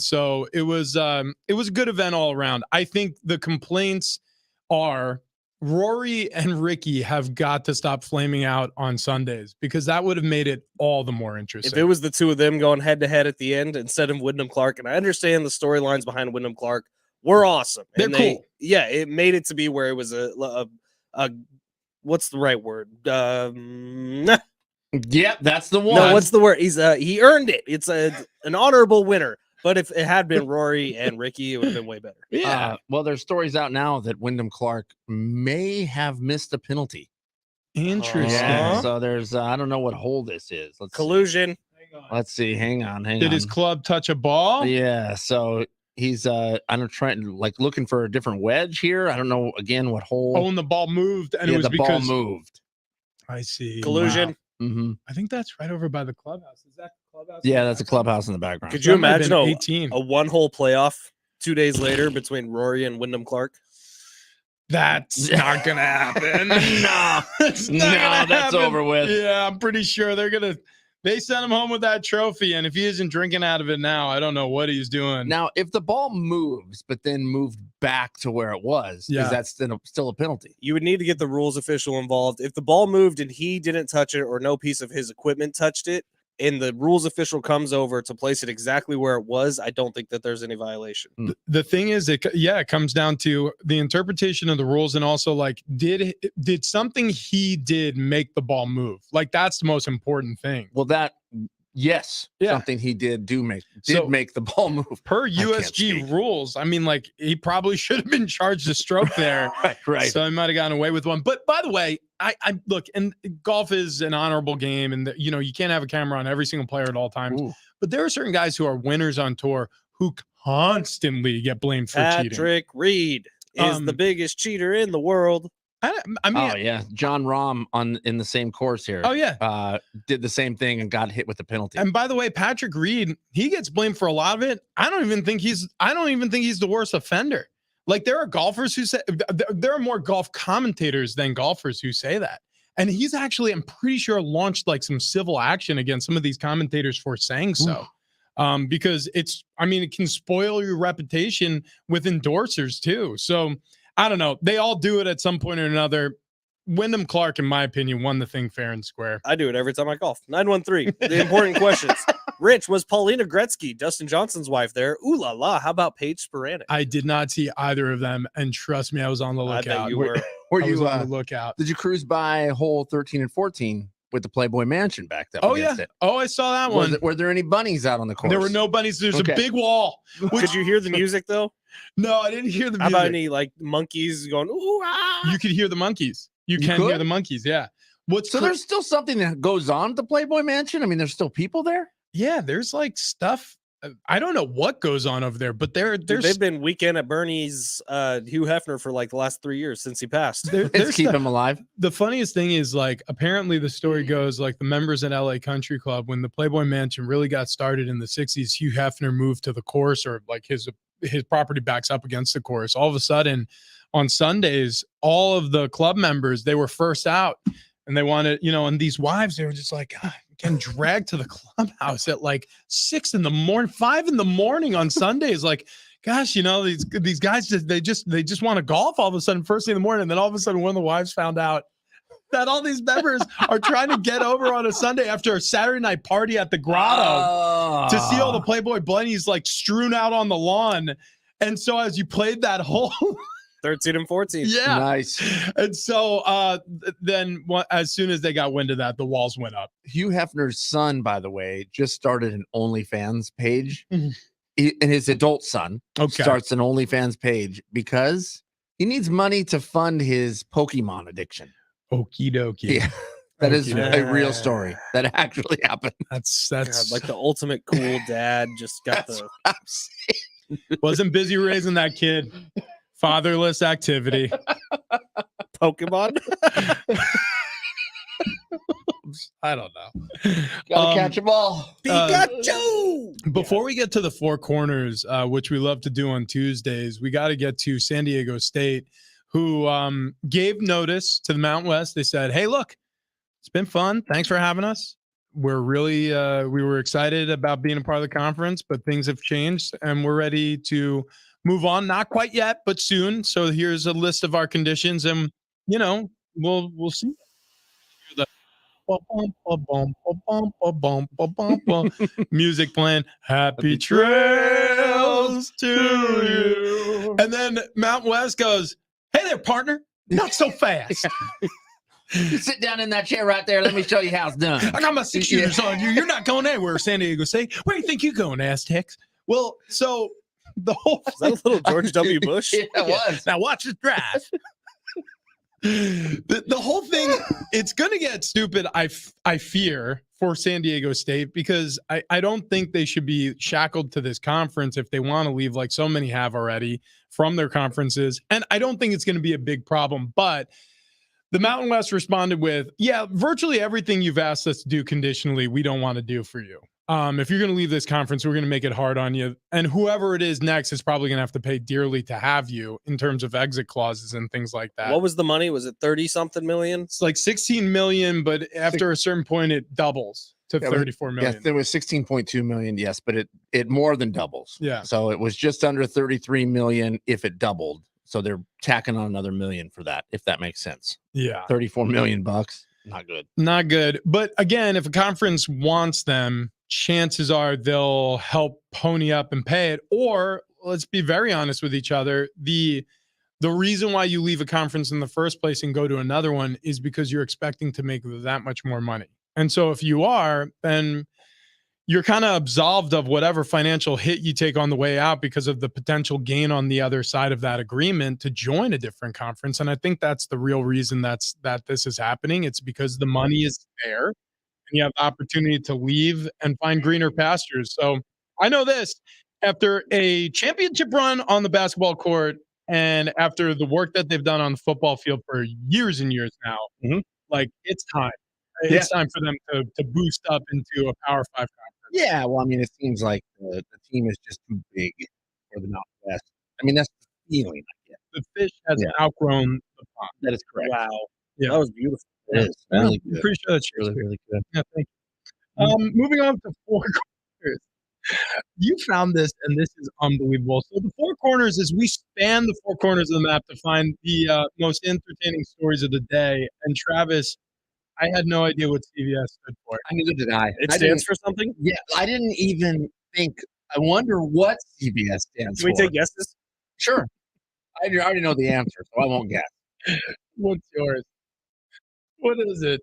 So it was a good event all around. I think the complaints are Rory and Ricky have got to stop flaming out on Sundays because that would have made it all the more interesting. If it was the two of them going head to head at the end instead of Wyndham Clark, and I understand the storylines behind Wyndham Clark were awesome. They're cool. Yeah, it made it to be where it was a what's the right word? Yep, that's the one. No, what's the word? He earned it. It's an honorable winner. But if it had been Rory and Ricky, it would have been way better. Yeah. Well, there's stories out now that Wyndham Clark may have missed a penalty. Interesting. Yeah. So there's I don't know what hole this is. Collusion. Let's see. Hang on. Did his club touch a ball? Yeah. So he's I'm trying like looking for a different wedge here. I don't know again what hole. Oh, and the ball moved, and it was the because ball moved. I see. Collusion. Wow. Mm-hmm. I think that's right over by the clubhouse. Is that the clubhouse? Yeah, that's a clubhouse in the background. Could you That might have imagine been 18? a one-hole playoff 2 days later between Rory and Wyndham Clark? That's not gonna happen. No, It's not no, gonna that's happen. over with. Yeah, I'm pretty sure they sent him home with that trophy, and if he isn't drinking out of it now, I don't know what he's doing. Now, if the ball moves, but then moved back to where it was, Yeah. is that still a penalty? You would need to get the rules official involved. If the ball moved and he didn't touch it or no piece of his equipment touched it, and the rules official comes over to place it exactly where it was, I don't think that there's any violation. The thing is, it comes down to the interpretation of the rules, and also like, did something he did make the ball move? Like, that's the most important thing. Well, yes, Yeah. something he did So- make the ball move. Per can't USG speak. rules, I mean, like, he probably should have been charged a stroke there. Right. So he might have gotten away with one. But by the way, I look, and golf is an honorable game, and you can't have a camera on every single player at all times. Ooh. But there are certain guys who are winners on tour who constantly get blamed for cheating. Patrick Reed is the biggest cheater in the world. I mean, Oh yeah, John Rahm in the same course here. oh yeah. Did the same thing and got hit with the penalty. And by the way, Patrick Reed, he gets blamed for a lot of it. I don't even think he's the worst offender. Like, there are golfers who say there are more golf commentators than golfers who say that. And he's actually, I'm pretty sure, launched like some civil action against some of these commentators for saying so. Because it can spoil your reputation with endorsers too. So I don't know. They all do it at some point or another. Wyndham Clark, in my opinion, won the thing fair and square. I do it every time I golf. 913. The important questions. Rich, was Paulina Gretzky, Dustin Johnson's wife, there? Ooh la la. How about Paige Spiranek? I did not see either of them, and trust me, I was on the I lookout. bet you were. Were I was you on the lookout. did you cruise by hole 13 and 14 with the Playboy Mansion back there? Oh yeah. Oh, I saw that one. Were there any bunnies out on the course? There were no bunnies. There's Okay. a big wall. Did you hear the music though? No, I didn't hear the How music. about any like monkeys going, ooh, ah? You could hear the monkeys. You You can hear could? the monkeys. Yeah. So there's still something that goes on at the Playboy Mansion. I mean, there's still people there. there's like stuff. I don't know what goes on over there, but Dude, there's they've been weekend at Bernie's Hugh Hefner for like the last 3 years since he passed. there's Let's keep stuff. him alive. The funniest thing is, like, apparently the story goes, like, the members at LA Country Club, when the Playboy Mansion really got started in the 60s, Hugh Hefner moved to the course, or like his property backs up against the course. All of a sudden on Sundays, all of the club members, they were first out, and they wanted, and these wives, they were just like, God, getting dragged to the clubhouse at like 6 in the morning, 5 in the morning on Sundays. Like, gosh, these guys they just want to golf all of a sudden first thing in the morning. And then all of a sudden one of the wives found out that all these members are trying to get over on a Sunday after a Saturday night party at the grotto to see all the Playboy bunnies like strewn out on the lawn. And so as you played that hole, 13 and 14. yeah. Nice. And so then as soon as they got wind of that, the walls went up. Hugh Hefner's son, by the way, just started an OnlyFans page. Mhm. And his adult son starts an OnlyFans page because he needs money to fund his Pokemon addiction. Okie dokie. Yeah. That is Okey-dokey. a real story that actually happened. That's God, like the ultimate cool dad just got That's the what I'm saying. wasn't busy raising that kid. Fatherless activity. Pokemon. I don't know. Gotta catch them all. Pikachu. Before we get to the Four Corners, which we love to do on Tuesdays, we got to get to San Diego State, who gave notice to the Mountain West. They said, "Hey, look, it's been fun. Thanks for having us. We're really we were excited about being a part of the conference, but things have changed, and we're ready to move on. Not quite yet, but soon. So here's a list of our conditions, and we'll see." Music playing, happy trails to you. And then Mountain West goes, "Hey there, partner. Not so fast. You sit down in that chair right there. Let me show you how it's done. I got my 6 shooters on you. You're not going anywhere, San Diego State. Where do you think you're going, Aztecs?" Well, so the whole Is that a little George W. Bush? Yeah, it was. now watch this drive. The whole thing, it's going to get stupid, I fear, for San Diego State, because I don't think they should be shackled to this conference if they want to leave, like so many have already from their conferences. And I don't think it's going to be a big problem. But the Mountain West responded with, "Yeah, virtually everything you've asked us to do conditionally, we don't want to do for you. If you're going to leave this conference, we're going to make it hard on you. And whoever it is next is probably going to have to pay dearly to have you in terms of exit clauses and things like that." What was the money? Was it 30-something million? It's like 16 million, but after a certain point, it doubles to 34 million. Yes, there was 16.2 million. Yes, but it more than doubles. Yeah. So it was just under 33 million if it doubled. So they're tacking on another million for that, if that makes sense. Yeah. 34 million bucks. Not good. Not good. But again, if a conference wants them, chances are they'll help pony up and pay it. Or let's be very honest with each other. The reason why you leave a conference in the first place and go to another one is because you're expecting to make that much more money. And so if you are, then you're kind of absolved of whatever financial hit you take on the way out because of the potential gain on the other side of that agreement to join a different conference. And I think that's the real reason that this is happening. It's because the money is there and you have the opportunity to leave and find greener pastures. So I know this, after a championship run on the basketball court and after the work that they've done on the football field for years and years now, like it's time. It's time for them to boost up into a Power 5 conference. Yeah, well, I mean, it seems like the team is just too big for the Mountain West. I mean, that's the feeling I get. The fish has outgrown the pond. That is correct. Wow. Yeah. That was beautiful. It is really good. Pretty sure that's Really, really good. Yeah, thank you. Moving on to Four Corners. You found this, and this is unbelievable. So the Four Corners is we span the four corners of the map to find the most entertaining stories of the day. And Travis, I had no idea what CVS stood for. Neither did I. It I stands for something? Yeah, I didn't even think. I wonder what CBS stands Can we for. take guesses? Sure. I already know the answer, so I won't guess. What's yours? What is it?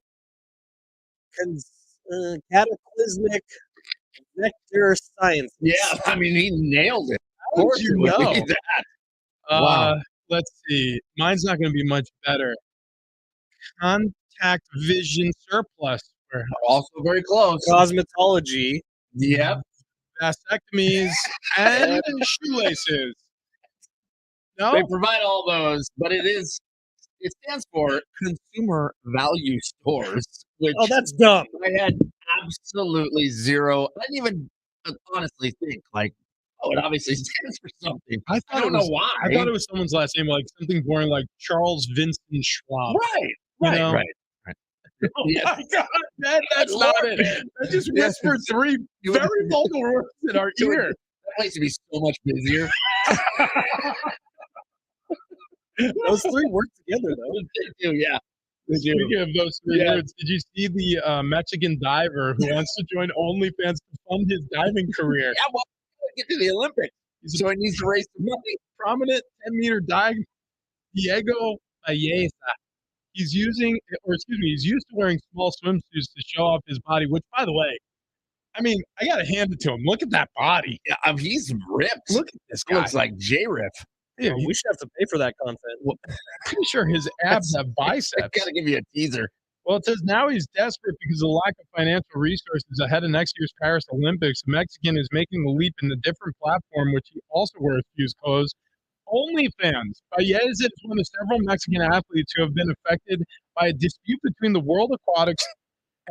Cataclysmic vector science. Yeah, I mean, he nailed it. How did you It would know? be that. Wow. Let's see. Mine's not going to be much better. Contact vision surplus. Also very close. Cosmetology. Yep. Vasectomies and shoelaces. No? They provide all those, but it stands for consumer value stores, which Oh, that's dumb. I had absolutely zero. I didn't even honestly think like, oh, it obviously stands for something. I don't know why. I thought it was someone's last name, like something boring, like Charles Vincent Schwab. Right. You know? Right. Oh Yes. my God, that's not it. I just Yes. whispered three very vulgar words in our ear. That place would be so much busier. Those three work together, though. They do, yeah. Speaking of those three Yeah. words, did you see the Mexican diver who wants to join OnlyFans to fund his diving career? Yeah, well, get to the Olympics, so he needs to raise some money. Prominent 10-meter dive, Diego Baeza. He's used to wearing small swimsuits to show off his body, which, by the way, I mean, I got to hand it to him. Look at that body. Yeah, he's ripped. Look at this He guy. looks like J-Rip. Dude, We should have to pay for that content. I'm pretty sure his abs have I biceps. got to give you a teaser. Well, it says now he's desperate because of the lack of financial resources ahead of next year's Paris Olympics. The Mexican is making the leap in a different platform, which he also wears fused clothes. OnlyFans. Baez is one of several Mexican athletes who have been affected by a dispute between the World Aquatics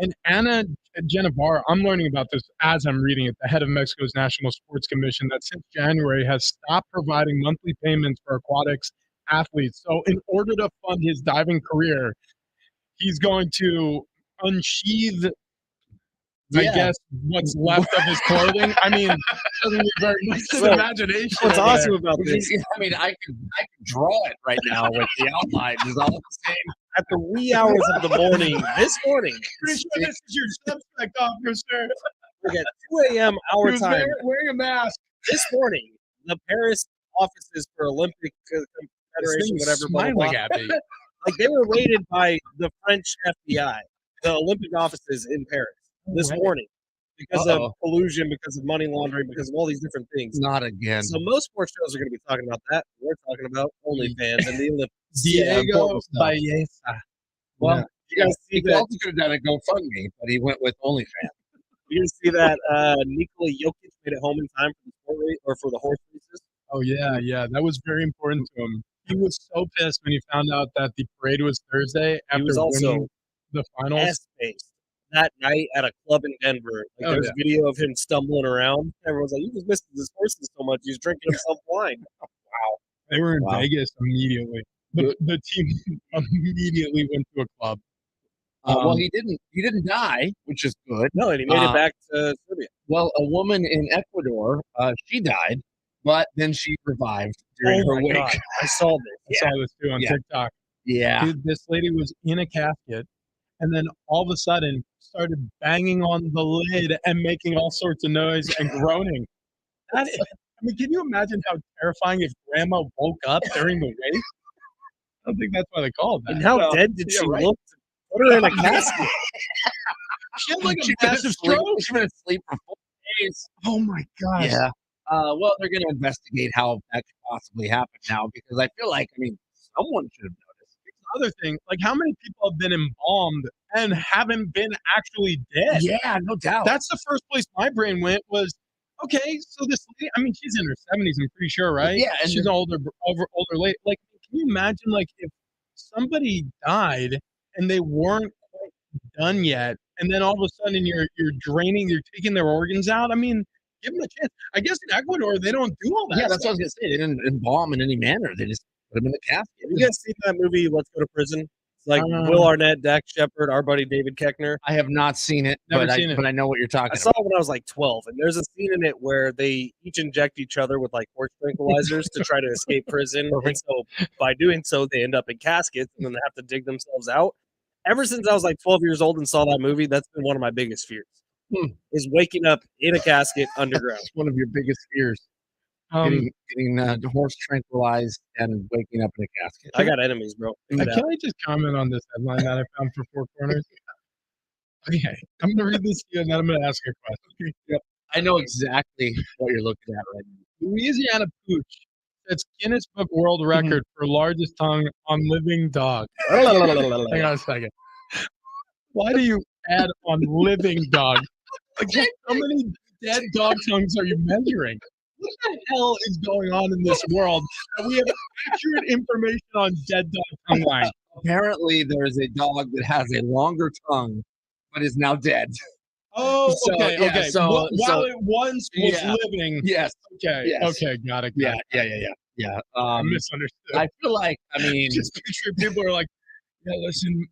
and Ana Genevar. I'm learning about this as I'm reading it, the head of Mexico's National Sports Commission, that since January has stopped providing monthly payments for aquatics athletes. So in order to fund his diving career, he's going to unsheath, I guess, what's left of his clothing. I mean, doesn't leave very much to the So, imagination. What's over awesome there. about this, I mean, I could draw it right now with the outline. Is all the same. at the wee hours of the morning, this morning, Pretty sure this is your suspect, officer. like at 2 a.m. He our was time, wearing a mask. this morning, the Paris offices for Olympic Federation, whatever, blah, blah, blah, at me. like they were raided by the French FBI, the Olympic offices in Paris this morning because of collusion, because of money laundering, because of all these different things. Not again. So most sports shows are going to be talking about that. We're talking about OnlyFans and the Olympics. Diego Baeza. Well, You guys see he that? also could have done a GoFundMe, but he went with OnlyFans. You guys see that? Nikola Jokic made it home in time for the sport race, or for the horse races. Oh yeah, that was very important to him. He was so pissed when he found out that the parade was Thursday after He was also winning the finals. S-based that night at a club in Denver. Like, there's video of him stumbling around. Everyone's like, "He was missing his horses so much. He's drinking himself wine." They were in Vegas immediately. The team immediately went to a club. Well, he didn't die, which is good. No, and he made it back to Serbia. Well, a woman in Ecuador, she died, but then she revived during her wake. God, I saw this. I saw this too on TikTok. Yeah. Dude, this lady was in a casket and then all of a sudden started banging on the lid and making all sorts of noise and groaning. I mean, can you imagine how terrifying if grandma woke up during the wake? I don't think that's why they called that. And how dead did she look? To put her in a casket. She had like She's a been massive asleep- stroke. She's been asleep for 4 days. Oh my gosh. Yeah. Well, they're going to investigate how that could possibly happen now because I feel like, someone should have noticed. Other thing, like how many people have been embalmed and haven't been actually dead? Yeah, no doubt. That's the first place my brain went was, okay, so this lady, I mean, she's in her 70s, I'm pretty sure, right? Yeah, and she's an older lady. Like, can you imagine, like, if somebody died and they weren't quite done yet, and then all of a sudden you're taking their organs out? I mean, give them a chance. I guess in Ecuador they don't do all that. Yeah, that's stuff. what I was going to say. They didn't embalm in any manner. They just put him in the casket. You guys seen that movie, Let's Go to Prison? It's like Will Arnett, Dak Shepard, our buddy David Koechner. I have not seen it, but I know what you're talking I about. saw it when I was like 12, and there's a scene in it where they each inject each other with like horse tranquilizers to try to escape prison. And so by doing so, they end up in caskets, and then they have to dig themselves out. Ever since I was like 12 years old and saw that movie, that's been one of my biggest fears. Is waking up in a casket underground. That's one of your biggest fears. Getting horse tranquilized and waking up in a casket. I got enemies, bro. Can I just comment on this headline that I found for Four Corners? Okay, I'm going to read this to you and then I'm going to ask you a question. Yep. I know exactly what you're looking at right now. Louisiana pooch sets Guinness Book World Record for largest tongue on living dog. Hang on a second. Why do you add on living dog? Like, how many dead dog tongues are you measuring? What the hell is going on in this world that we have accurate information on dead dog tongue line? Apparently, there is a dog that has a longer tongue, but is now dead. Oh, So, okay, yeah, okay. so- While it once was living. Yes. Okay, Yes. okay, got it. Yeah. I misunderstood. I feel like, Just picture people are like, yeah, listen,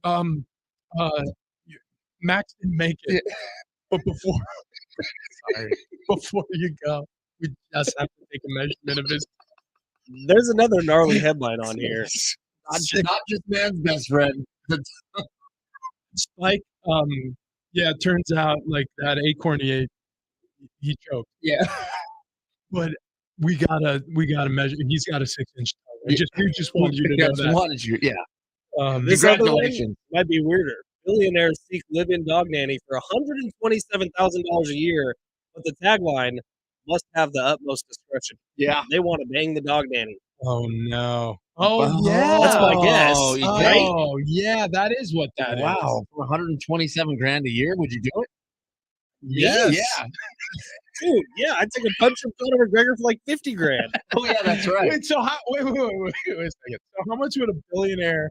Max didn't make it, but before you go, we just have to take a measurement of his. There's another gnarly headline on here. not just man's best friend. Spike, yeah, it turns out like that acorn he ate, he choked. Yeah. But we gotta measure. He's got a 6-inch tongue. We just wanted you to know that. Wanted you, yeah. This other one Congratulations. might be weirder. Billionaires seek live-in dog nanny for $127,000 a year, but the tagline must have the utmost discretion. Yeah. They want to bang the dog nanny. Oh no. Oh yeah. That's my guess. Right? Oh yeah, that is what that is. Wow. For 127 grand a year, would you do it? Yes. Yeah. Dude, yeah, I'd take a punch from Conor McGregor for like 50 grand. Oh yeah, that's right. Wait, so how, wait a second. So how much would a billionaire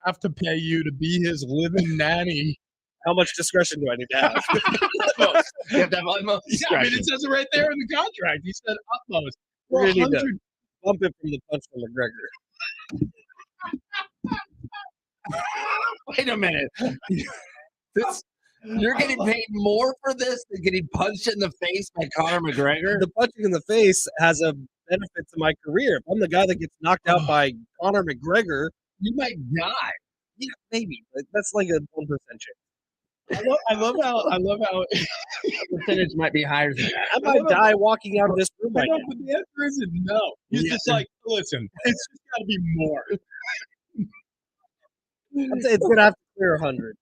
have to pay you to be his living nanny? How much discretion do I need to have? You have to have utmost Yeah, I mean, it says it right there in the contract. He said utmost. We're gonna need 100 to bump it from the punch from McGregor. Wait a minute. This, you're getting paid more for this than getting punched in the face by Conor McGregor? The punching in the face has a benefit to my career. If I'm the guy that gets knocked out by Conor McGregor, You might die. yeah, maybe. But that's like a 1% chance. I love how Percentage might be higher than that. I might die walking out of this room I right know, now. but the answer isn't no. He's Yeah. just like, listen, it's just got to be more. I'd say it's gonna have to clear 100.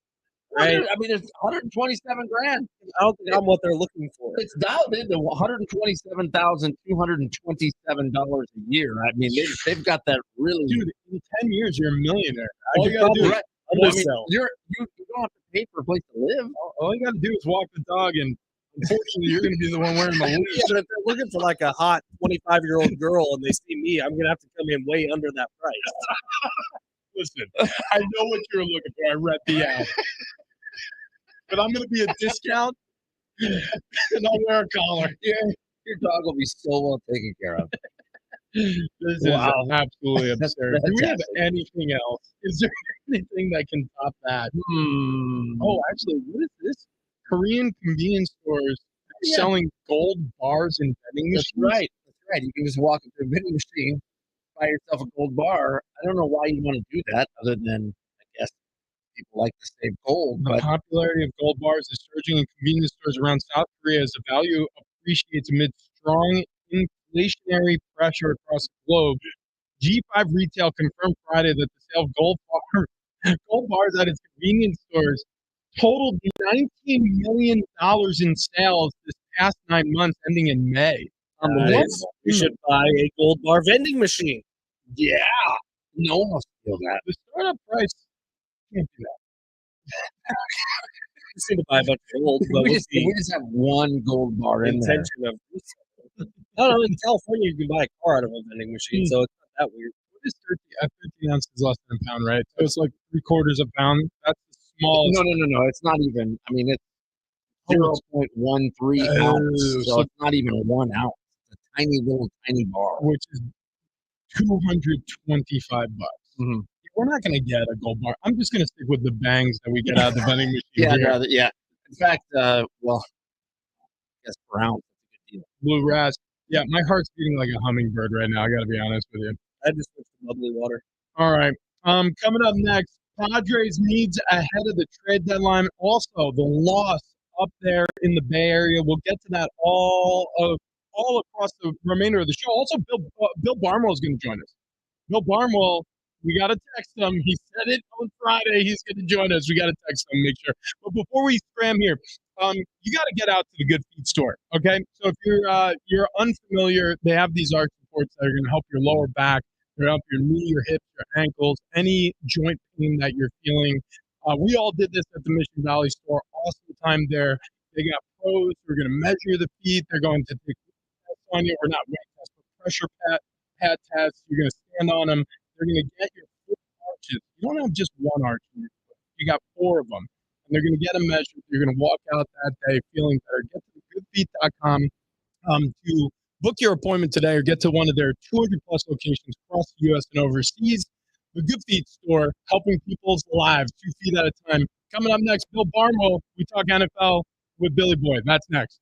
Right? I mean, it's 127 grand. I don't think I'm what they're looking for. It's dialed into $127,227 a year. I mean, they've got that really. Dude, in 10 years, you're a millionaire. All All you got to do, Right. I'm Well, I gonna mean, sell. you don't have to pay for a place to live. all you got to do is walk the dog, and unfortunately, you're going to be the one wearing the leash. Yeah, but if they're looking for like a hot 25-year-old girl and they see me, I'm gonna have to come in way under that price. Listen, I know what you're looking for. I read the ad. But I'm going to be a discount, and I'll wear a collar. Your dog will be so well taken care of. This Wow. is absolutely absurd. That's Do we have fantastic. anything else? Is there anything that can top that? Oh, actually, what is this? Korean convenience stores Yeah. selling gold bars and vending That's machines. right. That's right. You can just walk into a vending machine, buy yourself a gold bar. I don't know why you want to do that, other than I guess people like to save gold. The But popularity of gold bars is surging in convenience stores around South Korea as the value appreciates amid strong inflationary pressure across the globe. G5 Retail confirmed Friday that the sale of gold bars at its convenience stores totaled $19 million in sales this past 9 months, ending in May. Guys, you should buy a gold bar vending machine. yeah, no one wants to feel that. The startup price can't do that. You need to buy a bunch of gold, but We what's just, the we just have one gold bar in there. intention of resale? I don't know. In California, you can buy a car out of a vending machine, so it's not that weird. What is 13 ounces less than a pound, right? So it's like 3/4 of a pound. That's the smallest. No. It's not even. I mean, it's Oh, it's- 0.13 Oh, ounce. So so- it's not even 1 ounce. It's a tiny bar. which is $225. Mhm. We're not going to get a gold bar. I'm just going to stick with the bangs that we get out of the vending machine. Yeah, here. yeah. In fact, well, I guess per ounce is a good deal. Blue Raz. Yeah, my heart's beating like a hummingbird right now. I got to be honest with you. I just switched to bubbly water. All right. Coming up next, Padres needs ahead of the trade deadline. Also, the loss up there in the Bay Area. We'll get to that all across the remainder of the show. Also, Bill Barnwell is going to join us. Bill Barnwell, we got to text him. He said it on Friday. He's going to join us. We got to text him, make sure. But before we scram here, you got to get out to the Good Feet store. Okay, so if you're unfamiliar, they have these arch supports that are going to help your lower back. They're help your knee, your hips, your ankles, any joint pain that you're feeling. We all did this at the Mission Valley store. Awesome time there. They got pros who are going to measure the feet. They're going to take tests on you, or not weight tests, but pressure pat tests. You're going to stand on them. They're going to get your foot arches. You don't have just one arch in your foot. You got 4 of them. And they're going to get them measured. You're going to walk out that day feeling better. Get to goodfeet.com to book your appointment today or get to one of their 200 plus locations across the U.S. and overseas. The Good Feet store, helping people's lives 2 feet at a time. Coming up next, Bill Barnwell. We talk NFL with Billy Boyd. That's next.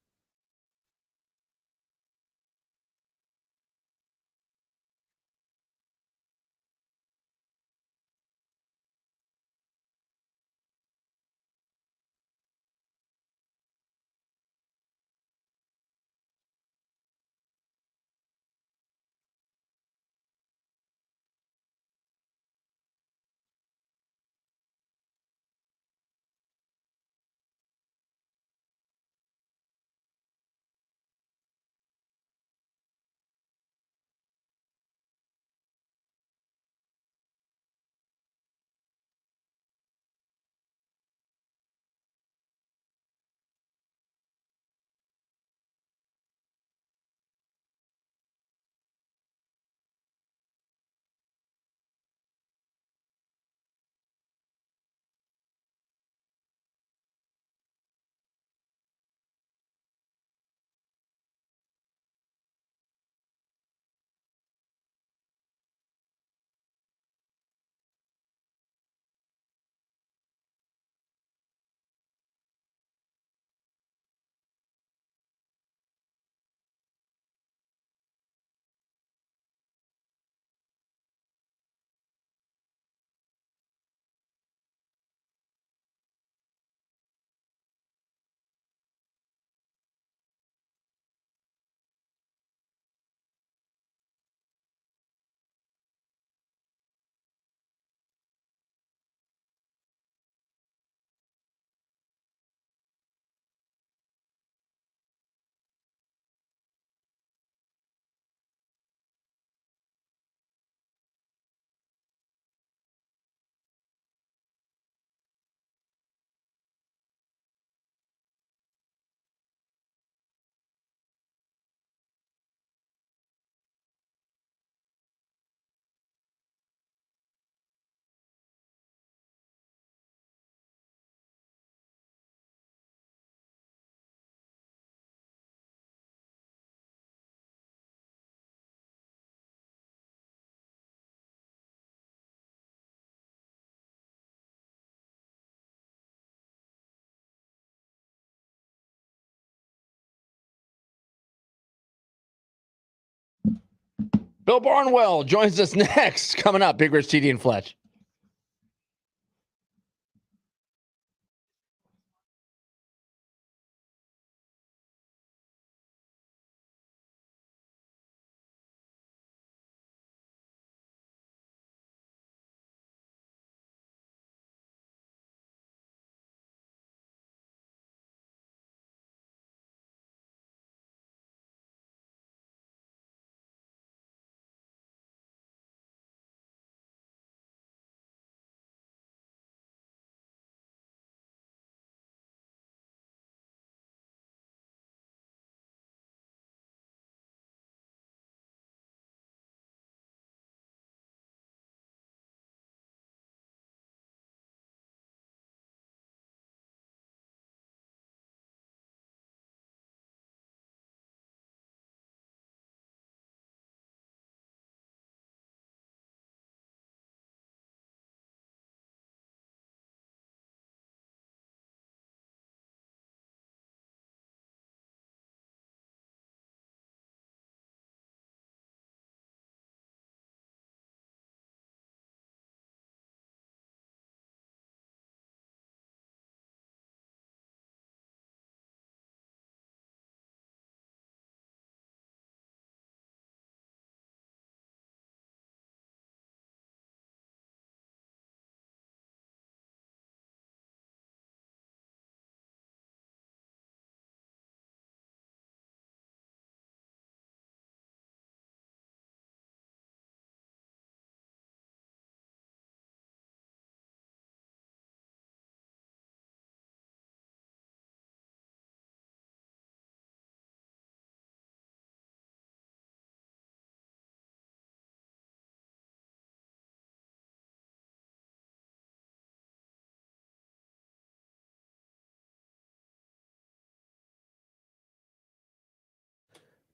Bill Barnwell joins us next. Coming up, Big Rich, TD, and Fletch.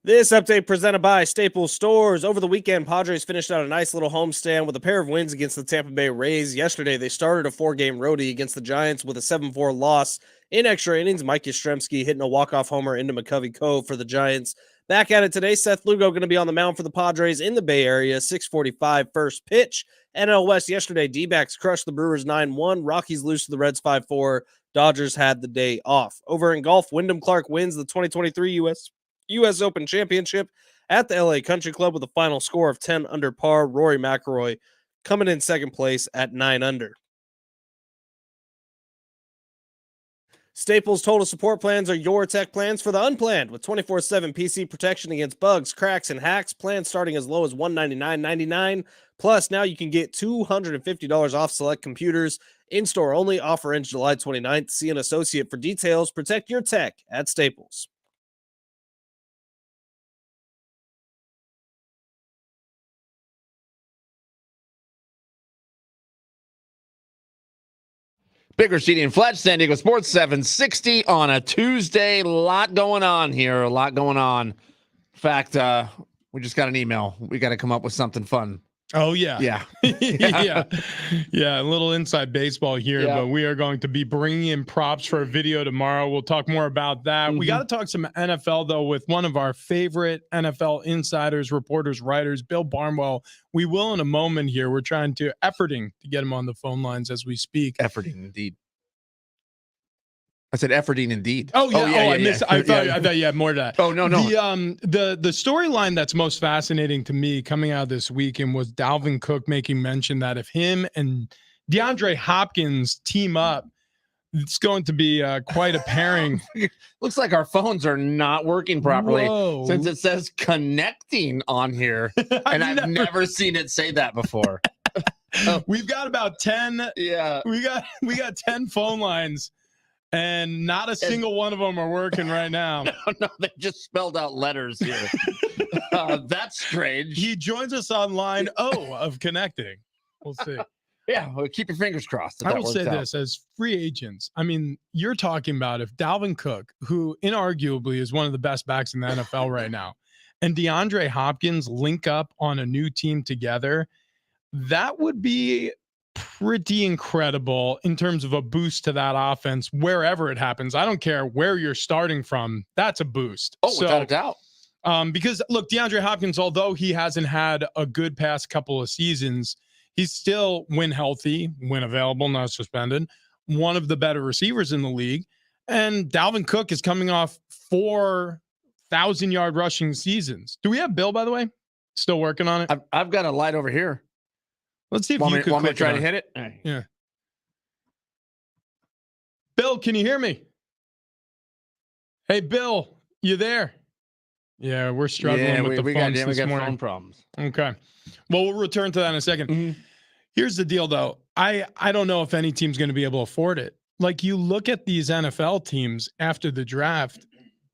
This update presented by Staples Stores. Over the weekend, Padres finished out a nice little homestand with a pair of wins against the Tampa Bay Rays. Yesterday, they started a 4-game roadie against the Giants with a 7-4 loss. In extra innings, Mike Yastrzemski hitting a walk-off homer into McCovey Cove for the Giants. Back at it today, Seth Lugo going to be on the mound for the Padres in the Bay Area. 6:45 first pitch. NL West yesterday, D-backs crushed the Brewers 9-1. Rockies lose to the Reds 5-4. Dodgers had the day off. Over in golf, Wyndham Clark wins the 2023 U.S. Open Championship at the LA Country Club with a final score of 10 under par. Rory McIlroy coming in second place at 9 under. Staples Total Support Plans are your tech plans for the unplanned with 24/7 PC protection against bugs, cracks, and hacks. Plans starting as low as $199.99. Plus, now you can get $250 off select computers. In-store only. Offer ends July 29th. See an associate for details. Protect your tech at Staples. Bigger CD and Fletch, San Diego Sports 760 on a Tuesday. A lot going on here. A lot going on. In fact, we just got an email. We got to come up with something fun. Oh, yeah. Yeah. Yeah. A little inside baseball here, Yeah. but we are going to be bringing in props for a video tomorrow. We'll talk more about that. We got to talk some NFL, though, with one of our favorite NFL insiders, reporters, writers, Bill Barnwell. We will in a moment here. We're efforting to get him on the phone lines as we speak. Efforting, indeed. I said efforting, indeed. Oh, yeah. I missed. I thought you had more to that. Oh, no. The storyline that's most fascinating to me coming out this weekend was Dalvin Cook making mention that if him and DeAndre Hopkins team up, it's going to be quite a pairing. Looks like our phones are not working properly Whoa. since it says connecting on here. And I've never seen it say that before. We've got about 10. Yeah. We got 10 phone lines. And not a single one of them are working right now. No, they just spelled out letters here. That's strange. He joins us on line O of connecting. We'll see. Yeah, well, keep your fingers crossed. I will say this, as free agents, I mean, you're talking about if Dalvin Cook, who inarguably is one of the best backs in the NFL right now, and DeAndre Hopkins link up on a new team together, that would be pretty incredible in terms of a boost to that offense wherever it happens. I don't care where you're starting from. That's a boost. Oh, without a doubt. Because look, DeAndre Hopkins, although he hasn't had a good past couple of seasons, he's still, when healthy, when available, not suspended, one of the better receivers in the league. And Dalvin Cook is coming off 4,000-yard rushing seasons. Do we have Bill, by the way? Still working on it? I've got a light over here. Let's see if Want you me could to click try it to on. hit it? All right. Yeah. Bill, can you hear me? Hey, Bill, you there? Yeah, we're struggling with the phones this morning. Phone problems. Okay. Well, we'll return to that in a second. Mm-hmm. Here's the deal, though. I don't know if any team's going to be able to afford it. Like, you look at these NFL teams after the draft,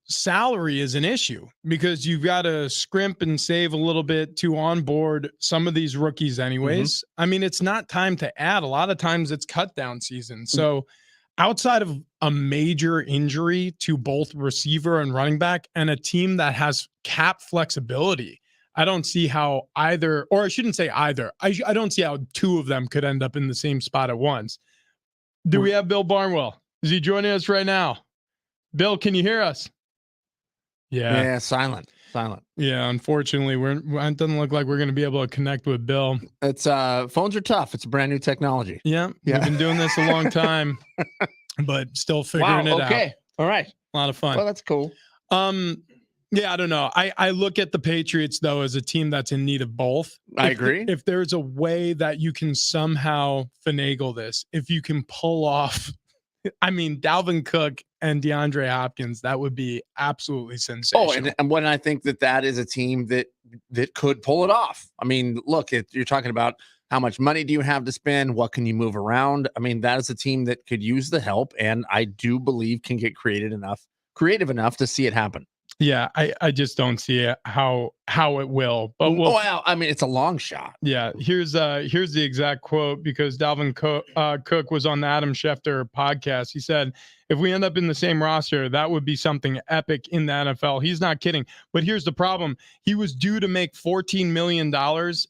salary is an issue because you've got to scrimp and save a little bit to onboard some of these rookies anyways. I mean, it's not time to add. A lot of times it's cut down season. So outside of a major injury to both receiver and running back and a team that has cap flexibility, I don't see how either, or I shouldn't say either. I don't see how two of them could end up in the same spot at once. Do we have Bill Barnwell? Is he joining us right now? Bill, can you hear us? Yeah, silent. Yeah, unfortunately, it doesn't look like we're going to be able to connect with Bill. It's phones are tough. It's a brand new technology. Yeah. We've been doing this a long time, but still figuring it out. Okay. All right. A lot of fun. Well, that's cool. Yeah, I don't know. I look at the Patriots, though, as a team that's in need of both. I agree. If there's a way that you can somehow finagle this, if you can pull off, I mean, Dalvin Cook and DeAndre Hopkins, that would be absolutely sensational. Oh, and when I think that is a team that could pull it off. I mean, look, you're talking about how much money do you have to spend? What can you move around? I mean, that is a team that could use the help, and I do believe can get creative enough to see it happen. Yeah, I just don't see how it will. But well, I mean, it's a long shot. Yeah, here's the exact quote, because Dalvin Cook was on the Adam Schefter podcast. He said, "If we end up in the same roster, that would be something epic in the NFL." He's not kidding. But here's the problem: he was due to make $14 million,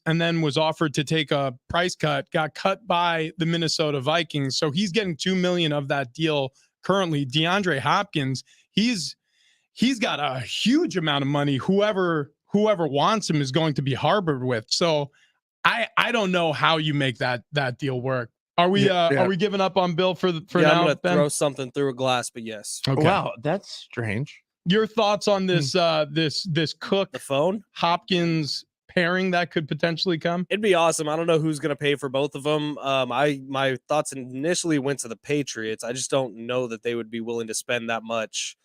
and then was offered to take a price cut. Got cut by the Minnesota Vikings, so he's getting $2 million of that deal currently. DeAndre Hopkins, he's got a huge amount of money. Whoever wants him is going to be harbored with. So I don't know how you make that deal work. Are we giving up on Bill for now? I'm gonna throw something through a glass, but yes. Okay. Wow, that's strange. Your thoughts on this this Cook The phone? Hopkins pairing that could potentially come? It'd be awesome. I don't know who's going to pay for both of them. My thoughts initially went to the Patriots. I just don't know that they would be willing to spend that much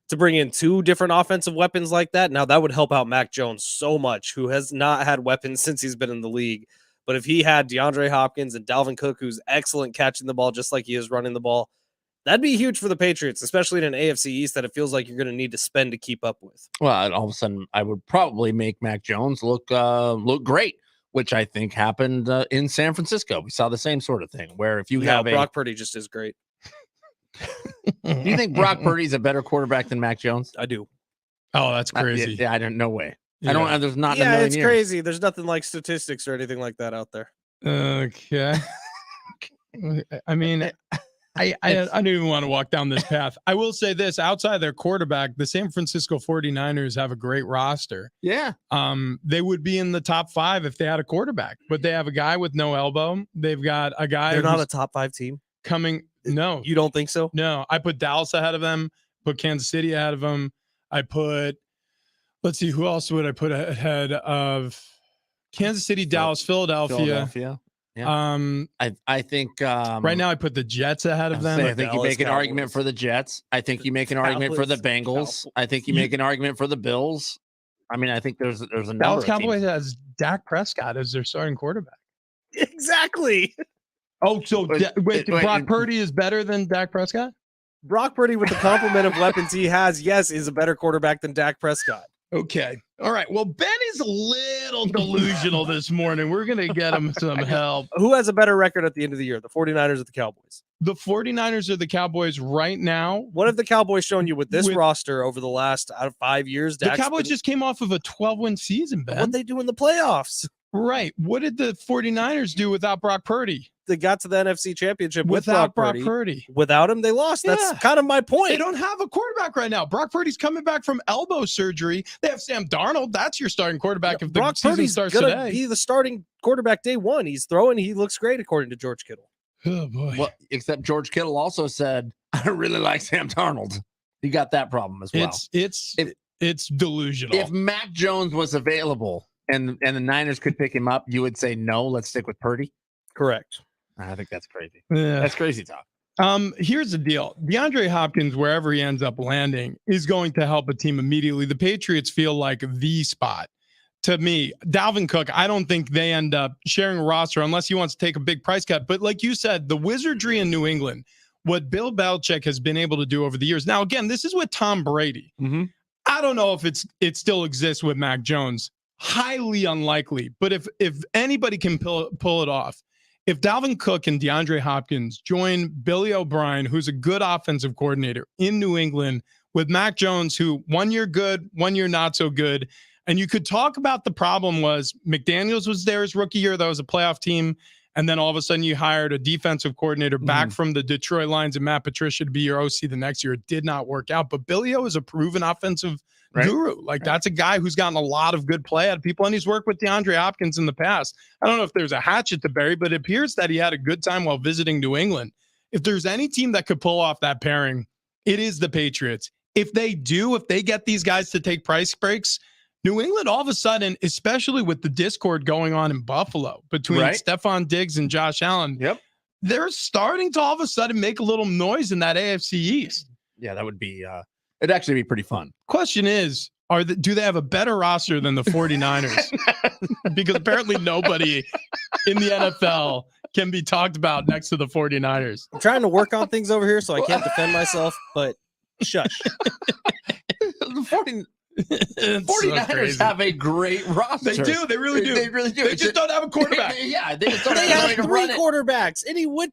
to bring in two different offensive weapons like that. Now, that would help out Mac Jones so much, who has not had weapons since he's been in the league. But if he had DeAndre Hopkins and Dalvin Cook, who's excellent catching the ball just like he is running the ball, that'd be huge for the Patriots, especially in an AFC East that it feels like you're going to need to spend to keep up with. Well, all of a sudden, I would probably make Mac Jones look great, which I think happened in San Francisco. We saw the same sort of thing, where if you have Brock Purdy just is great. Do you think Brock Purdy's a better quarterback than Mac Jones? I do. Oh, that's crazy. Yeah, I don't. No way. Yeah. I don't. There's not. In a million it's years. crazy. There's nothing like statistics or anything like that out there. Okay. I mean, I don't even want to walk down this path. I will say this: outside their quarterback, the San Francisco 49ers have a great roster. Yeah. They would be in the top 5 if they had a quarterback, but they have a guy with no elbow. They've got a guy. They're not a top 5 team coming. No, you don't think so? No, I put Dallas ahead of them. Put Kansas City ahead of them. Let's see, who else would I put ahead of Kansas City, Dallas, Philadelphia. Yeah. I think right now I put the Jets ahead of them. I think you make an argument for the Jets. I think you make an argument for the Bengals. I think you make an argument for the Bills. I mean, I think there's a number Dallas of Cowboys teams. has Dak Prescott as their starting quarterback. Exactly. Oh, so Brock Purdy is better than Dak Prescott? Brock Purdy, with the complement of weapons he has, yes, is a better quarterback than Dak Prescott. Okay. All right. Well, Ben is a little delusional this morning. We're going to get him some help. Who has a better record at the end of the year, the 49ers or the Cowboys? The 49ers or the Cowboys right now. What have the Cowboys shown you with this roster over the last 5 years? The Cowboys just came off of a 12-win season, Ben. What'd they do in the playoffs? Right. What did the 49ers do without Brock Purdy? they got to the NFC Championship without Brock Purdy. Without him, they lost. That's Yeah. kind of my point. They don't have a quarterback right now. Brock Purdy's coming back from elbow surgery. They have Sam Darnold. That's your starting quarterback if the Brock season Purdy's starts gonna today. be the starting quarterback day one. He's throwing. He looks great according to George Kittle. Oh boy. Well, except George Kittle also said, I really like Sam Darnold. He got that problem as well. It's delusional. If Mac Jones was available and the Niners could pick him up, you would say no, let's stick with Purdy. Correct. I think that's crazy. Yeah. That's crazy talk. Here's the deal. DeAndre Hopkins, wherever he ends up landing, is going to help a team immediately. The Patriots feel like the spot. To me, Dalvin Cook, I don't think they end up sharing a roster unless he wants to take a big price cut. But like you said, the wizardry in New England, what Bill Belichick has been able to do over the years. Now, again, this is with Tom Brady. Mm-hmm. I don't know if it still exists with Mac Jones. Highly unlikely. But if anybody can pull it off, if Dalvin Cook and DeAndre Hopkins join Billy O'Brien, who's a good offensive coordinator in New England, with Mac Jones, who 1 year good, 1 year not so good. And you could talk about the problem was McDaniels was there his rookie year. That was a playoff team. And then all of a sudden you hired a defensive coordinator back from the Detroit Lions and Matt Patricia to be your OC the next year. It did not work out. But Billy O is a proven offensive guru. Like that's a guy who's gotten a lot of good play out of people. And he's worked with DeAndre Hopkins in the past. I don't know if there's a hatchet to bury, but it appears that he had a good time while visiting New England. If there's any team that could pull off that pairing, it is the Patriots. If they get these guys to take price breaks, New England, all of a sudden, especially with the discord going on in Buffalo between Stephon Diggs and Josh Allen, they're starting to all of a sudden make a little noise in that AFC East. Yeah, that would be it'd actually be pretty fun. Question is, do they have a better roster than the 49ers? Because apparently nobody in the NFL can be talked about next to the 49ers. I'm trying to work on things over here, so I can't defend myself, but shush. The 49ers have a great roster. They do. They really do. They really do. They just don't have a quarterback. They just don't They have have three quarterbacks.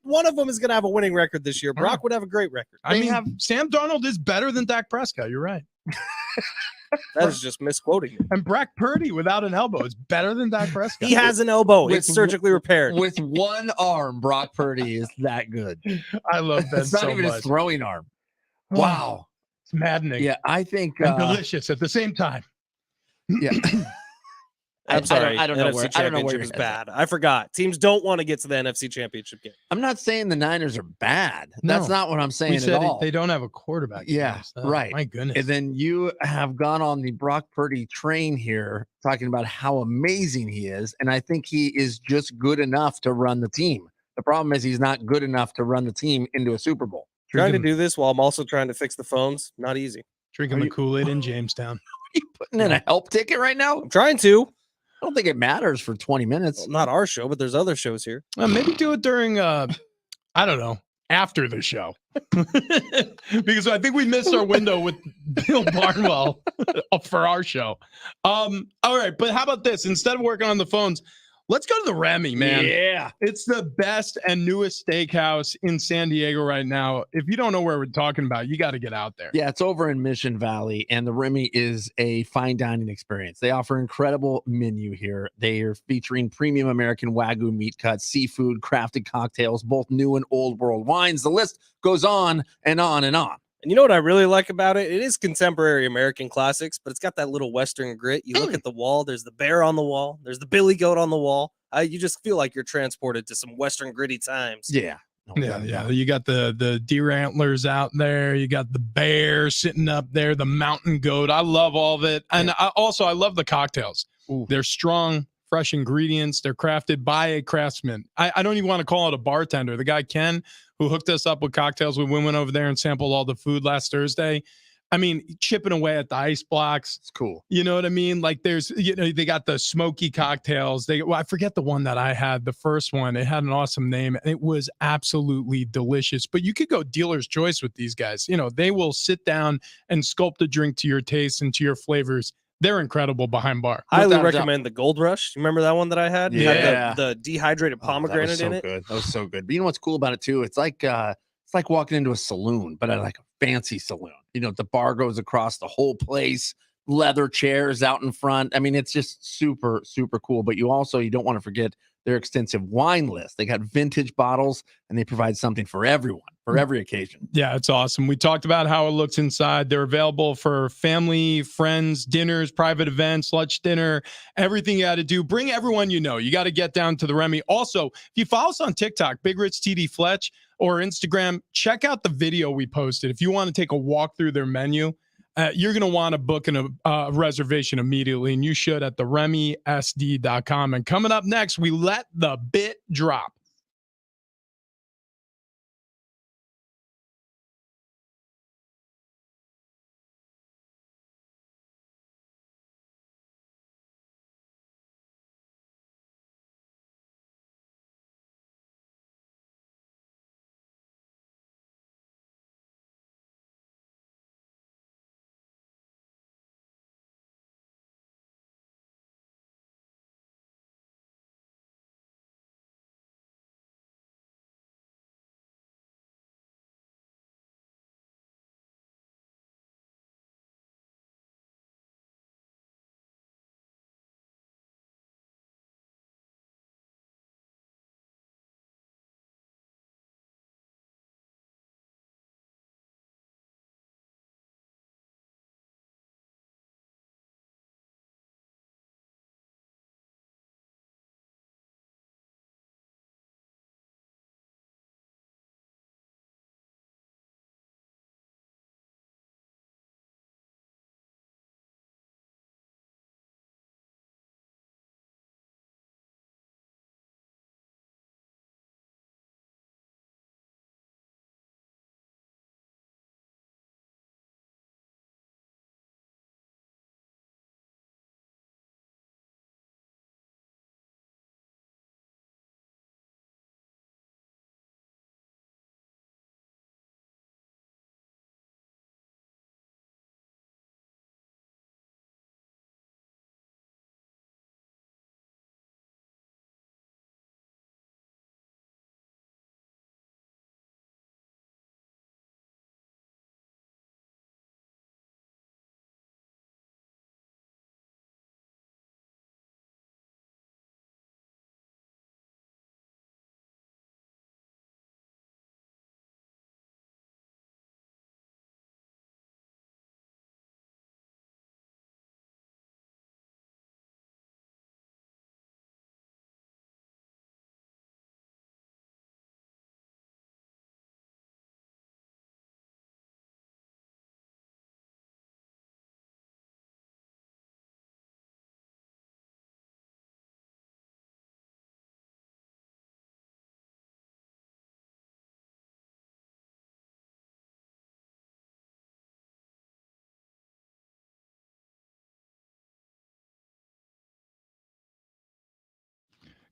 One of them is going to have a winning record this year. Brock would have a great record. I mean, Sam Darnold is better than Dak Prescott. You're right. That is just misquoting you. And Brock Purdy without an elbow is better than Dak Prescott. He has an elbow. It's surgically repaired. With one arm, Brock Purdy is that good. I love Ben It's not so even much. his throwing arm. Wow. It's maddening. Yeah, I think and delicious at the same time. Yeah. I'm sorry. I don't know NFC where. I don't know where Championship is bad. I forgot. Teams don't want to get to the NFC Championship game. I'm not saying the Niners are bad. That's not what I'm saying we at said all. They don't have a quarterback. Yeah, right. My goodness. And then you have gone on the Brock Purdy train here, talking about how amazing he is, and I think he is just good enough to run the team. The problem is he's not good enough to run the team into a Super Bowl. Trying to do this while I'm also trying to fix the phones. Not easy. Drinking the Kool-Aid in Jamestown. Are you putting in a help ticket right now? I'm trying to. I don't think it matters for 20 minutes. Well, not our show, but there's other shows here. Maybe do it during, I don't know, after the show. Because I think we missed our window with Bill Barnwell for our show. All right, but how about this? Instead of working on the phones, let's go to the Remy, man. Yeah. It's the best and newest steakhouse in San Diego right now. If you don't know where we're talking about, you got to get out there. Yeah, it's over in Mission Valley, and the Remy is a fine dining experience. They offer incredible menu here. They are featuring premium American Wagyu meat cuts, seafood, crafted cocktails, both new and old world wines. The list goes on and on and on. And you know what I really like about it? It is contemporary American classics, but it's got that little Western grit. You look at the wall, there's the bear on the wall, there's the billy goat on the wall. You just feel like you're transported to some Western gritty times. Yeah. Yeah. You got the deer antlers out there. You got the bear sitting up there, the mountain goat. I love all of it. And I love the cocktails. Ooh. They're strong, fresh ingredients. They're crafted by a craftsman. I don't even want to call it a bartender. The guy, Ken, who hooked us up with cocktails. We went over there and sampled all the food last Thursday. I mean, chipping away at the ice blocks. It's cool. You know what I mean? Like they got the smoky cocktails. I forget the one that I had, the first one. It had an awesome name and it was absolutely delicious. But you could go dealer's choice with these guys. You know, they will sit down and sculpt a drink to your taste and to your flavors. They're incredible behind bar. Highly recommend the Gold Rush. You remember that one that I had? Yeah. It had the dehydrated pomegranate in it. Good. That was so good. But you know what's cool about it too? It's like walking into a saloon, but at like a fancy saloon. You know, the bar goes across the whole place, leather chairs out in front. I mean, it's just super, super cool. But you don't want to forget their extensive wine list. They got vintage bottles, and they provide something for everyone, for every occasion. Yeah, it's awesome. We talked about how it looks inside. They're available for family, friends, dinners, private events, lunch, dinner, everything you got to do. Bring everyone you know. You got to get down to the Remy. Also, if you follow us on TikTok, Big Rich TD Fletch, or Instagram, check out the video we posted. If you want to take a walk through their menu, you're going to want to book a reservation immediately, and you should at theremysd.com. And coming up next, we let the bit drop.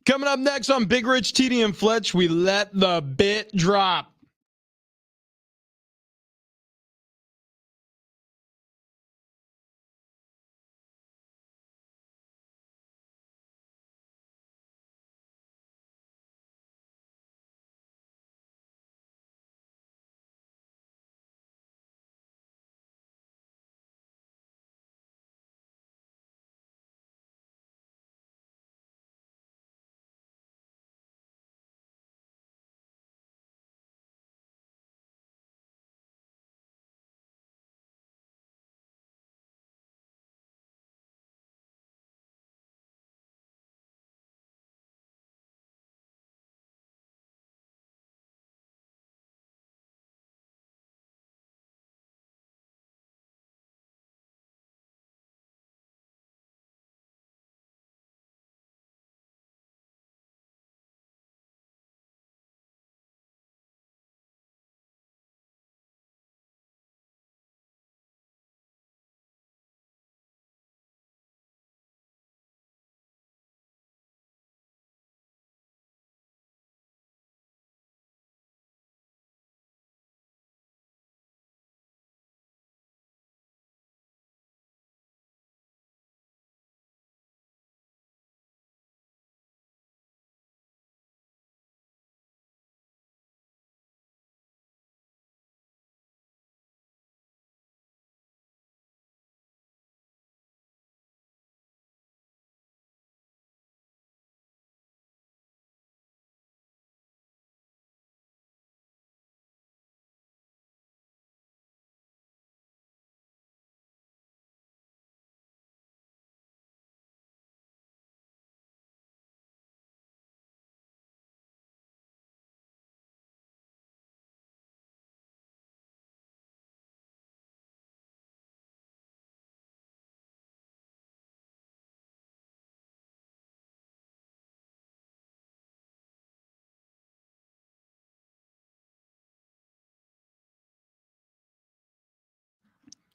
Coming up next on Big Rich, TD, and Fletch, we let the bit drop.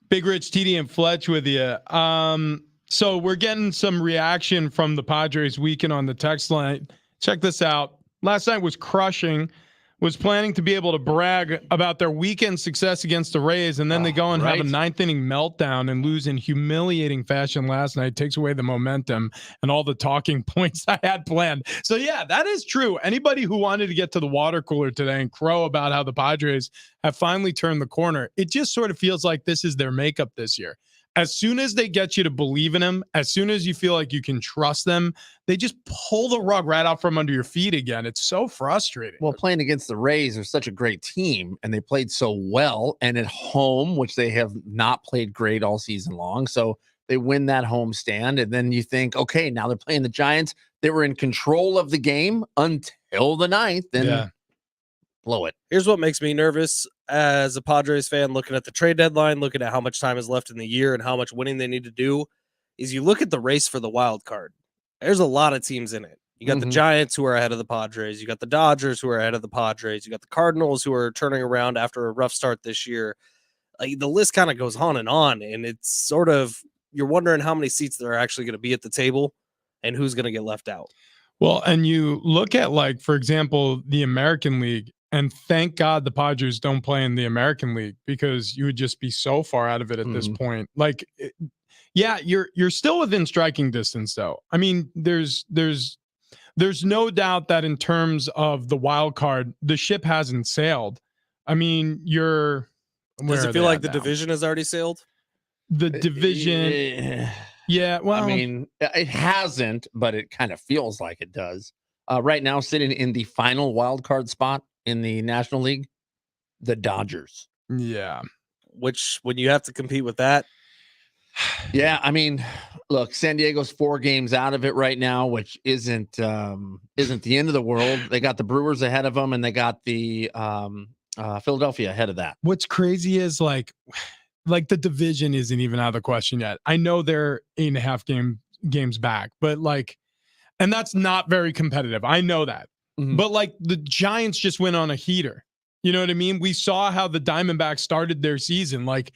Big Rich, TD, and Fletch with you. So we're getting some reaction from the Padres weekend on the text line. Check this out. Last night was crushing. Was planning to be able to brag about their weekend success against the Rays, and then they go and have a ninth-inning meltdown and lose in humiliating fashion last night. Takes away the momentum and all the talking points I had planned. So, yeah, that is true. Anybody who wanted to get to the water cooler today and crow about how the Padres have finally turned the corner, it just sort of feels like this is their makeup this year. As soon as they get you to believe in them, as soon as you feel like you can trust them, they just pull the rug right out from under your feet again. It's so frustrating. Well, playing against the Rays are such a great team, and they played so well, and at home, which they have not played great all season long. So they win that home stand, and then you think, okay, now they're playing the Giants. They were in control of the game until the ninth, then blow it. Here's what makes me nervous as a Padres fan, looking at the trade deadline, looking at how much time is left in the year and how much winning they need to do, is you look at the race for the wild card. There's a lot of teams in it. You got the Giants who are ahead of the Padres. You got the Dodgers who are ahead of the Padres. You got the Cardinals who are turning around after a rough start this year. Like, the list kind of goes on, and it's sort of, you're wondering how many seats there are actually going to be at the table and who's going to get left out. Well, and you look at, like, for example, the American League, and thank God the Padres don't play in the American League, because you would just be so far out of it at this point. Like, you're still within striking distance, though. I mean, there's no doubt that in terms of the wild card, the ship hasn't sailed. I mean, does it feel like the division has already sailed? The division, yeah. Well, I mean, it hasn't, but it kind of feels like it does. Right now, sitting in the final wild card spot in the National League, the Dodgers. Yeah. Which, when you have to compete with that. Yeah, I mean, look, San Diego's 4 games out of it right now, which isn't the end of the world. They got the Brewers ahead of them, and they got the Philadelphia ahead of that. What's crazy is like the division isn't even out of the question yet. I know they're 8.5 games back, but and that's not very competitive. I know that. But like, the Giants just went on a heater. You know what I mean? We saw how the Diamondbacks started their season. Like,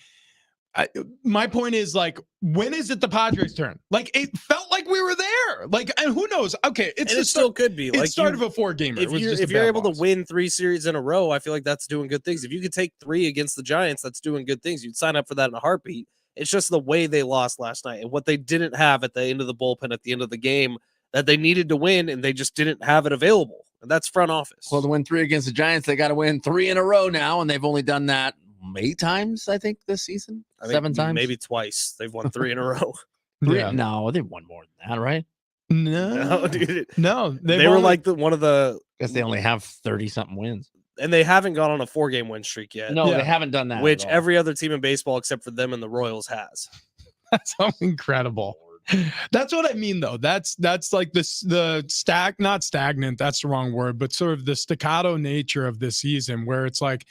my point is, like, when is it the Padres' turn? Like, it felt like we were there. Like, and who knows? Okay, it still could be. It's like, start of a 4-gamer. If you're able to win 3 series in a row, I feel like that's doing good things. If you could take 3 against the Giants, that's doing good things. You'd sign up for that in a heartbeat. It's just the way they lost last night and what they didn't have at the end of the bullpen at the end of the game that they needed to win, and they just didn't have it available. And that's front office. Well, to win 3 against the Giants, they got to win 3 in a row now, and they've only done that 8 times, I think, this season. 7 times, maybe twice. They've won 3 in a row. Yeah. No, they've won more than that, right? No, dude. No, they were like one of the. I guess they only have 30-something wins, and they haven't gone on a 4-game win streak yet. No, they haven't done that. Which every other team in baseball except for them and the Royals has. That's so incredible. That's what I mean, though. That's like not stagnant. That's the wrong word, but sort of the staccato nature of this season, where it's like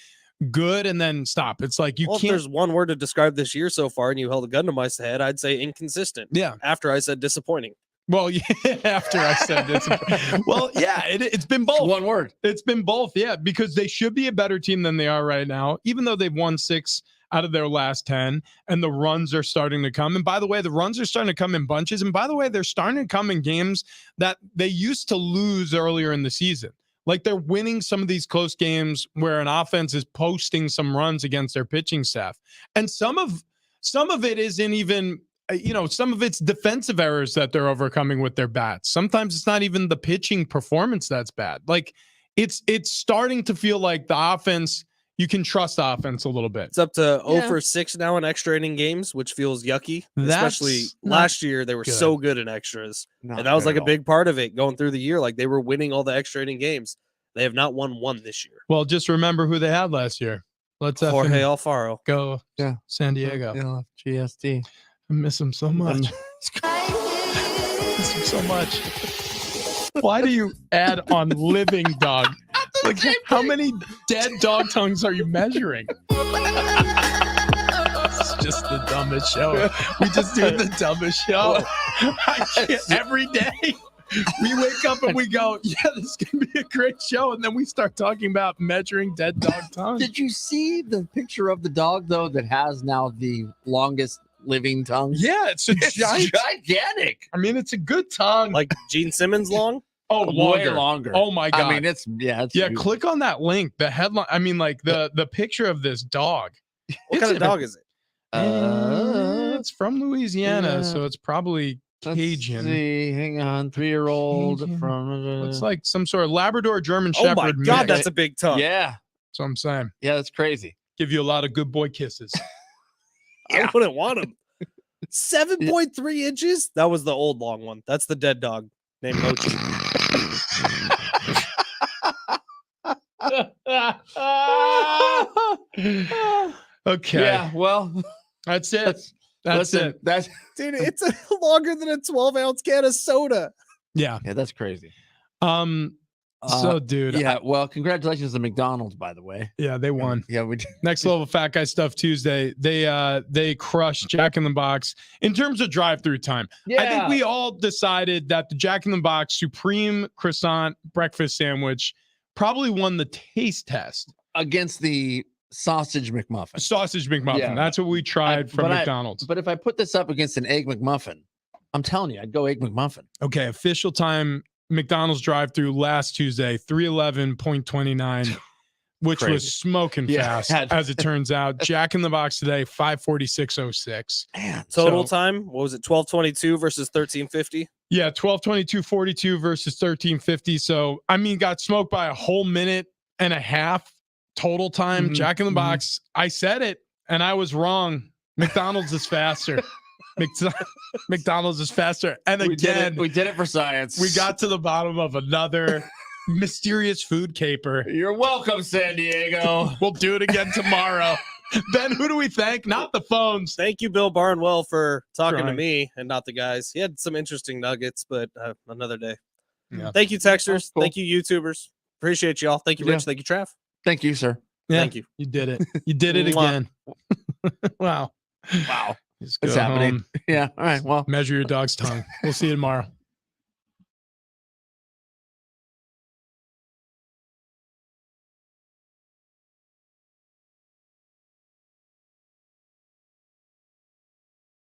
good and then stop. It's like can't. If there's one word to describe this year so far, and you held a gun to my head, I'd say inconsistent. Yeah. After I said disappointing. Well, yeah. After I said disappointing. Well, yeah. It's been both. One word. It's been both. Yeah, because they should be a better team than they are right now, even though they've won 6 out of their last 10, and the runs are starting to come. And by the way, the runs are starting to come in bunches. And by the way, they're starting to come in games that they used to lose earlier in the season. Like, they're winning some of these close games where an offense is posting some runs against their pitching staff. And some of it isn't even, some of it's defensive errors that they're overcoming with their bats. Sometimes it's not even the pitching performance that's bad. Like, it's starting to feel like the offense, you can trust the offense a little bit. It's up to 0 for 6 now in extra inning games, which feels yucky. Especially last year, they were so good in extras. And that was like a big part of it going through the year. Like, they were winning all the extra inning games. They have not won one this year. Well, just remember who they had last year. Let's Jorge Alfaro. Go San Diego. GSD. I miss him so much. Miss him so much. Why do you add on living dog? Like, how many dead dog tongues are you measuring? It's just the dumbest show. We just do the dumbest show. Every day. We wake up and we go, yeah, this is gonna be a great show, and then we start talking about measuring dead dog tongue. Did you see the picture of the dog though that has now the longest living tongue? Yeah, it's a It's gigantic. I mean, it's a good tongue. Like Gene Simmons long. Oh, Way longer. Oh my god. I mean, it's yeah. huge. Click on that link. The headline. I mean, like the picture of this dog. What kind of dog is it? It's from Louisiana, yeah. so it's probably Let's Cajun. see. Hang on, 3-year-old Cajun. from. Looks like some sort of Labrador German Oh my Shepherd. god, mix. that's a big tongue. Yeah, That's what I'm saying. yeah, that's crazy. Give you a lot of good boy kisses. I wouldn't want him. 7.3 inches. That was the old long one. That's the dead dog named Mochi. Okay. Yeah, well, That's it. That's listen, it. That's Dude, it's longer than a 12-ounce can of soda. Yeah. yeah, that's crazy. So dude, yeah, well, congratulations to McDonald's, by the way. yeah, they won. Yeah, we did. Next level fat guy stuff Tuesday. They crushed Jack in the Box in terms of drive-through time. I think we all decided that the Jack in the Box Supreme Croissant breakfast sandwich probably won the taste test. Against the sausage McMuffin. Sausage McMuffin. Yeah. That's what we tried from but McDonald's. But if I put this up against an egg McMuffin, I'm telling you, I'd go egg McMuffin. Okay, official time McDonald's drive-through last Tuesday, 311.29, which Crazy. was smoking Yeah. fast, as it turns out. Jack in the Box today, 546.06. Man, Total So- time, what was it? 12:22 versus 13:50. Yeah, 12:22.42 versus 13:50. So, I mean, got smoked by a whole minute and a half total time. Mhm, Jack in the mhm. Box. I said it, and I was wrong. McDonald's is faster. McDonald's is faster. And again, we did it for science. we got to the bottom of another mysterious food caper. You're welcome, San Diego. We'll do it again tomorrow. Ben, who do we thank? Not the phones. Thank you, Bill Barnwell, for talking to Trying. me and not the guys. He had some interesting nuggets, but another day. Yeah. Thank you, texters. Cool. Thank you, YouTubers. Appreciate y'all. Thank you, Rich. Yeah. Thank you, Trav. Thank you, sir. Yeah, Thank you. You did it. You did it Mwah. again. Wow. Wow. Just It's go happening. home, Yeah. All right. Well. measure your dog's tongue. We'll see you tomorrow.